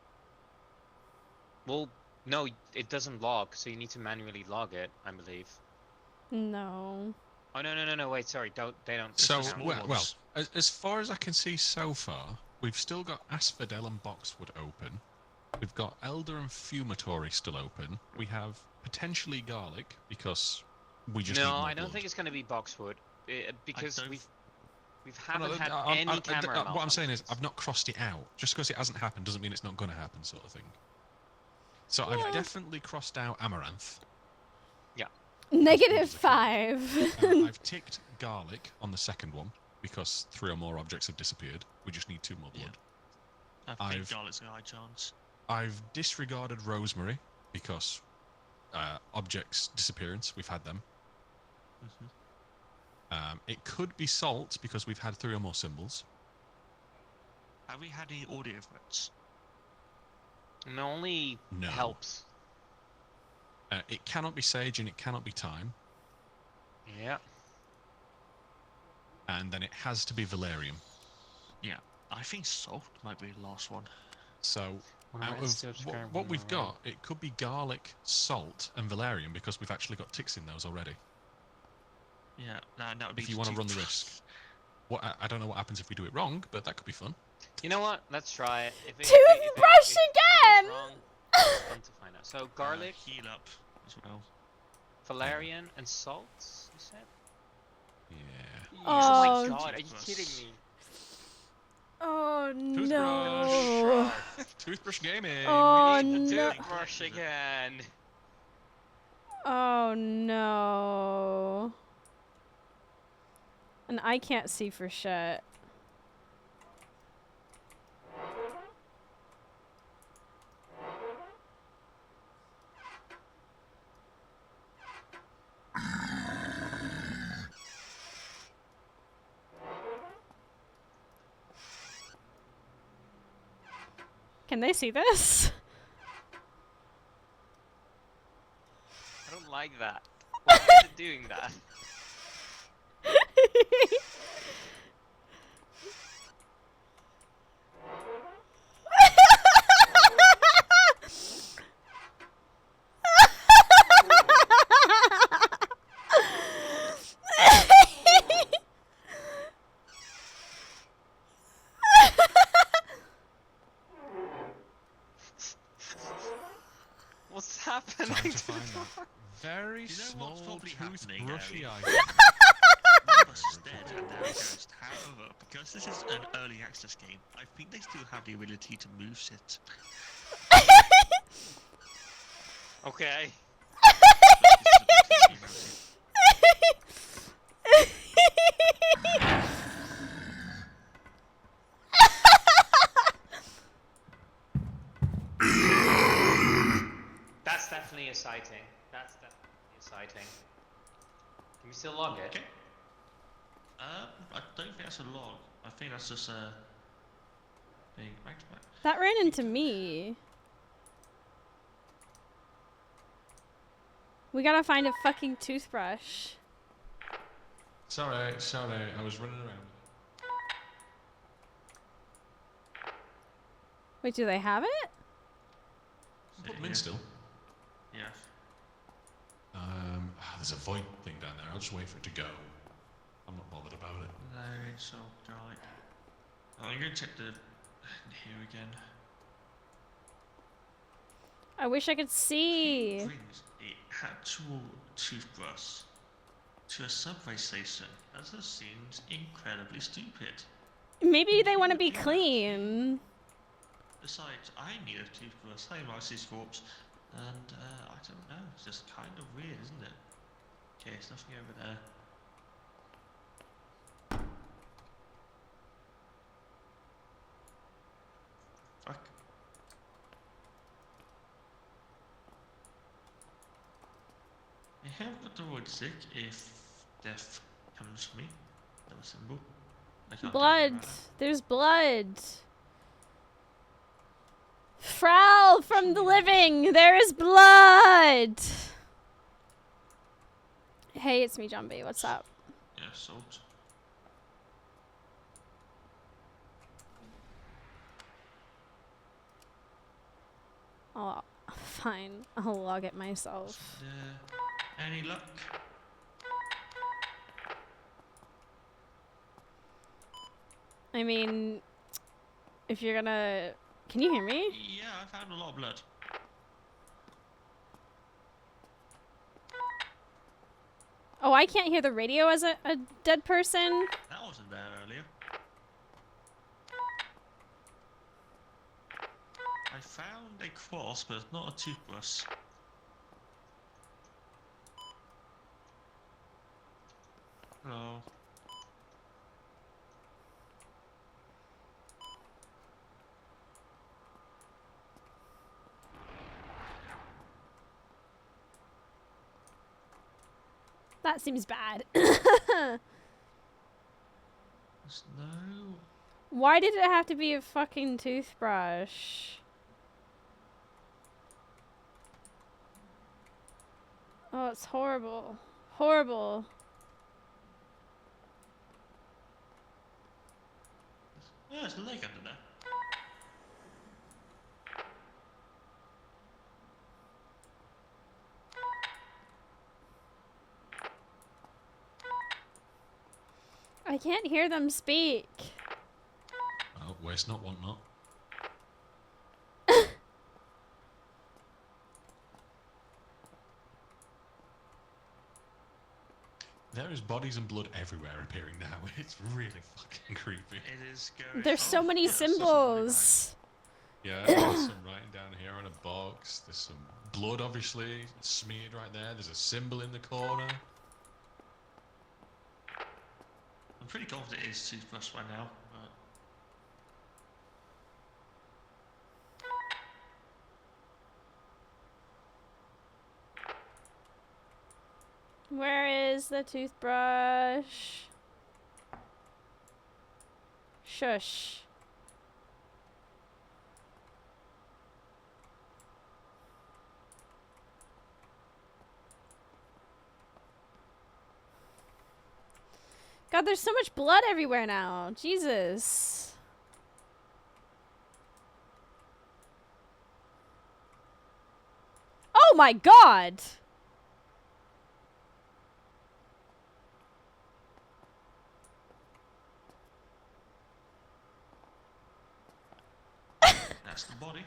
Well, no, it doesn't log, so you need to manually log it, I believe. No. Oh no! Wait, sorry. They don't. So, the small well, ones. as far as I can see so far, we've still got Asphodel and Boxwood open. We've got Elder and Fumitory still open. We have potentially Garlic, because we just need No, more I don't blood. think it's going to be boxwood because don't- we Oh, haven't no, had I'm- any camera what I'm saying is, malfunctions. I've not crossed it out. Just because it hasn't happened doesn't mean it's not going to happen, sort of thing. So Yeah. I've definitely crossed out Amaranth. -5. I've ticked Garlic on the second one, because 3 or more objects have disappeared. We just need 2 more Yeah. blood. I think I've- Garlic's a high chance. I've disregarded Rosemary, because objects disappearance, we've had them. Mm-hmm. It could be Salt, because we've had 3 or more symbols. Have we had any audio threats? And only No. helps. It cannot be Sage, and it cannot be Time. Yeah. And then it has to be Valerium. Yeah. I think Salt might be the last one. So, Well, out it's of still what we've scrambling got, it could be Garlic, Salt, and Valerium, because we've actually got ticks in those already. Yeah. Nah, that would be If you want to too- run the risk. I don't know what happens if we do it wrong, but that could be fun. You know what? Let's try it. If it, Toothbrush if again! it goes wrong, it's fun to find out. So garlic, heal up as well. valerian, and salt. You said? Yeah. Oh Oh. my god! Are you Toothbrush. kidding me? Oh Toothbrush. no. Toothbrush gaming! Oh We need the no. toothbrush again. Oh no. And I can't see for shit. Can they see this? I don't like that. Why is it doing that? What's happening? Time to to find the that very You know what's small probably happening, toothbrushy Abby? item. One of us is dead and they're a ghost. However, because this is an early access game, I think they still have the ability to move sit. Okay. That's definitely a sighting. That's definitely a exciting. Can we still log it? Okay. I don't think that's a log. I think that's just a thing. Back to back. That ran into me. We gotta find a fucking toothbrush. Sorry, I was running around. Wait, do they have it? Put them in still. Yeah. There's a void thing down there. I'll just wait for it to go. I'm not bothered about it. No, it's all garlic. Oh, I'm gonna check the here again. I wish I could see. Who brings the actual toothbrush to a subway station? That just seems incredibly stupid. Maybe they want to be clean. Besides, I need a toothbrush. Hey, Mousie's corpse. And, I don't know. It's just kind of weird, isn't it? Okay, there's nothing over there. Fuck. I have got the word sick if death comes to me. That was symbol. I can't Blood. do it right There's blood. Frau from the living. There is blood. Hey, it's me, John B. What's up? now. Yeah, salt. Oh, fine. I'll log it myself. Any luck? I mean, if you're gonna... Can you hear me? Yeah, I found a lot of blood. Oh, I can't hear the radio as a dead person? That wasn't there earlier. I found a cross, but it's not a toothbrush. Hello. That seems bad. There's no... Why did it have to be a fucking toothbrush? Oh, it's horrible. Horrible. Oh, there's a leg under there. I can't hear them speak. Well, waste not, want not. There is bodies and blood everywhere appearing now. It's really fucking creepy. It is going... There's so many that's just really symbols. Yeah, there's some writing down here on a box. There's some blood, obviously, smeared right there. There's a symbol in the corner. I'm pretty confident it is toothbrush by now, but... Where is the toothbrush? Shush. God, there's so much blood everywhere now. Jesus. Oh my God. That's the body.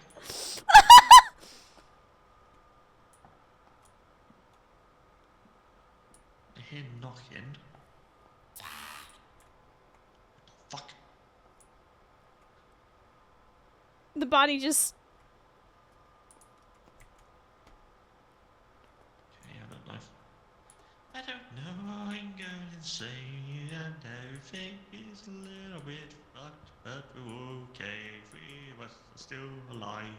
I hear knocking. Fuck. The body just... Okay, I don't know. I don't know, I'm going insane and everything is a little bit fucked, but we're okay, three of us are still alive.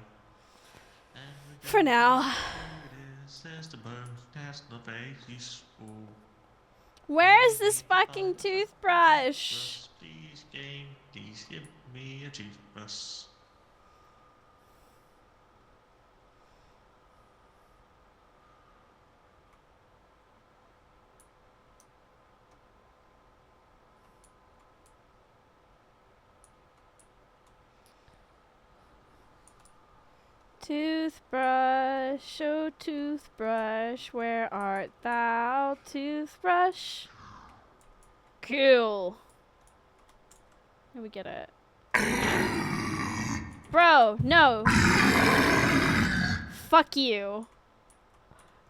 And we're For gonna now. see who it is. Says the bird, that's the face for. Where's this fucking toothbrush? Please, game, please give me a toothbrush. Toothbrush, oh toothbrush, where art thou, toothbrush? Cool. Here we get it. Bro, no. Fuck you.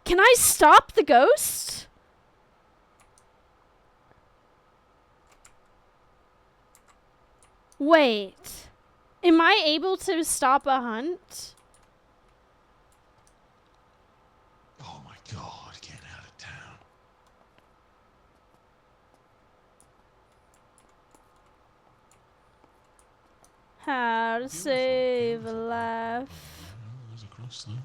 Can I stop the ghost? Wait. Am I able to stop a hunt? Oh my god, get out of town. How to Beautiful, save a beautiful. life. Oh, there's a cross there.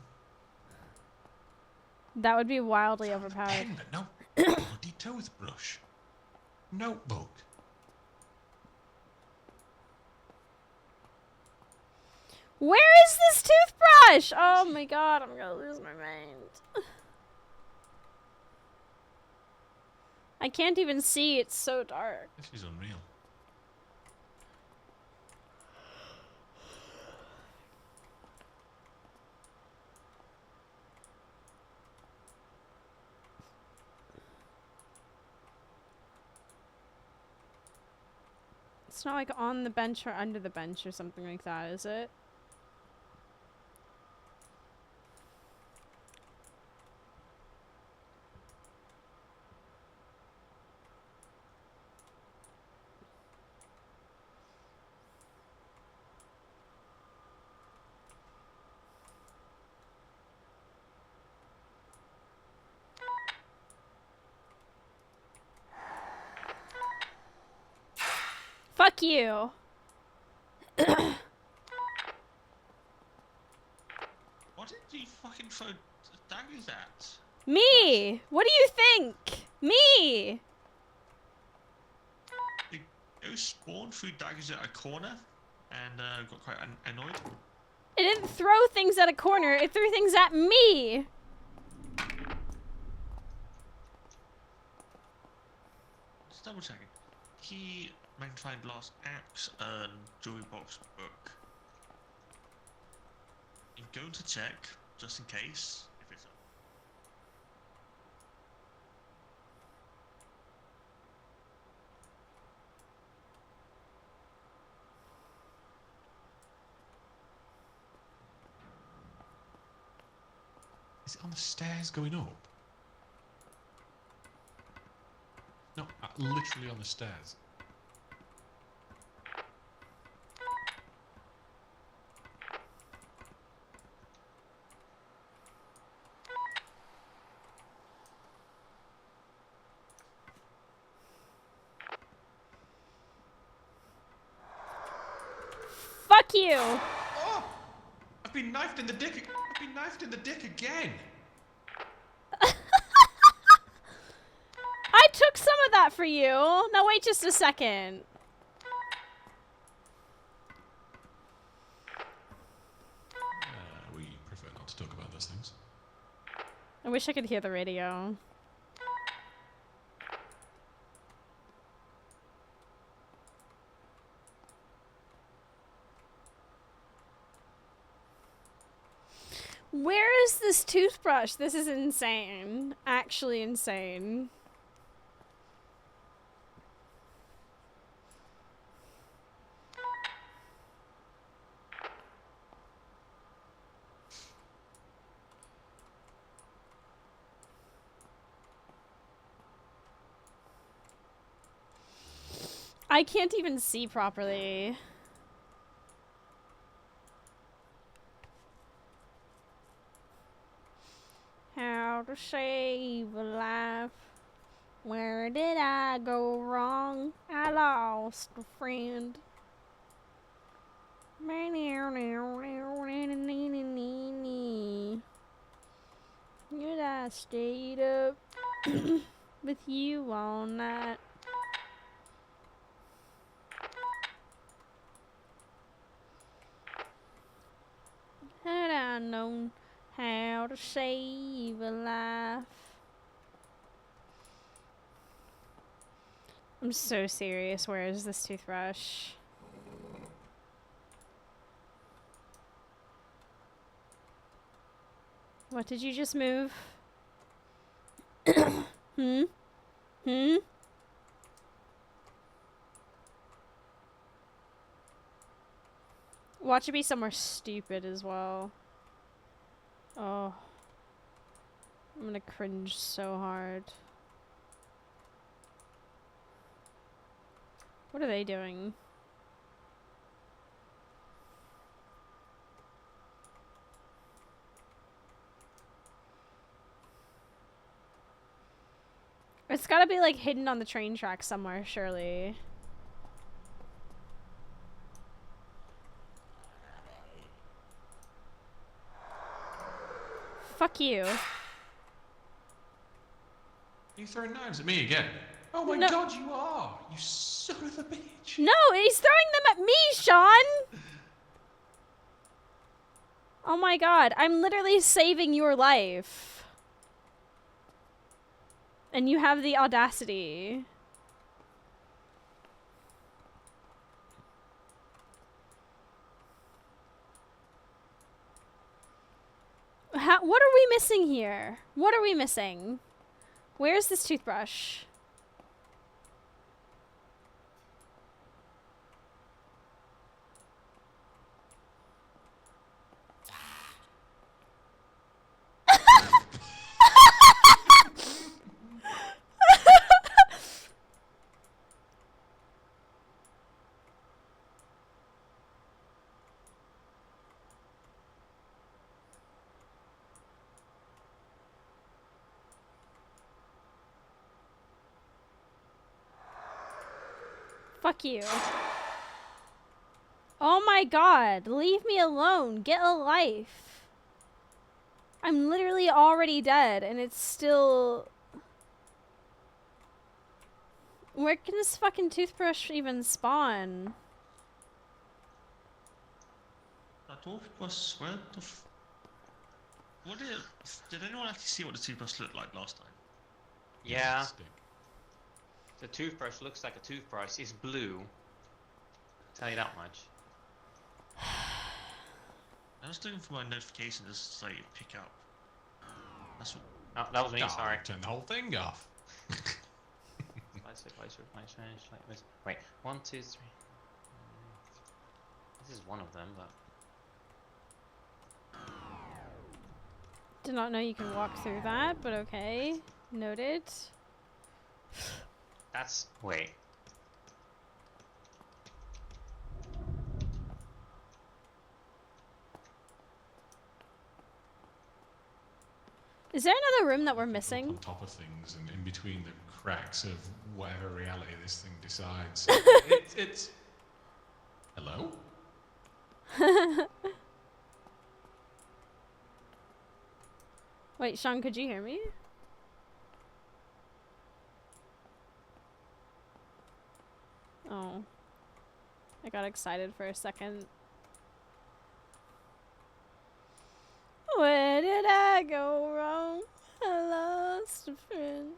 That would be wildly Found the overpowered. pen, but no bloody toothbrush. Notebook. Where is this toothbrush? Oh my god, I'm gonna lose my mind. I can't even see, it's so dark. This is unreal. It's not like on the bench or under the bench or something like that, is it? Fuck you. What did you fucking throw daggers at? Me! What do you think? Me! The ghost spawned, threw daggers at a corner, and got quite annoyed. It didn't throw things at a corner, it threw things at me! Just double checking. Key, magnifying glass, axe, and jewelry box book. I'm going to check, just in case, if it's... Is it on the stairs going up? No, literally on the stairs. Fuck you! Oh! I've been knifed in the dick. I've been knifed in the dick again. I took some of that for you. Now wait just a second. We prefer not to talk about those things. I wish I could hear the radio. Where is this toothbrush? This is insane. Actually insane. I can't even see properly. How to save a life. Where did I go wrong? I lost a friend. I stayed up with you all night. Had I known how to save a life. I'm so serious. Where is this toothbrush? What did you just move? Hmm? Hmm? Watch it be somewhere stupid as well. Oh. I'm gonna cringe so hard. What are they doing? It's gotta be like hidden on the train track somewhere, surely. Fuck you. Are you throwing knives at me again? Oh my No. god, you are! You son of a bitch! No, he's throwing them at me, Sean! Oh my god, I'm literally saving your life. And you have the audacity. What are we missing here? What are we missing? Where's this toothbrush? Fuck you. Oh my god, leave me alone. Get a life. I'm literally already dead and it's still... Where can this fucking toothbrush even spawn? That toothbrush, where the what did anyone actually see what the toothbrush looked like last time? Yeah. Stick. The toothbrush looks like a toothbrush. It's blue. I'll tell you that much. I was looking for my notification to say pick up. That's what. Oh, that was me, Oh, sorry. turn the whole thing off. Wait, 1, 2, 3. This is one of them, but... Did not know you can walk through that, but okay. Noted. That's... Wait. Is there another room that we're Up missing? on top of things and in between the cracks of whatever reality this thing decides. It's... Hello? Wait, Sean, could you hear me? Oh. I got excited for a second. Where did I go wrong? I lost a friend.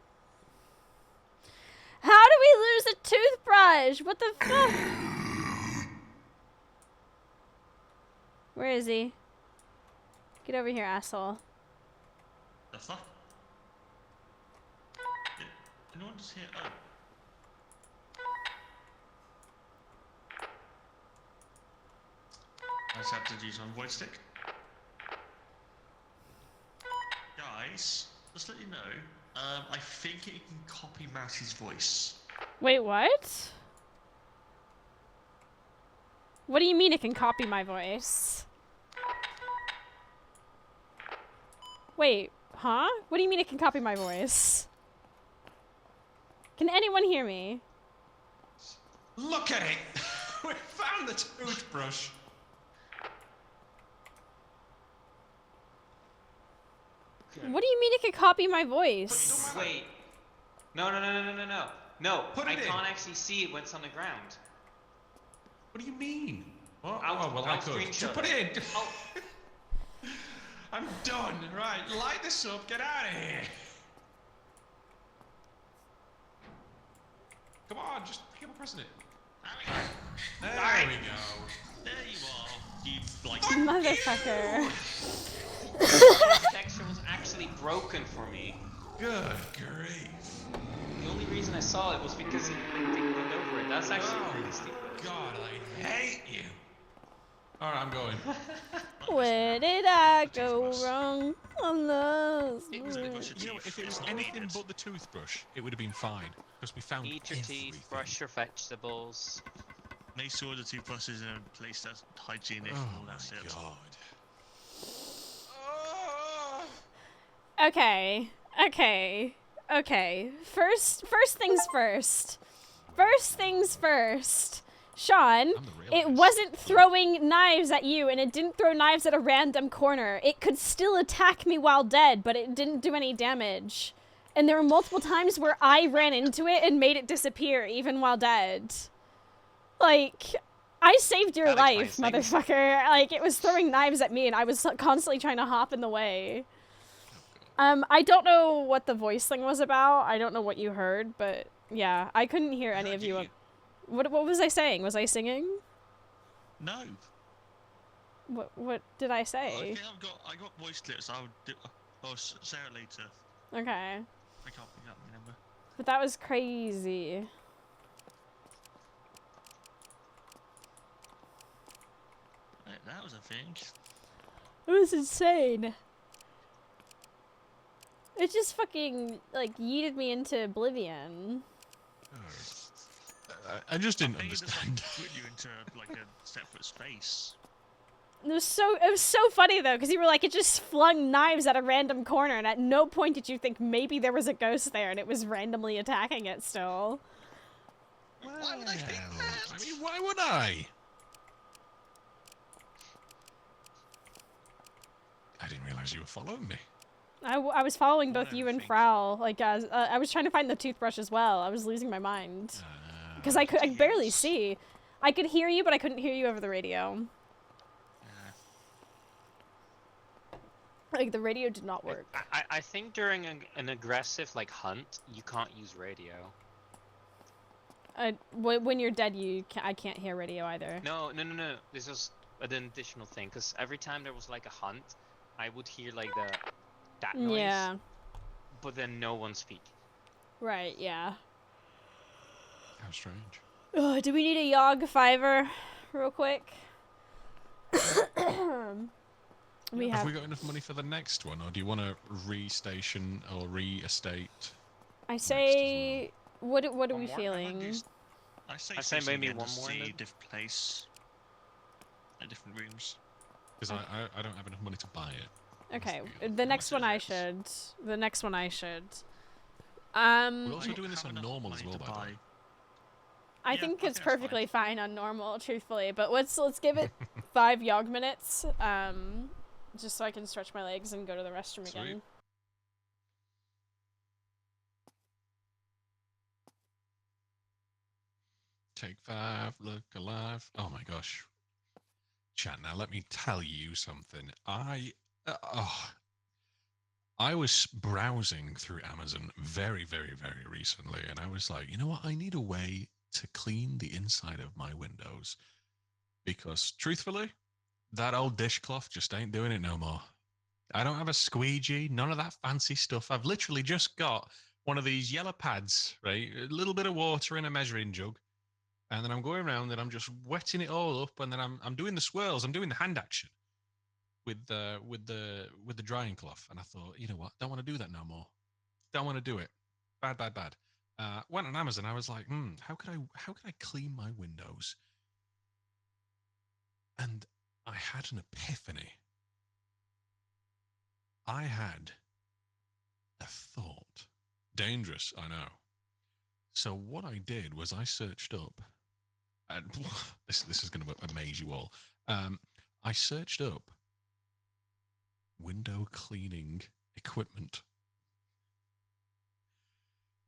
How do we lose a toothbrush? What the fuck? Where is he? Get over here, asshole. The fuck? Anyone just here? Oh. I just have to use my voice stick. Guys, just to let you know, I think it can copy Mousie's voice. Wait, what? What do you mean it can copy my voice? Wait, huh? What do you mean it can copy my voice? Can anyone hear me? Look at it! We found the toothbrush! What do you mean it could copy my voice? Wait. No. No, Put I it in. can't actually see it when it's on the ground. What do you mean? What? I'll- well, I I'll could. screenshot Just put it. it in. I'm done. Right, light this up. Get out of here. Come on, just keep on pressing it. There we go. There you are. You like. Motherfucker. The detection was actually broken for me. Good grief. The only reason I saw it was because it went over it. That's actually really stupid. God, I hate you. All right, I'm going. Where did I go wrong? I'm lost. It was, you know, if it was anything but the toothbrush, it would have been fine because we found Eat your everything. teeth, brush your vegetables. Make sure the toothbrush is in a place that's hygienic and Oh all my that shit. god. Okay. First things first. First things first. Sean, I'm the real it ace. wasn't throwing knives at you, and it didn't throw knives at a random corner. It could still attack me while dead, but it didn't do any damage. And there were multiple times where I ran into it and made it disappear, even while dead. Like, I saved your That life, explains things. motherfucker. Like, it was throwing knives at me, and I was constantly trying to hop in the way. I don't know what the voice thing was about. I don't know what you heard, but yeah, I couldn't hear any of you. What was I saying? Was I singing? No. What did I I say? think I got voice clips. I'll say it later. Okay. I can't remember. But that was crazy. That was a thing. It was insane. It just fucking, like, yeeted me into oblivion. I just didn't I think it just understand. like put you into like a separate space. It was so funny, though, because you were like, it just flung knives at a random corner, and at no point did you think maybe there was a ghost there, and it was randomly attacking it still. Why would I think Well, that? I mean, why would I? I didn't realize you were following me. I was following both Whatever, you and thanks. Frau. Like, I was trying to find the toothbrush as well. I was losing my mind. Because I could barely see. I could hear you, but I couldn't hear you over the radio. Like, the radio did not work. I think during an aggressive like hunt, you can't use radio. When you're dead, I can't hear radio either. No. This was an additional thing, because every time there was like a hunt, I would hear like that noise. Yeah. But then no one speak. Right, yeah. How strange. Oh, do we need a Yogg Fiver real quick? We Have have. we got enough money for the next one, or do you want to re-station or re-estate? I say, what are One we more? feeling? I say I'd say maybe again one to more see then. different place, different rooms. Because I don't have enough money to buy it. Okay, That's the next much one is I it? should. The next one I should. We're also I doing this have on enough normal as money well, to by the way. buy. I Yeah, think I it's think that's perfectly fine on normal, truthfully. But let's give it 5 Yogg minutes, just so I can stretch my legs and go to the restroom Sweet. again. Take 5, look alive. Oh my gosh. Chat, now let me tell you something. I was browsing through Amazon very, very, very recently, and I was like, you know what? I need a way to clean the inside of my windows. Because truthfully, that old dishcloth just ain't doing it no more. I don't have a squeegee, none of that fancy stuff. I've literally just got one of these yellow pads, right? A little bit of water in a measuring jug. And then I'm going around and I'm just wetting it all up, and then I'm doing the swirls. I'm doing the hand action with the drying cloth. And I thought, you know what? Don't want to do that no more. Don't want to do it. Bad. Went on Amazon. I was like, how could I clean my windows? And I had an epiphany. I had a thought. Dangerous, I know. So what I did was I searched up, and this is going to amaze you all. I searched up window cleaning equipment.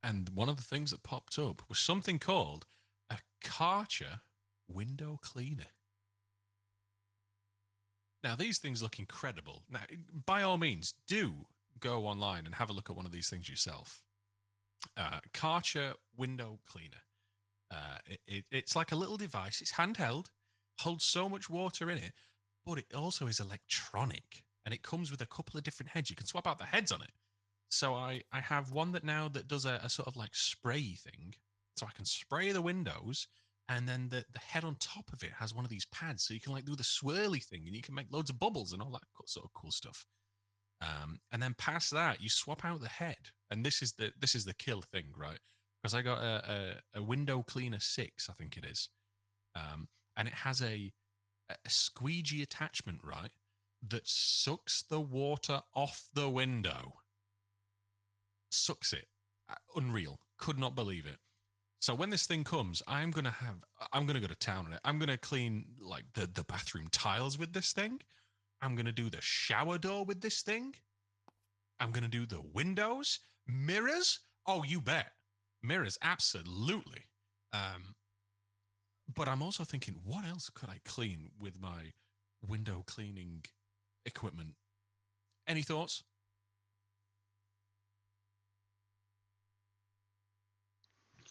And one of the things that popped up was something called a Karcher window cleaner. Now, these things look incredible. Now, by all means, do go online and have a look at one of these things yourself. Karcher window cleaner. It's like a little device. It's handheld, holds so much water in it, but it also is electronic. And it comes with a couple of different heads. You can swap out the heads on it. So I have one that now that does a sort of like spray thing. So I can spray the windows, and then the head on top of it has one of these pads, so you can like do the swirly thing, and you can make loads of bubbles and all that sort of cool stuff. And then past that, you swap out the head, and this is the kill thing, right? Because I got a window cleaner 6, I think it is, and it has a squeegee attachment, right, that sucks the water off the window. Sucks it. Unreal. Could not believe it. So when this thing comes, I'm gonna go to town on it. I'm gonna clean like the bathroom tiles with this thing. I'm gonna do the shower door with this thing. I'm gonna do the windows, mirrors. Oh, you bet. Mirrors, absolutely. But I'm also thinking, what else could I clean with my window cleaning equipment? Any thoughts?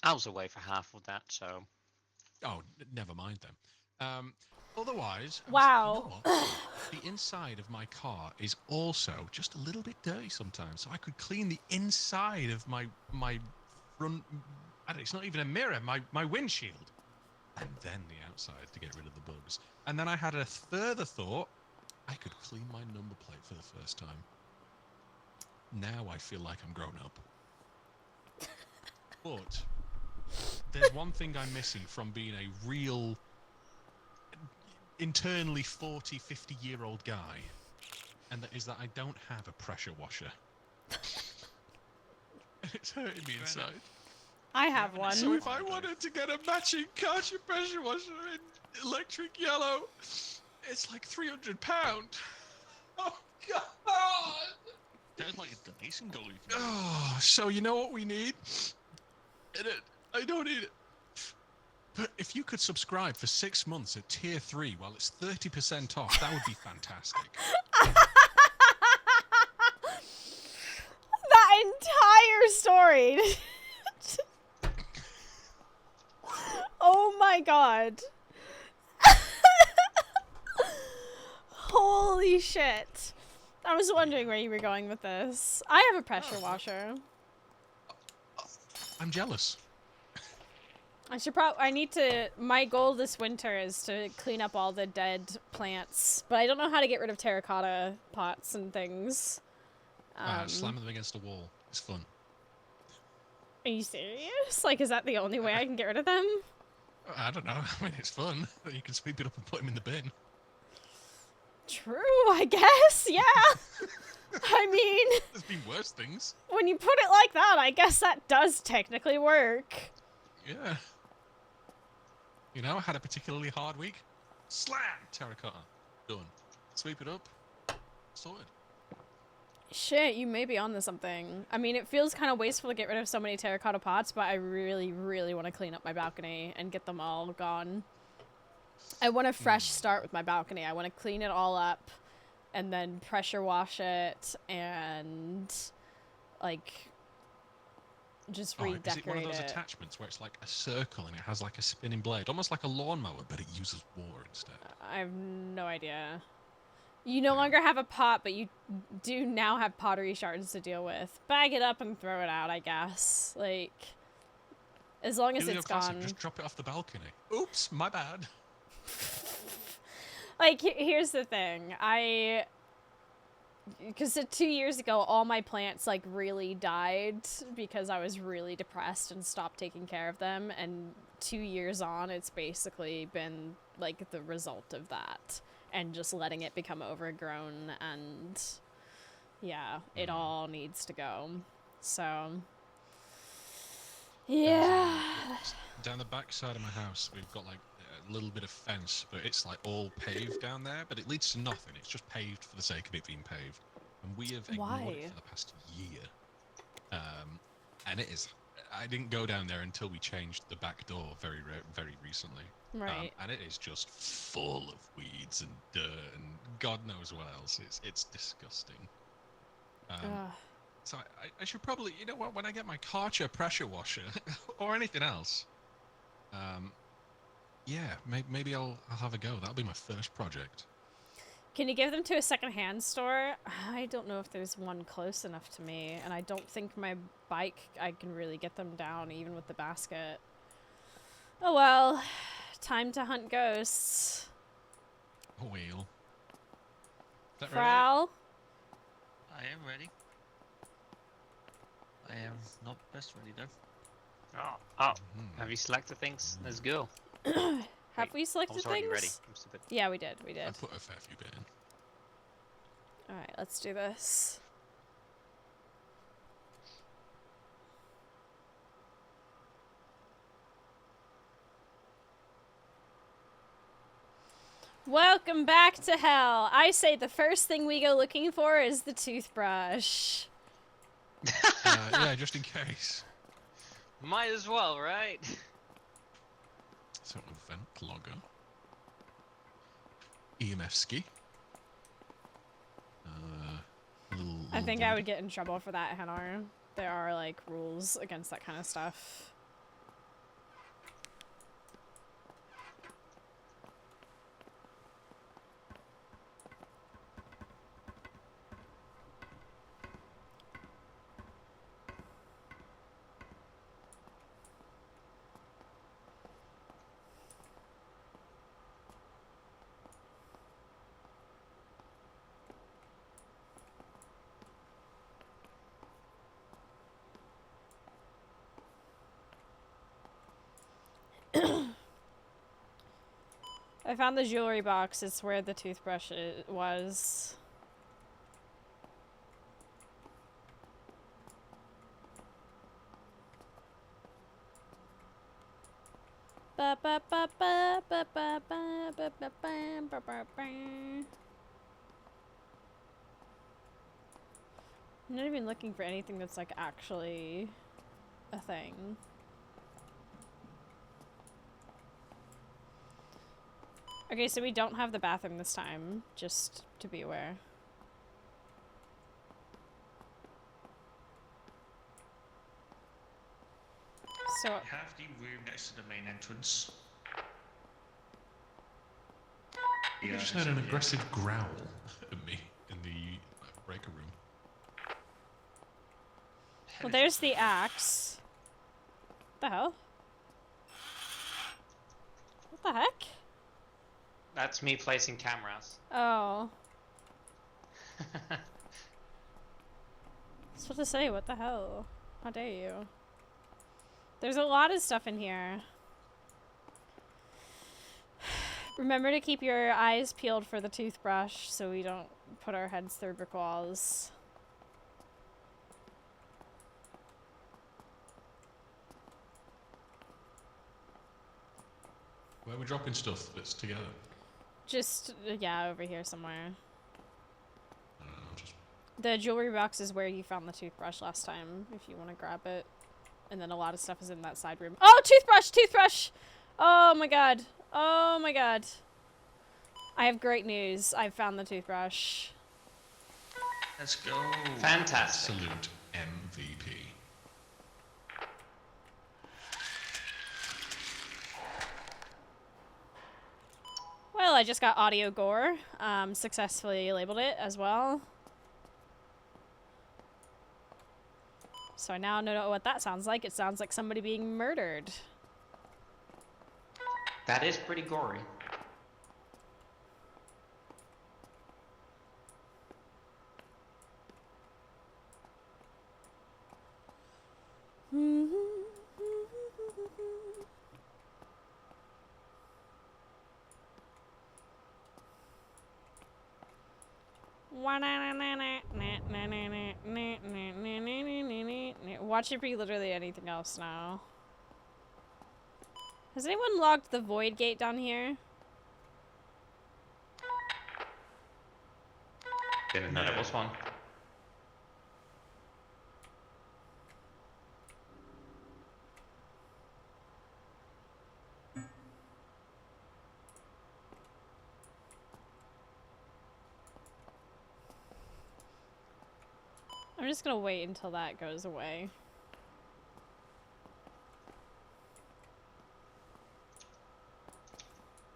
I was away for half of that, so. Oh, never mind then. Otherwise, Wow. you know what? The inside of my car is also just a little bit dirty sometimes, so I could clean the inside of my front. It's not even a mirror, my windshield, and then the outside to get rid of the bugs. And then I had a further thought: I could clean my number plate for the first time. Now I feel like I'm grown up. But there's one thing I'm missing from being a real, internally 40, 50-year-old guy, and that is that I don't have a pressure washer. It's hurting me inside. I have one. So if I wanted to get a matching Karcher pressure washer in electric yellow, it's like £300. Oh, God! That's like a decent goal. Oh, so you know what we need? I don't need it. But if you could subscribe for 6 months at tier 3 while it's 30% off, that would be fantastic. That entire story. Oh my god. Holy shit. I was wondering where you were going with this. I have a pressure washer. I'm jealous. I need to, my goal this winter is to clean up all the dead plants, but I don't know how to get rid of terracotta pots and things. Slam them against a wall. It's fun. Are you serious? Like, is that the only way I can get rid of them? I don't know. I mean, it's fun. You can sweep it up and put them in the bin. True, I guess, yeah. I mean... There's been worse things. When you put it like that, I guess that does technically work. Yeah. You know, I had a particularly hard week. Slam! Terracotta. Done. Sweep it up. Sorted. Shit, you may be onto something. I mean, it feels kind of wasteful to get rid of so many terracotta pots, but I really, really want to clean up my balcony and get them all gone. I want a fresh start with my balcony. I want to clean it all up and then pressure wash it and, like, just redecorate is it one of those attachments where it's like a circle and it has like a spinning blade? Almost like a lawnmower, but it uses water instead. I have no idea. You no longer have a pot, but you do now have pottery shards to deal with. Bag it up and throw it out, I guess. Like, as long as it's gone. Just drop it off the balcony. Oops, my bad. Like, here's the thing. Because 2 years ago, all my plants, like, really died because I was really depressed and stopped taking care of them. And 2 years on, it's basically been, like, the result of that. And just letting it become overgrown and, yeah, it all needs to go. So, yeah. Down the back side of my house, we've got, like, a little bit of fence, but it's, like, all paved down there. But it leads to nothing. It's just paved for the sake of it being paved. and we have ignored Why? it for the past year. And it is. I didn't go down there until we changed the back door very recently. Right. And it is just full of weeds and dirt and God knows what else. It's disgusting. Ugh. So I should probably, you know what, when I get my Karcher pressure washer or anything else, yeah, maybe I'll have a go. That'll be my first project. Can you give them to a secondhand store? I don't know if there's one close enough to me, and I don't think my bike, I can really get them down even with the basket. Oh well, time to hunt ghosts. A wheel. Is that right? Prowl? I am ready. I am not best ready though. Oh, have you selected things? Let's go. Have we I selected was already things? ready. I'm stupid. Yeah, we did. We I did. put a fair few bit in. Alright, let's do this. Welcome back to hell. I say the first thing we go looking for is the toothbrush. Yeah, just in case. Might as well, right? So, vent logger. EMF ski. I think I would get in trouble for that, Hanar. There are, like, rules against that kind of stuff. I found the jewelry box. It's where the toothbrush was. Ba ba ba ba ba ba ba ba ba ba ba ba. I'm not even looking for anything that's like actually a thing. Okay, so we don't have the bathroom this time, just to be aware. So, I have the room next to the main entrance. I just heard an aggressive growl at me in the breaker room. well, there's the axe. What the hell? What the heck? That's me placing cameras. Oh. I was about to say, what the hell? How dare you? There's a lot of stuff in here. Remember to keep your eyes peeled for the toothbrush so we don't put our heads through brick walls. Where we're dropping stuff that's together. Just, yeah, over here somewhere. Just... The jewelry box is where you found the toothbrush last time, if you want to grab it. And then a lot of stuff is in that side room. Oh, toothbrush! Toothbrush! Oh my god. Oh my god. I have great news. I've found the toothbrush. Let's go. Fantastic. Absolute MVP. Well, I just got audio gore. Successfully labeled it as well. So I now know what that sounds like. It sounds like somebody being murdered. That is pretty gory. Watch it be literally anything else now. Has anyone logged the void gate down here? Didn't know there was one. I'm just gonna wait until that goes away.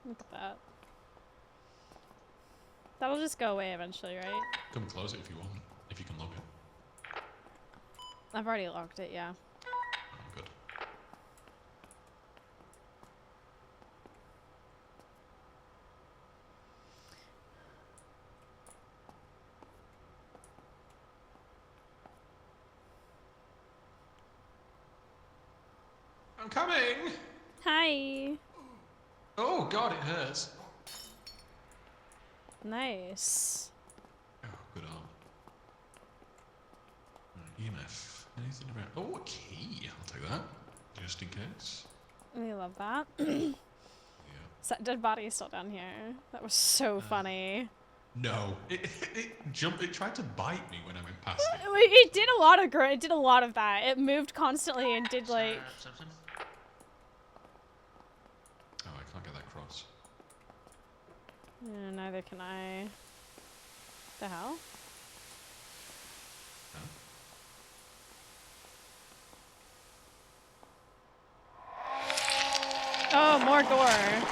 Look at that. That'll just go away eventually, right? Come close it if you want, if you can log it. I've already logged it, yeah. Oh, good. I'm coming! Hi! Oh god, it hurts. Nice. Oh, good arm. Right, EMF. Anything about... Oh, a key. I'll take that. Just in case. We love that. Yeah. So that dead body is still down here. That was so funny. No. It jumped. It tried to bite me when I went past it. It did a lot of it did a lot of that. It moved constantly and did like... Something. Oh, I can't get that cross. neither can I. The hell? Oh, more gore.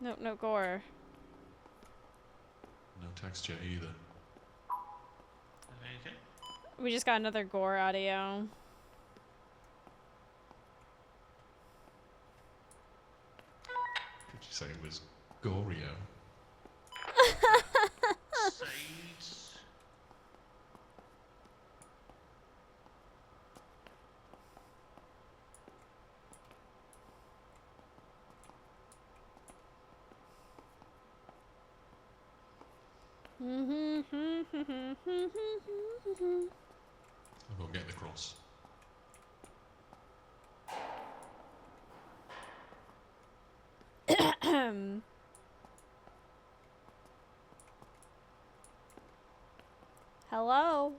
Nope, no gore. No texture either. Okay. We just got another gore audio. Could you say it was Goreo? Sides. I'll go get the cross. Hello?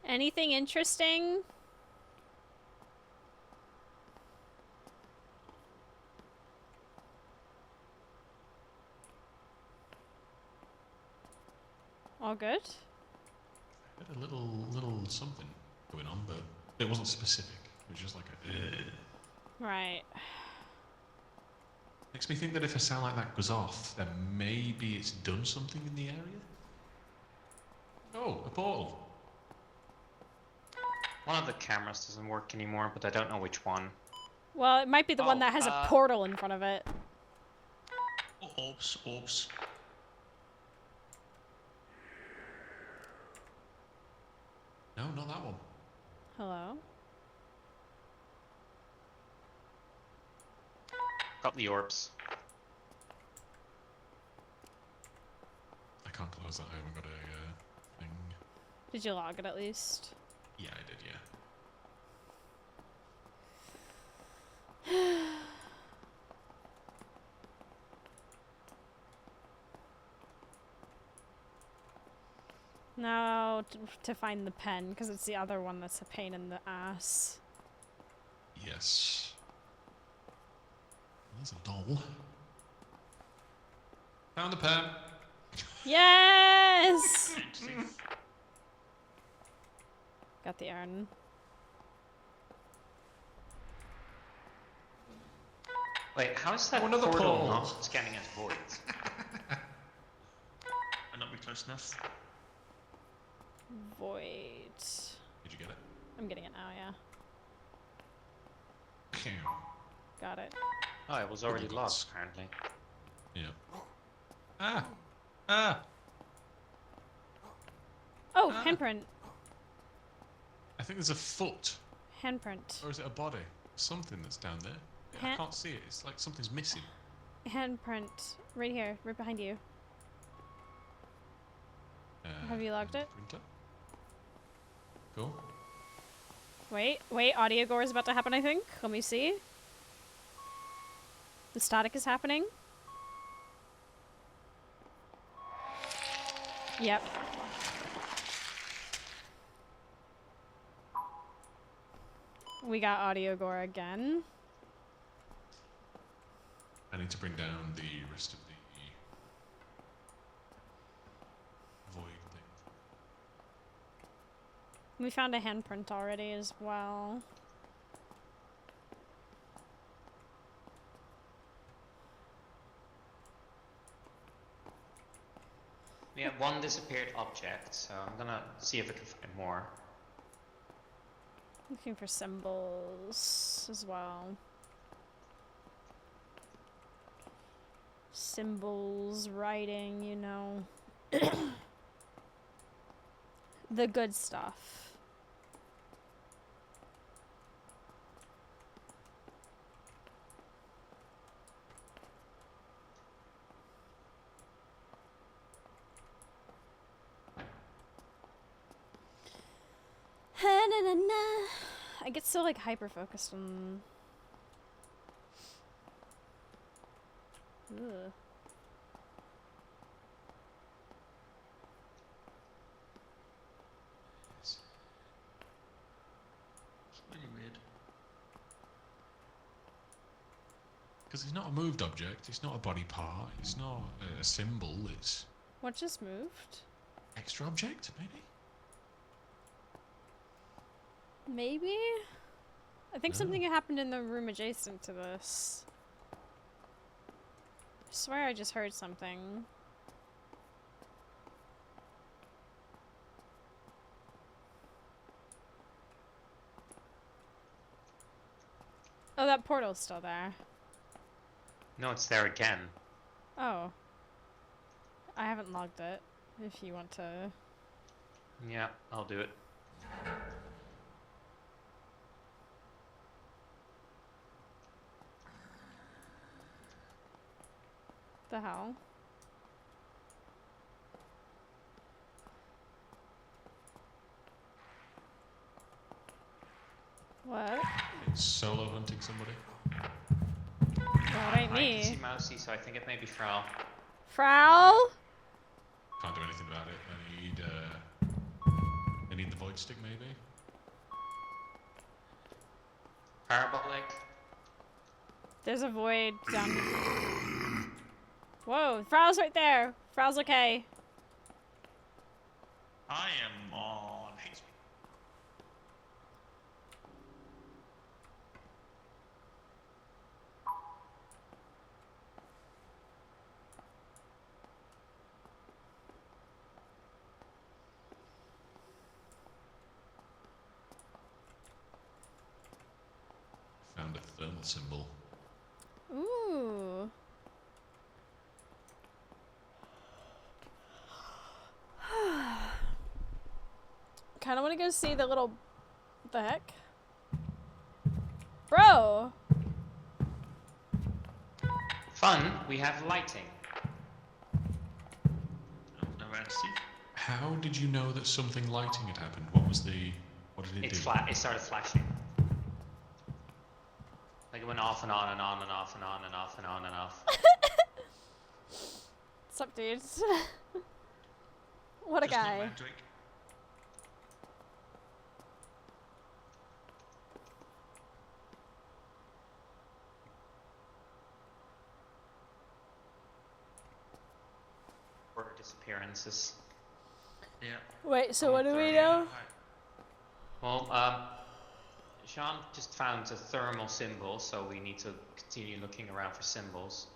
Anything interesting? All good? I had a little something going on, but it wasn't specific. It was just like a... Right. Makes me think that if a sound like that goes off, then maybe it's done something in the area? Oh, a portal. One of the cameras doesn't work anymore, but I don't know which one. Well, it might be the one Oh, that has a portal in front of it. Oops, oops. No, not that one. Hello? Got the orbs. I can't close that. I haven't got a thing. Did you log it at least? Yeah, I did, yeah. Now to find the pen, because it's the other one that's a pain in the ass. Yes. There's a doll. Found the pen. Yes! Got the iron. Wait, how is that Oh, another portal portal. not scanning as voids? I'm not be close enough. Void. Did you get it? I'm getting it now, yeah. Pew. Got it. Oh, it was already Double logged, dots. apparently. Yeah. Ah! Ah! Oh, Ah. handprint. I think there's a foot. Handprint. Or is it a body? Something that's down there. I Ha- can't see it. It's like something's missing. Handprint. Right here, right behind you. Have you logged it? Printer. Cool. Wait, audio gore is about to happen, I think. Let me see. The static is happening. Yep. We got audio gore again. I need to bring down the rest of the void thing. We found a handprint already as well. We have one disappeared object, so I'm gonna see if I can find more. Looking for symbols as well. Symbols, writing, you know. The good stuff. I get so like hyper focused on. Ugh. It's really weird. Because it's not a moved object, it's not a body part, it's not a symbol, it's What just moved? extra object, maybe? Maybe? I think No. something happened in the room adjacent to this. I swear I just heard something. Oh, that portal's still there. No, it's there again. Oh. I haven't logged it, if you want to. Yeah, I'll do it. The hell? What? It's solo hunting somebody. That ain't I can see me. Mousie, so I think it may be Frau. Frau? Can't do anything about it. I need the void stick maybe? Parabolic. There's a void down. Whoa, Frau's right there. Frau's okay. I am on hate speed. Found a thermal symbol. Ooh. Kind of want to go see the little. What the heck? Bro! Fun, we have lighting. Nowhere to see. How did you know that something lighting had happened? What did it It's do? flat. It started flashing. Like it went off and on and on and off and on and off and on and off. What's up, dudes? What a Just not guy. magic. Or disappearances. Yeah. Wait, so I'm what do we 30. know? Well, Sean just found a thermal symbol, so we need to continue looking around for symbols.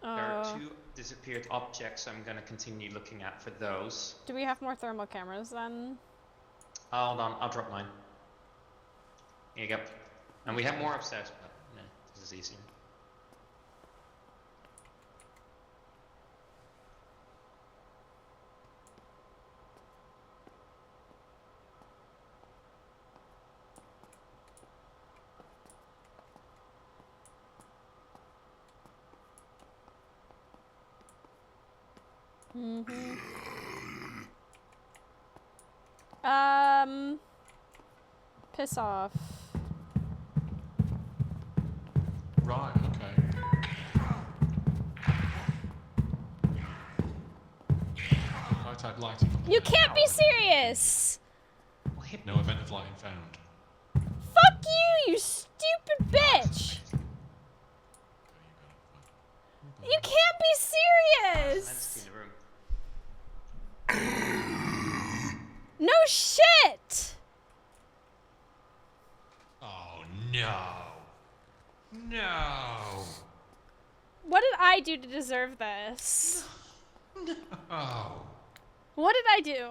There are 2 disappeared objects, so I'm gonna continue looking at for those. Do we have more thermal cameras then? Hold on, I'll drop mine. Here you go. And we have more upstairs, but nah, this is easier. Mm-hmm. Piss off. Right, okay. I type lighting. You can't be serious! Well, hit No event of lighting found. Fuck you, you No. No. What did I do to deserve this? Oh. What did I do?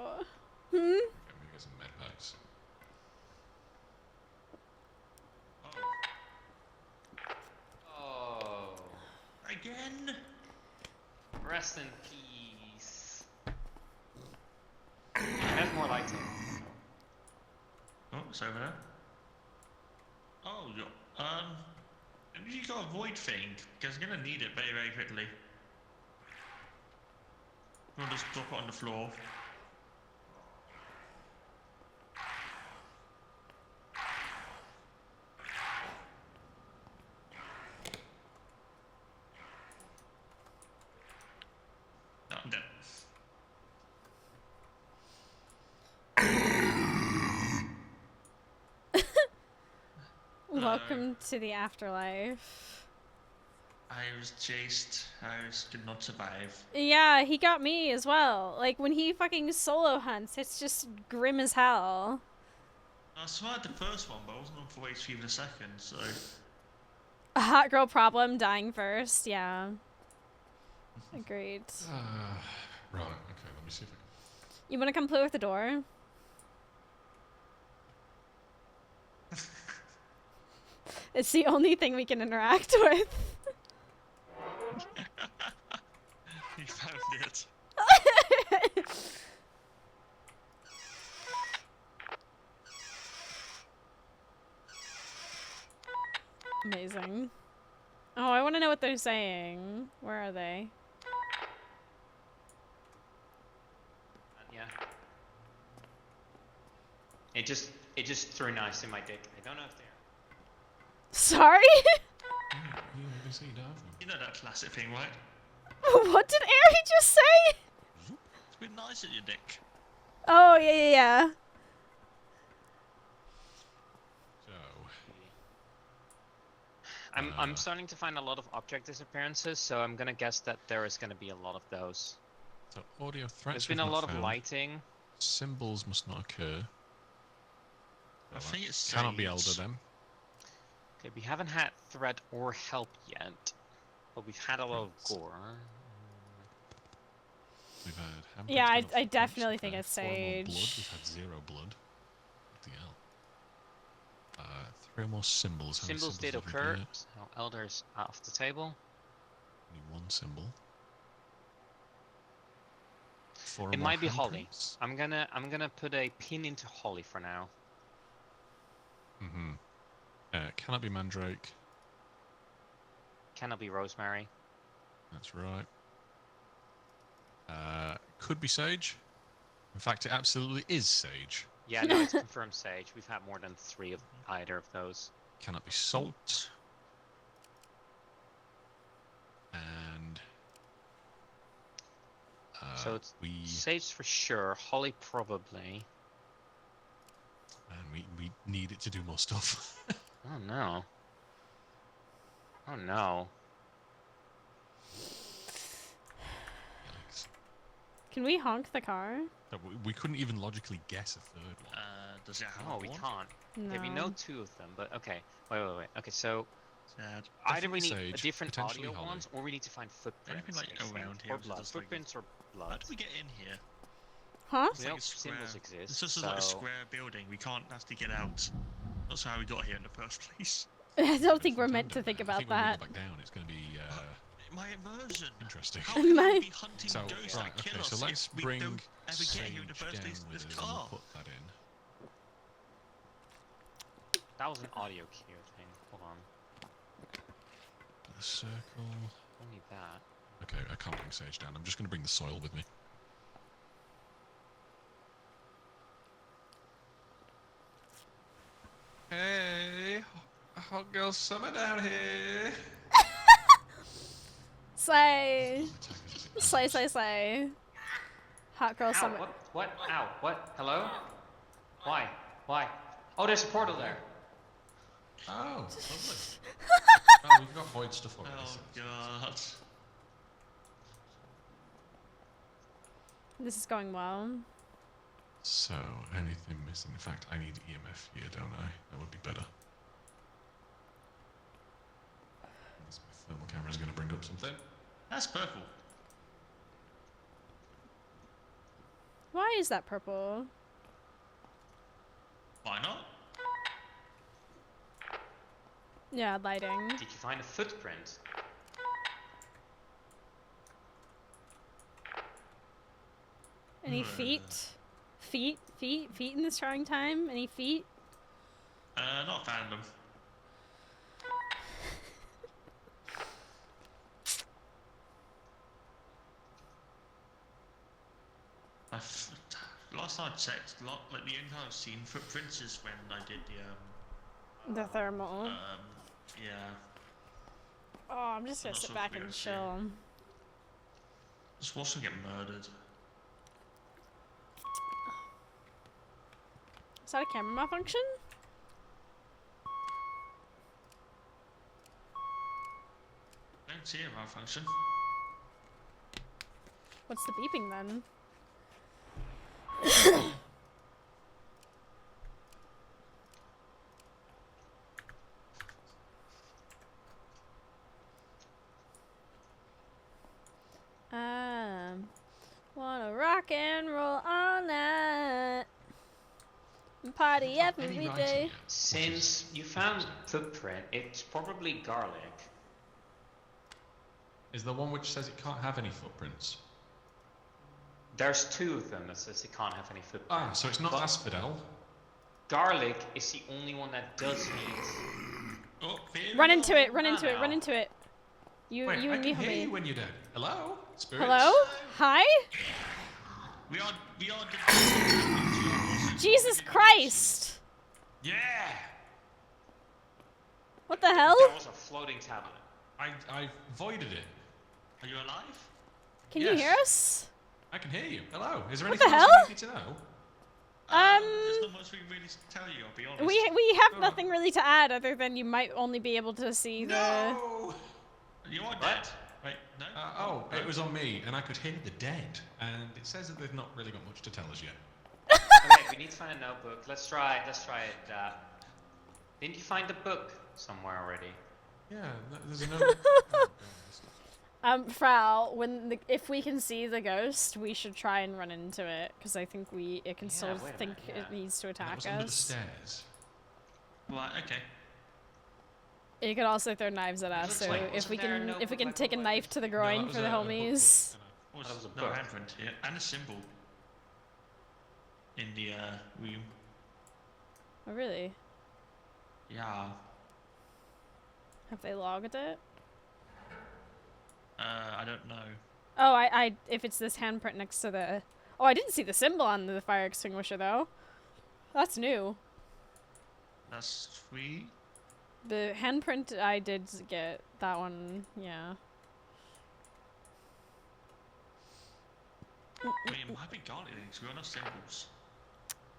Hmm? Okay, I'm gonna get some med packs. Oh. Again? Rest in peace. There's more lighting. Oh, it's over there. Oh, you got a void thing, because you're gonna need it very, very quickly. We'll just drop it on the floor. No, I'm dead. Welcome to the afterlife. I was chased. I could not survive. Yeah, he got me as well. Like, when he fucking solo hunts, it's just grim as hell. I survived the first one, but I wasn't on 4 HP for the second, so... A hot girl problem, dying first, yeah. Agreed. Right, okay, let me see if I can... You wanna come play with the door? It's the only thing we can interact with. You found it. Amazing. Oh, I want to know what they're saying. Where are they? Yeah. It just threw an ice in my dick. I don't know if they're. Sorry? You know that classic thing, right? What did Ari just say? It's been nice at your dick. Oh, yeah. So... I'm starting to find a lot of object disappearances, so I'm gonna guess that there is gonna be a lot of those. So audio threats. There's been a lot of lighting. Symbols must not occur. I think it's cannot be sage. elder then. Okay, we haven't had threat or help yet, but we've had a lot of gore. We've had. Yeah, I footprints, definitely we've think had it's 4 more blood. sage. We've had 0 blood. What the hell? 3 more symbols. How many Symbols did have we occur. got? So elders off the table. Only 1 symbol. 4 It more might be Holly. handprints. I'm gonna put a pin into Holly for now. Mm-hmm. Cannot be Mandrake. Cannot be Rosemary. That's right. Could be Sage. In fact, it absolutely is Sage. Yeah, no, it's confirmed Sage. We've had more than 3 of either of those. Cannot be Salt. And... So it's we... Sage for sure. Holly probably. And we need it to do more stuff. Oh no. Oh no. Yikes. Can we honk the car? So we couldn't even logically guess a third one. Does it have No, a we board? can't. No. Okay, we know 2 of them, but okay. Wait. Okay, so Sad. either we need Sage, a different potentially audio Holly. ones, or we need to find footprints. Anything like I think, around here, or or is it blood. just like- Footprints or How blood. do we get in here? Huh? It's We like know a square. symbols exist. It's just so... like a square building. We can't actually get out. That's how we got here in the first place. I don't think we're It's meant to redundant think there. I about think when we that. go back down, it's going to be My immersion. interesting. How can My- we be hunting So, ghosts right, that kill okay, us so let's if we bring don't ever get here in the Sage first down place with in this us and we'll car? put that in. That was an audio cue thing. Hold on. The circle. Only that. Okay, I can't bring Sage down. I'm just going to bring the soil with me. Hey, hot girl summer down here. Slay. Slay. Hot girl Ow, summer. what? Ow, what? Hello? Why? Oh, there's a portal there. Oh, lovely. Oh, we've got void stuff already. Oh god. This is going well. So, anything missing? In fact, I need EMF here, don't I? That would be better. Thermal camera's going to bring up something. That's purple. Why is that purple? Why not? Yeah, lighting. Did you find a footprint? Any feet? Feet in this trying time? Any feet? Not found them. Last I checked, like the only time I've seen footprints is when I did The thermal. yeah. Oh, I'm just gonna not sit sure back if we and ever see chill. Just watch them get murdered. Is that a camera malfunction? Don't see a malfunction. What's the beeping then? Wanna rock and roll all night and party every Any writing day. yet? Since you found footprint, it's probably garlic. Is the one which says it can't have any footprints? There's two of them that says it can't have any footprint. Ah, so it's not But asphodel. garlic is the only one that does need. Oh, Run into it, run No, into it, no. run into it. You Wait, and I me, can hear homie. you when you're dead. Hello? Spirits? Hello? Hi? We are Jesus Christ! Yeah! What the hell? There was a floating tablet. I voided it. Are you alive? Can you Yes. hear us? I can hear you. Hello? Is there What anything the else hell? you need me to know? There's not much we can really tell you, I'll be honest. We have Oh. nothing really to add other than you might only be able to see the... No! You are dead. Wait, no? Oh, it was on me, and I could hear the dead. And it says that they've not really got much to tell us yet. Okay, we need to find a notebook. Let's try it. Didn't you find the book somewhere already? Yeah, there's a note. Frau, if we can see the ghost, we should try and run into it, because I think it can Yeah, still wait a think minute, it yeah. needs to That attack was under the us. stairs. Right, okay. It could also throw knives at us, looks so like- if wasn't we there a can notebook take like a the knife to the No, groin it was for the a booklet. homies. Oh, That was a no book. handprint here, and a symbol. In the, room. Oh really? Yeah. Have they logged it? I don't know. Oh, if it's this handprint next to the... Oh, I didn't see the symbol on the fire extinguisher, though. That's new. That's sweet. The handprint I did get, that one, yeah. I mean, it might be garlic things, we're not symbols.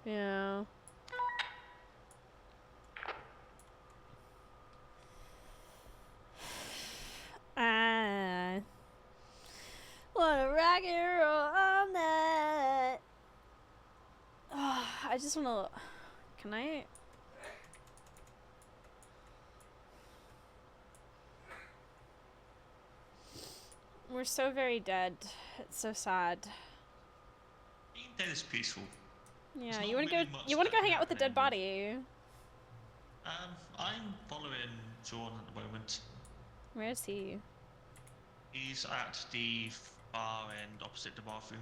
Yeah. Ah. Wanna rock and roll all night. Oh, I just wanna... Can I... We're so very dead. It's so sad. Being dead is peaceful. Yeah, There's you not wanna really go... much You wanna that go can hang out with the happen dead anymore. body. I'm following John at the moment. Where is he? He's at the far end opposite the bathroom.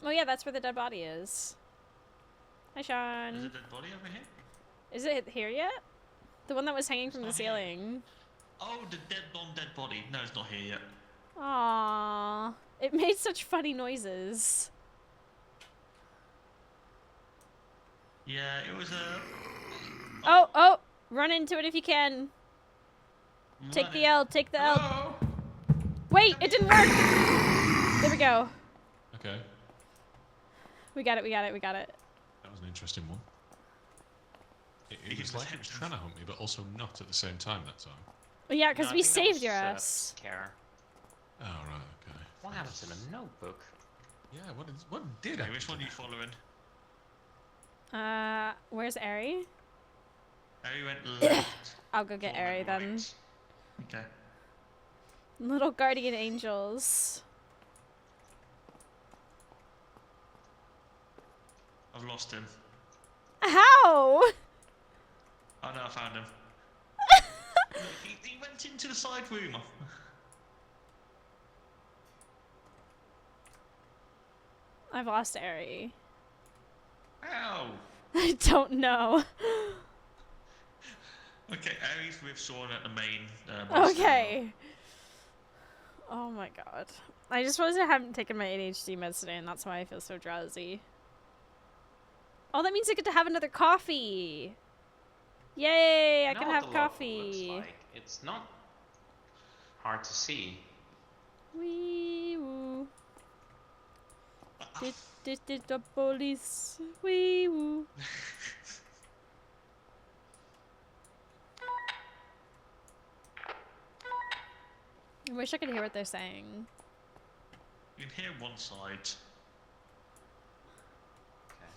Oh yeah, that's where the dead body is. Hi, Is Sean. a dead body over here? Is it here yet? The one that was hanging It's from the not here. ceiling. Oh, the dead non-dead body. No, it's not here yet. Aww. It made such funny noises. Yeah, it was a... Oh! Run into it if you can. Take the L, take the L. Hello? Wait, it didn't work! There we go. Okay, We got it. that was an interesting one. It He was was like it was hesitant. trying to hunt me, but also not at the same time that time. Well, yeah, No, because I we think that saved was, your ass. Scare. Oh, right, okay. What happened to the notebook? Yeah, what did Okay, I which one are you following? Where's Ari? Harry went left. I'll go get Paul Ari went then. right. Okay. Little guardian angels. I've lost him. How? Oh no, I found him. he went into the side room. I've lost Ari. Ow! I don't know. Okay, Aries with Sean at the main. monster. Okay. Oh my god. I just realized I haven't taken my ADHD meds today, and that's why I feel so drowsy. Oh, that means I get to have another coffee! Yay! I know can what have the logo coffee! looks like. It's not hard to see. Wee woo. Did the police. Wee woo. I wish I could hear what they're saying. You can hear one side. Okay.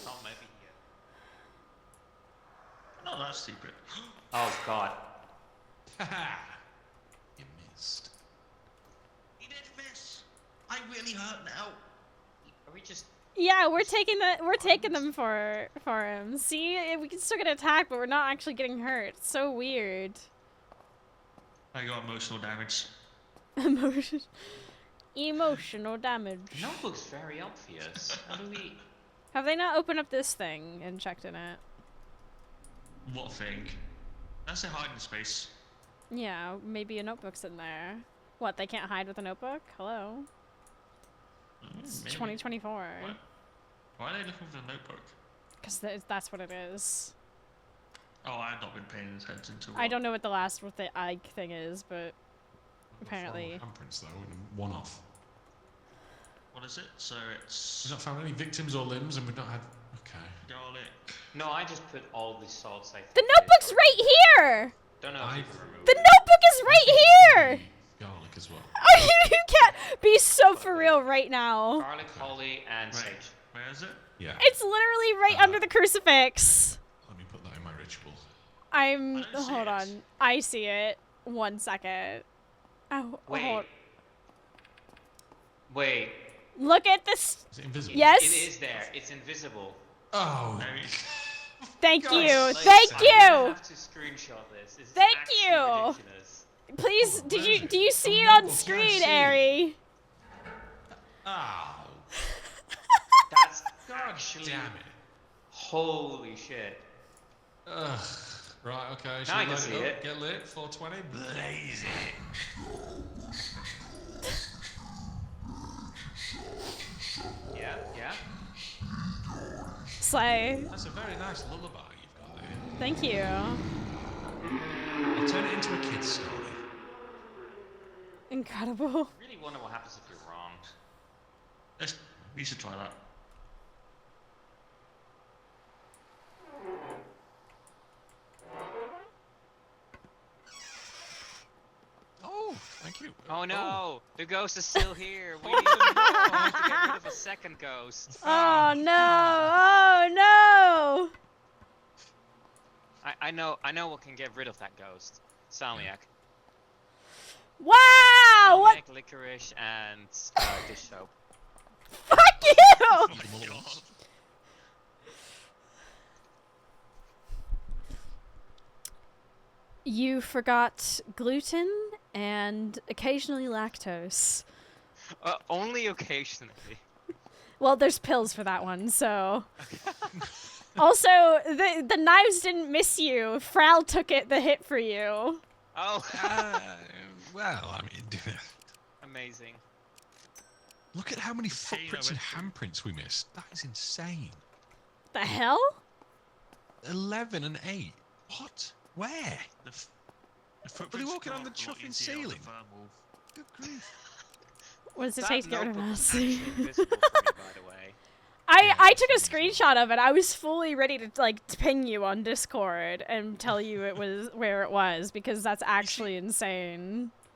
Oh, maybe here. Not that secret. Oh god. Haha! You missed. He did miss. I really hurt now. Are we just... Yeah, we're taking them for him. See, we can still get attacked, but we're not actually getting hurt. It's so weird. I got emotional damage. Emotional damage. Notebook's very obvious. How do we... Have they not opened up this thing and checked in it? What thing? That's a hiding space. Yeah, maybe a notebook's in there. What, they can't hide with a notebook? Hello? It's Maybe. 2024. What? Why are they looking for the notebook? Because that's what it is. Oh, I've not been paying attention to. I don't know what the Ike thing is, but apparently. Handprints though, and one off. What is it? So it's We've not found any victims or limbs, and we've not had. Okay. garlic. No, I just put all the salts I think. The notebook's right here! Don't know if you can remove The it. notebook is right here! Garlic as well. Oh, you can't be so for real right now. Garlic, holly, and Right. sage. Where is it? Yeah. It's literally right under the crucifix. Let me put that in my ritual. I don't see Hold it. on. I see it. 1 second. Oh, Wait. hold. Wait. Look at this. Is it invisible? Yes. It is there. It's invisible. Oh. There he Thank Gosh. you. Like, Thank I'm you. gonna have to screenshot this. This is Thank actually you. ridiculous. Please, Oh, do where is it? you see Oh, it no, on can't screen, see. Ari? Ow. That's God actually... damn it. Holy shit. Ugh. Right, okay. Now I can load see up? it. Get lit. 420. Blaze it. Yeah, yeah. Slay. That's a very nice lullaby you've got there. Thank you. I'll turn it into a kid's story. Incredible. I really wonder what happens if you're wrong. We should try that. Oh, thank you. Oh no! The ghost is still here! We need to get rid of a second ghost. Oh no! Oh no! I know what can get rid of that ghost. Salmiak. Wow! What? Salmiak, licorice, and dish soap. Fuck you! Eat them all at once. You forgot gluten and occasionally lactose. Only occasionally. Well, there's pills for that one, so. Also, the knives didn't miss you. Frau took the hit for you. Oh, Well, I mean, amazing. look at how many Hey, footprints and no, handprints we missed. That is insane. The hell? 11 and 8. What? Where? The Are footprints they walking on the got a lot chuffing easier on the ceiling? thermal. Good grief. What does it That take to get rid of notebook is us? actually invisible for me, by the way. I took a screenshot of it. I was fully ready to to ping you on Discord and tell you it was where it was because that's actually insane.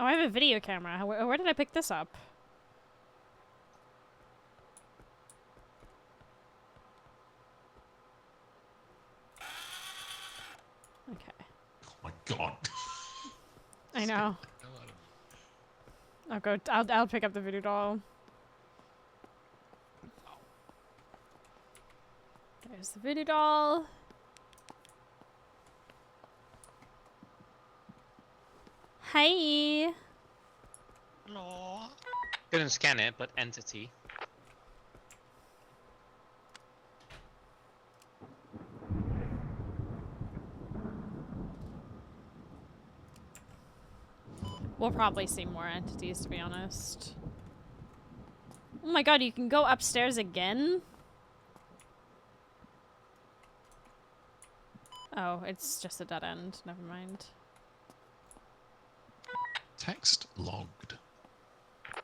Oh, I have a video camera. Where did I pick this up? Okay. Oh my god. I know. Hell out of me. I'll go. I'll pick up the voodoo doll. There's the voodoo doll. Hi. No. Couldn't scan it, but entity. We'll probably see more entities, to be honest. Oh my god, you can go upstairs again? Oh, it's just a dead end. Never mind. Text logged. I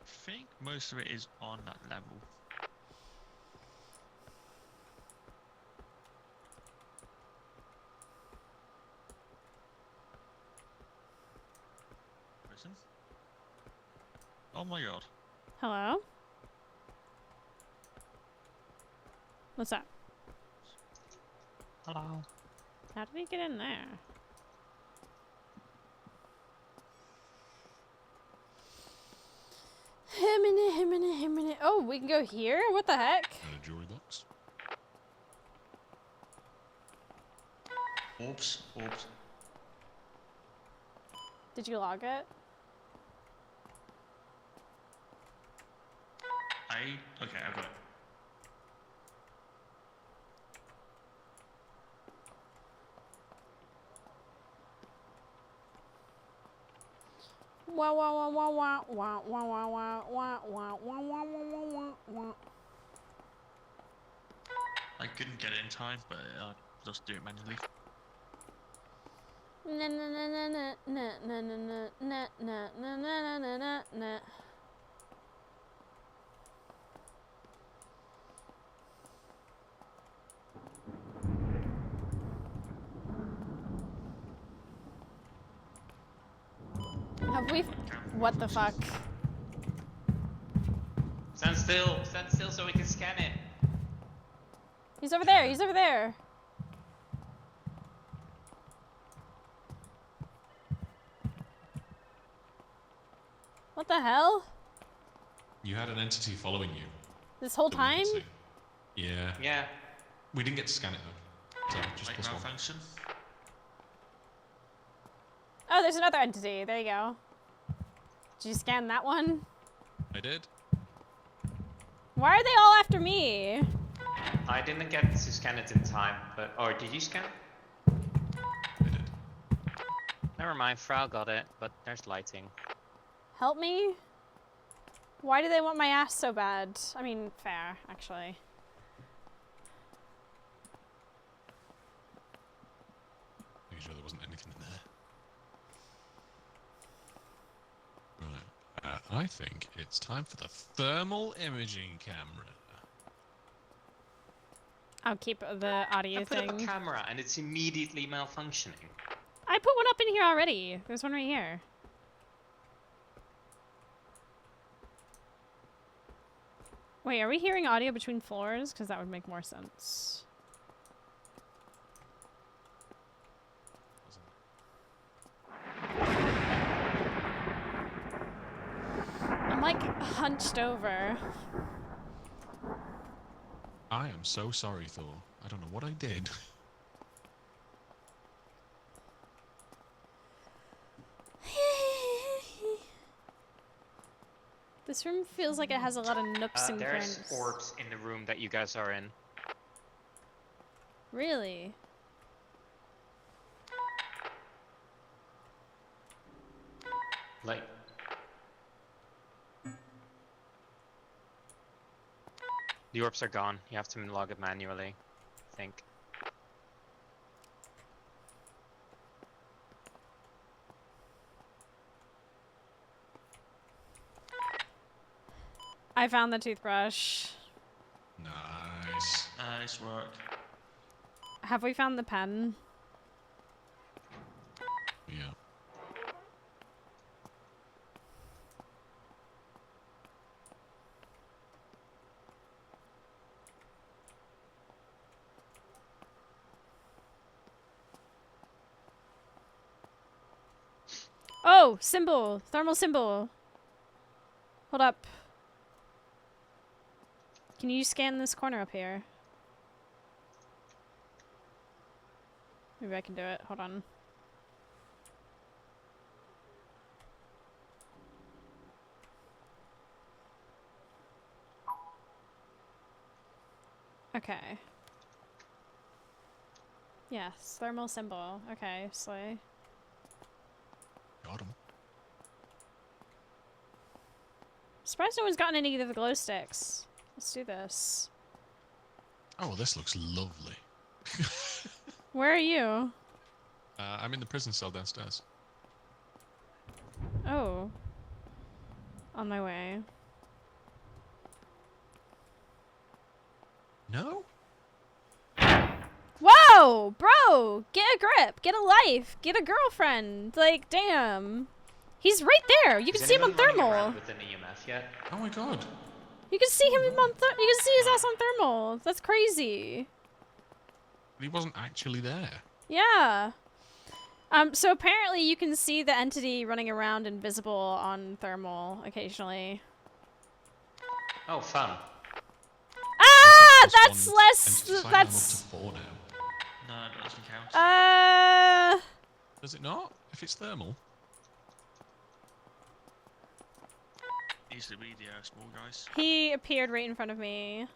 think most of it is on that level. Prison? Oh my god. Hello? What's up? Hello. How did we get in there? Himiny. Oh, we can go here? What the heck? And a jewelry box. Orbs. Did you log it? Okay, I've got it. Wah wah wah wah wah wah wah wah wah wah wah wah wah wah wah. I couldn't get it in time, but I'll just do it manually. Na na na na na na na na na na na na na na na. Have we? What the fuck? Stand still so we can scan it. He's over there. He's over there. What the hell? You had an entity following you. This whole that we time? could see. Yeah. Yeah. We didn't get to scan it though. So just Like plus one. malfunction. Oh, there's another entity. There you go. Did you scan that one? I did. Why are they all after me? I didn't get to scan it in time, but or did you scan it? I did. Never mind, Frau got it, but there's lighting. Help me? Why do they want my ass so bad? I mean, fair, actually. Making sure there wasn't anything in there. Right. I think it's time for the thermal imaging camera. I'll keep the audio I put up a thing. camera and it's immediately malfunctioning. I put one up in here already. There's one right here. Wait, are we hearing audio between floors? Because that would make more sense. I'm like hunched over. I am so sorry, Thor. I don't know what I did. This room feels like it has a lot of nooks and There's crannies. orbs in the room that you guys are in. Really? Like, the orbs are gone. You have to log it manually, I think. I found the toothbrush. Nice. Nice work. Have we found the pen? Yeah. Whoa! Symbol! Thermal symbol! Hold up. Can you scan this corner up here? Maybe I can do it. Hold on. Okay. Yes, thermal symbol. Okay, slay. Got him. Surprised no one's gotten any of the glow sticks. Let's do this. Oh, well, this looks lovely. Where are you? I'm in the prison cell downstairs. Oh. On my way. No? Whoa! Bro! Get a grip! Get a life! Get a girlfriend! Like, damn. He's right there! You can Is see him on anyone running thermal! around with an EMF yet? Oh my god. You can see him on you can see his ass on thermal! That's crazy. He wasn't actually there. Yeah. So apparently you can see the entity running around invisible on thermal occasionally. Oh, fun. Ah! Plus That's one less... entity site, That's... I'm up to 4 now. No, it doesn't count. Does it not? If it's thermal? Needs to be the small guys. He appeared right in front of me.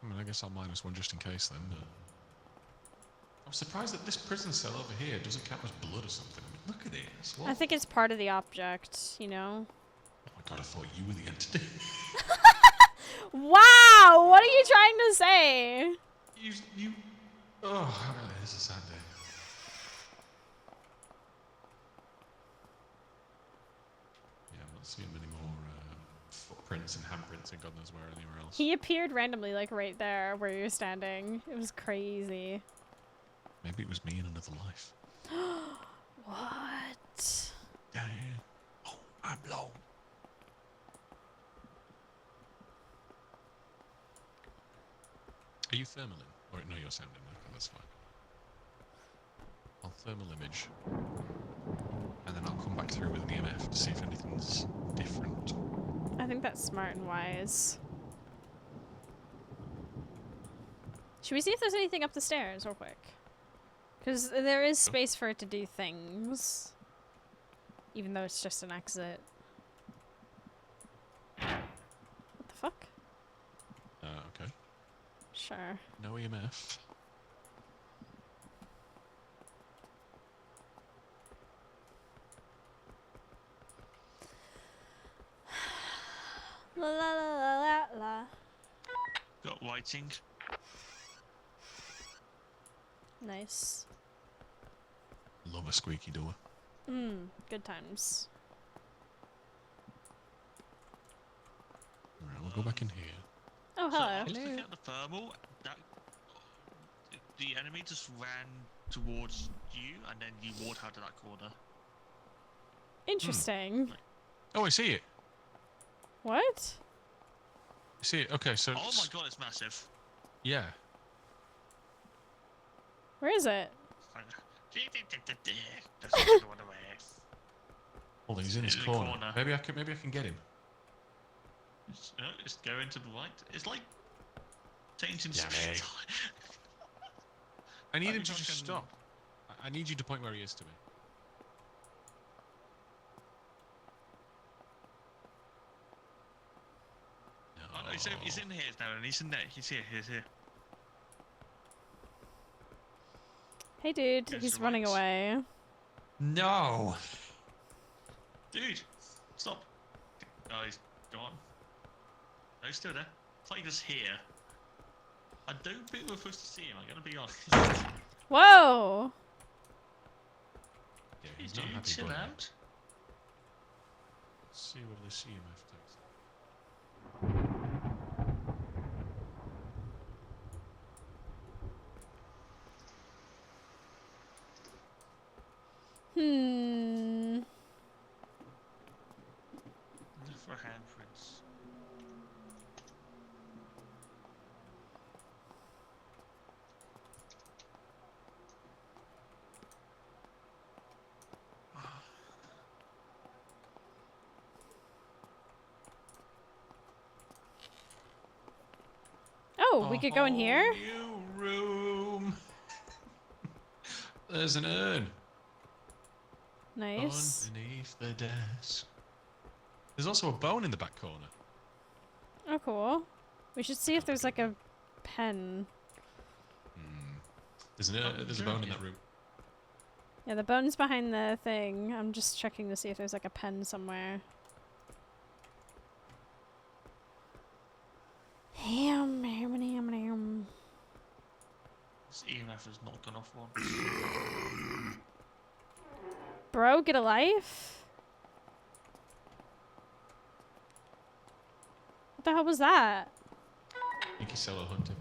I mean, I guess I'll -1 just in case then. But I'm surprised that this prison cell over here doesn't count as blood or something. I mean, look at it. What? I think it's part of the object, you know? Oh my god, I thought you were the entity. Wow! What are you trying to say? you... Oh, really, this is a sad day. Yeah, I'm not seeing many more footprints and handprints and God knows where anywhere else. He appeared randomly, like, right there where you're standing. It was crazy. Maybe it was me in another life. What? Yeah. Oh, I'm low. Are you thermaling? Or no, you're sounding. Okay, that's fine. I'll thermal image. And then I'll come back through with an EMF to see if anything's different. I think that's smart and wise. Should we see if there's anything up the stairs real quick? Because there is space for it to do things. Even though it's just an exit. What the fuck? Okay. Sure. No EMF. La la la la la la. Got lighting. Nice. Love a squeaky door. Good times. Alright, we'll go back in here. Oh, So hello. I was looking at the thermal. That the enemy just ran towards you, and then you walked out of that corner. Interesting. Oh, I see it. What? I see it. Okay, so... Oh my god, it's massive. Yeah. Where is it? That's the one away. Hold on, he's in this In the corner. corner. Maybe I can get him. It's going to the right. It's like changing Yeah, speed. mate. I need Like him to fucking- just stop. I need you to point where he is to me. Oh, no, he's in here now, and he's in there. He's here. He's here. Hey, dude. Goes He's to running right. away. No! Dude, stop. Oh, he's gone. No, he's still there. It's like he's here. I don't think we're supposed to see him. I'm gonna be honest. Whoa! Yeah, Hey, he's dude, not happy chill bunny. out. Let's see whether this EMF takes. Hmm. Look for handprints. Oh, we could go in here? New room. There's an urn Nice. underneath the desk. There's also a bone in the back corner. Oh, cool. We should see if there's like a pen. There's a bone in that room. Yeah, the bone's behind the thing. I'm just checking to see if there's like a pen somewhere. Ham. This EMF has not gone off once. Bro, get a life? What the hell was that? I think he's solo hunting.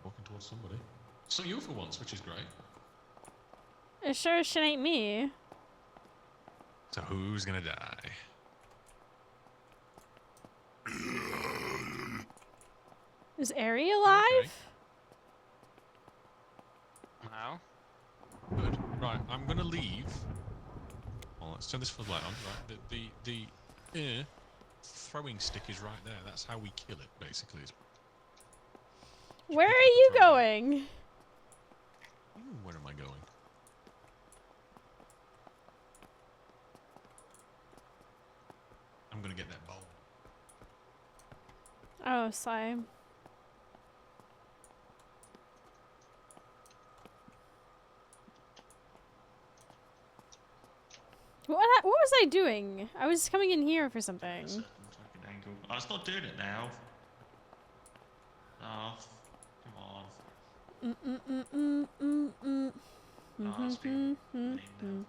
Walking towards somebody. It's not you for once, which is great. It sure as shit ain't me. So who's gonna die? Is Ari alive? Okay. No. Good. Right, I'm gonna leave. Well, let's turn this floodlight on. Right, the throwing stick is right there. That's how we kill it, basically. Where are you going? Where am I going? I'm gonna get that bowl. Oh, slime. What was I doing? I was coming in here for something. Fucking angle. Oh, it's not doing it now. Oh, come on. Oh, it's been named now.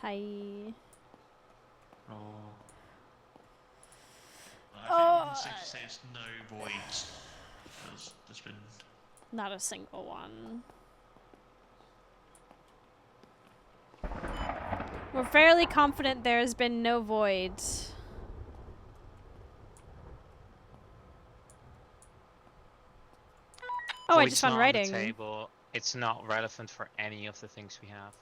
Hi. Oh. Oh. I think it's safe to say it's no voids. There's been... Not a single one. We're fairly confident there's been no voids. Oh, I Void's just found not on the writing. table. It's not relevant for any of the things we have.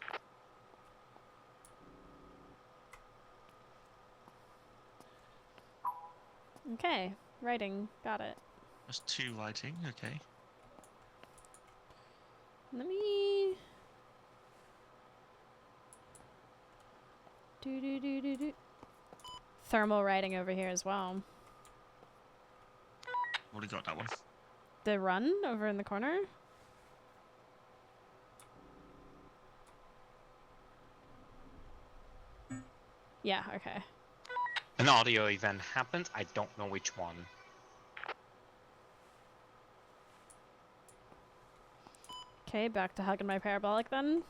Okay, writing. Got it. That's 2 lighting, okay. Let me... Do. Thermal writing over here as well. Already got that one. The run over in the corner? Yeah, okay. An audio event happened. I don't know which one. Okay, back to hugging my parabolic then.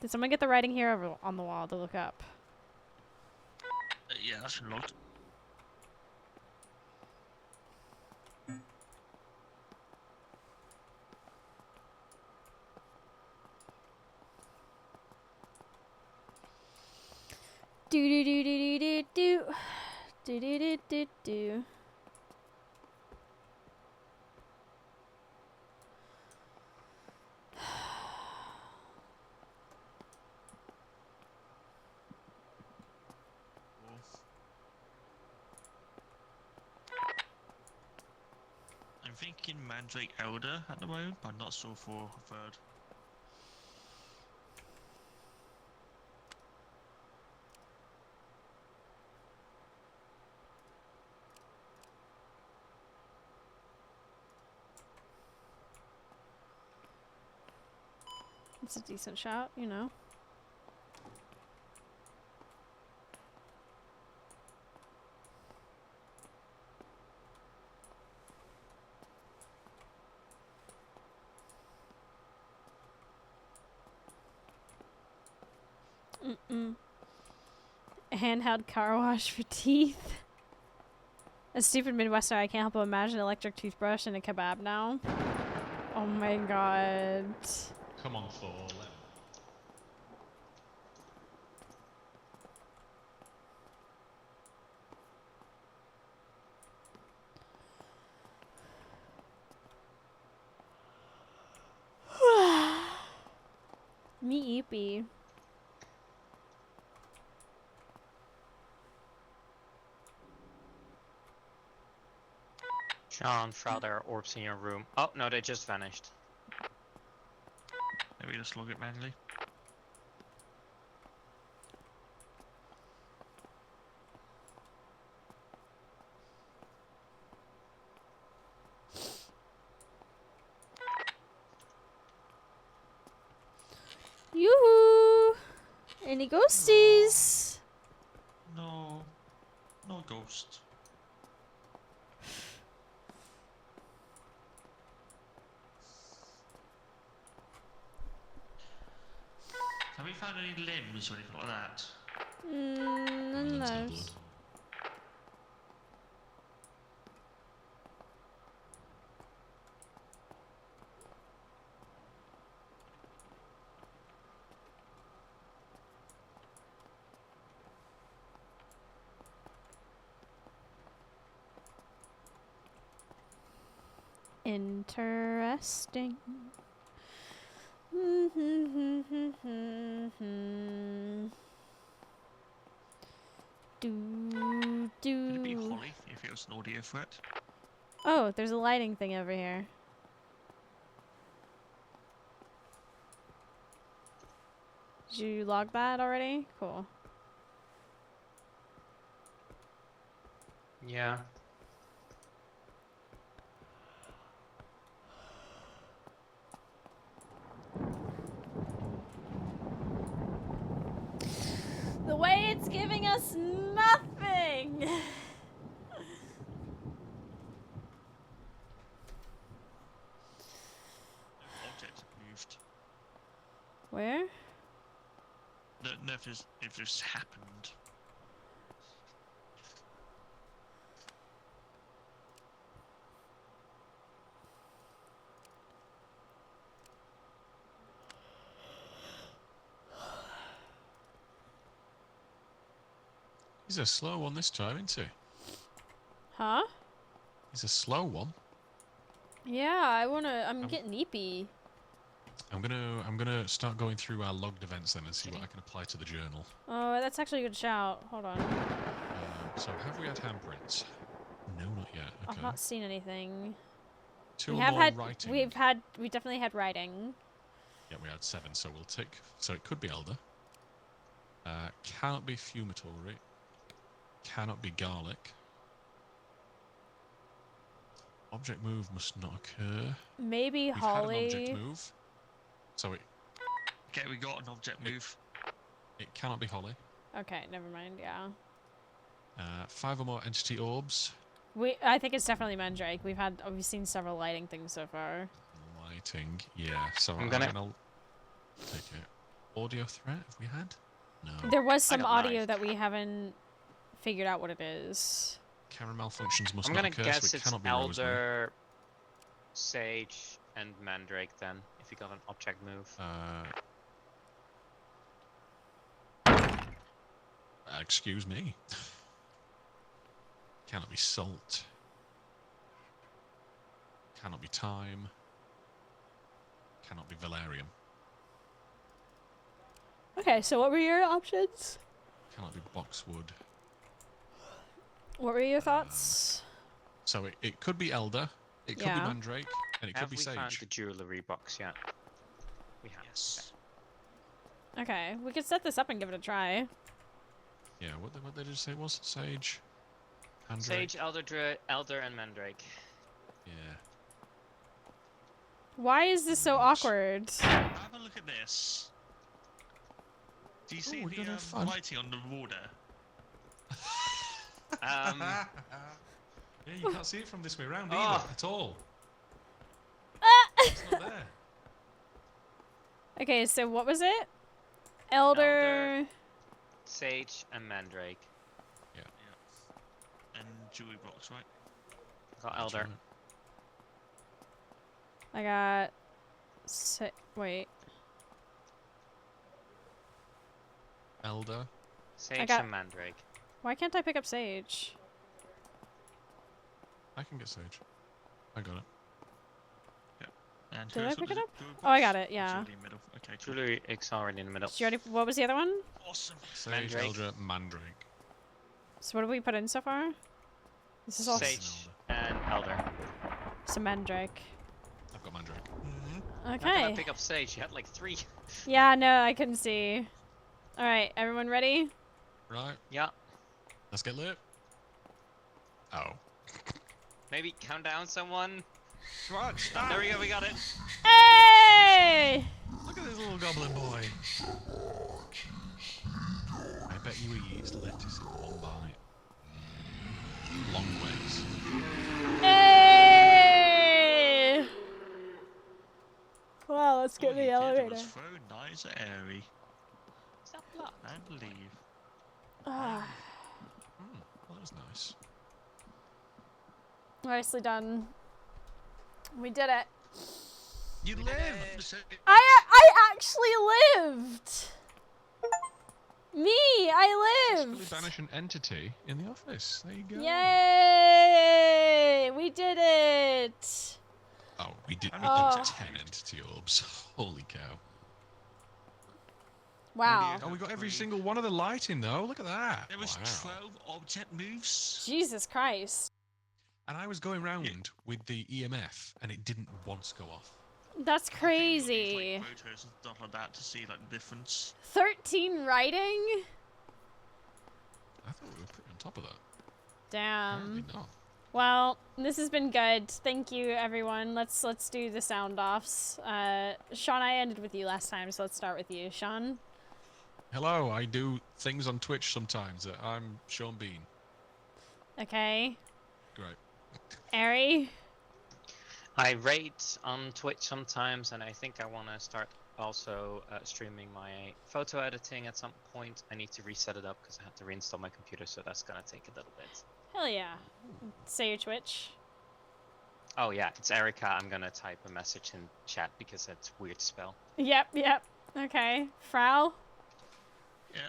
Did someone get the writing here over on the wall to look up? Yeah, that's locked. Do. Do. I'm thinking Mandrake Elder at the moment, but not so for a third. It's a decent shot, you know. A handheld car wash for teeth. A stupid Midwesterner, I can't help but imagine an electric toothbrush and a kebab now. Oh my god. Come on, Thor. Me eepy. John, Frowder, orbs in your room. Oh, no, they just vanished. Maybe just log it manually. Yoo-hoo! Any ghosties? No. No ghost. Have we found any limbs or anything like that? None Sounds of good. those. Interesting. Do Could it be do. Holly if it was an audio threat? Oh, there's a lighting thing over here. Did you log that already? Cool. Yeah. The way it's giving us nothing! Object moved. Where? Don't know if this happened. He's a slow one this time, isn't he? Huh? He's a slow one. Yeah, I'm getting eepy. I'm gonna start going through our logged events then and see what I can apply to the journal. Oh, that's actually a good shout. Hold on. So have we had handprints? No, not yet. Okay. I've not seen anything. Two We or have more had. writing. We definitely had writing. Yeah, we had 7, so we'll take. So it could be elder. Cannot be fumitory. Cannot be garlic. Object move must not occur. Maybe We've had an object Holly. move. So Okay, we got an object move. it cannot be Holly. Okay, never mind. Yeah. 5 or more entity orbs. I think it's definitely Mandrake. We've seen several lighting things so far. Lighting. Yeah. So I'm I'm gonna- gonna take it. Audio threat. Have we had? No. There was I some got audio knife. that we haven't figured out what it is. Camera malfunctions must I'm not gonna occur, guess so it it's cannot be Rosemary. Elder, Sage, and Mandrake then, if you got an object move. Excuse me. Cannot be salt. Cannot be thyme. Cannot be valerium. Okay, so what were your options? Cannot be boxwood. What were your thoughts? So it could be elder. It could be Yeah. Mandrake. And it could Have be we found sage. the jewelry box yet? We have. Yes. Okay, we could set this up and give it a try. Yeah, what they did say it was? Sage? Mandrake? Sage, Elder, and Mandrake. Yeah. Why is this so Nice. awkward? Have a look at this. Do you see we're gonna the have fun. writing on the wall there? Yeah, you can't see it from this way around either, Oh. at all. Ah! It's not there. Okay, so what was it? Elder. Sage, and Mandrake. And jewelry box, right? Got Elder. I got. Wait. Elder. Sage got- and Mandrake. Why can't I pick up Sage? I can get sage. I got it. And Did who I else pick got it the up? jewelry Oh, I box? got it, It's yeah. already in the middle. Okay. Okay, cool. Truly, it's already in the middle. Did you already, what was the other one? Awesome. Sage, Mandrake. Elder, Mandrake. So what have we put in so far? This is all Sage and Elder. some Mandrake. I've got Mandrake. How can I Okay. pick up Sage? You had like 3. Yeah, no, I couldn't see. All right, everyone ready? Right, Yeah. let's get lit. Oh. Maybe count down someone. Come on, stop! There we go, we got it. Hey! Look at this little goblin boy. I bet you he eats lettuce in one bite. Long ways. Hey! Wow, let's get All in he the did elevator. was throw nice airy Is that blood? and leave. Ah, Well, that was nice. nicely done. We did it. You live! I actually lived. Me, I Successfully lived. banish an entity in the office. There you go. Yay! We did it. Oh, we did Oh. 10 entity orbs. Holy cow. Wow. Oh, we got every single one of the lighting though. Look at that. There was Wow. 12 object moves. Jesus Christ. And I was going round with the EMF and it didn't once go off. That's I think crazy. we got these, like, photos and stuff like that to see like the difference. 13 writing? I thought we were pretty on top of that. Damn. Apparently not. Well, this has been good. Thank you, everyone. Let's do the sound offs. Sean, I ended with you last time, so let's start with you. Sean? Hello, I do things on Twitch sometimes. I'm Sean Bean. Okay. Great. Ari? I rate on Twitch sometimes, and I think I want to start also streaming my photo editing at some point. I need to reset it up because I had to reinstall my computer, so that's gonna take a little bit. Hell yeah. Say your Twitch. Oh yeah, it's Erica. I'm gonna type a message in chat because that's weird to spell. Yep. Okay. Frau? Yeah.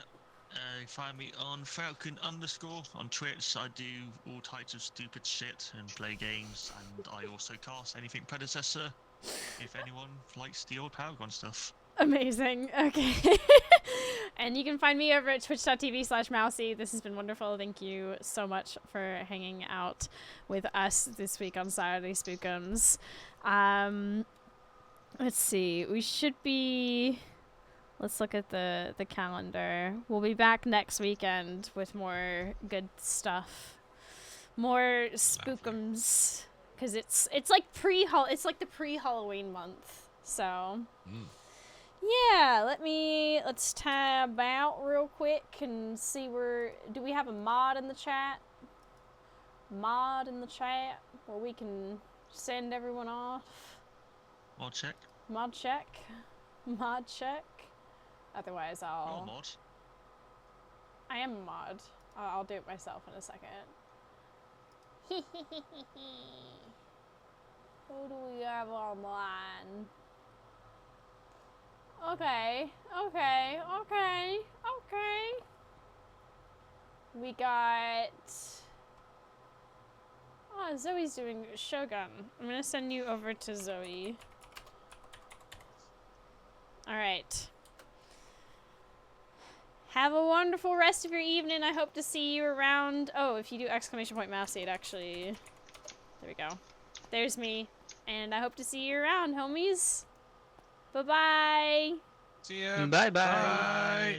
You find me on Falcon_ on Twitch. I do all types of stupid shit and play games, and I also cast anything Predecessor. If anyone likes the old Paragon stuff. Amazing. Okay. And you can find me over at twitch.tv/Mousie. This has been wonderful. Thank you so much for hanging out with us this week on Saturday Spookums. Let's see. We should be... Let's look at the calendar. We'll be back next weekend with more good stuff. More spookums. Because it's like it's like the pre-Halloween month. So... Yeah, let's tab out real quick and see do we have a mod in the chat? Mod in the chat where we can send everyone off? Mod check. Mod check? Mod check? Otherwise You're a I'll... mod. I am a mod. I'll do it myself in a second. Who do we have online? Okay. We got... Oh, Zoe's doing Shogun. I'm gonna send you over to Zoe. Alright. Have a wonderful rest of your evening. I hope to see you around... Oh, if you do !Mousie, it actually... There we go. There's me. And I hope to see you around, homies. Bye-bye. See ya. Bye-bye. Bye. Bye.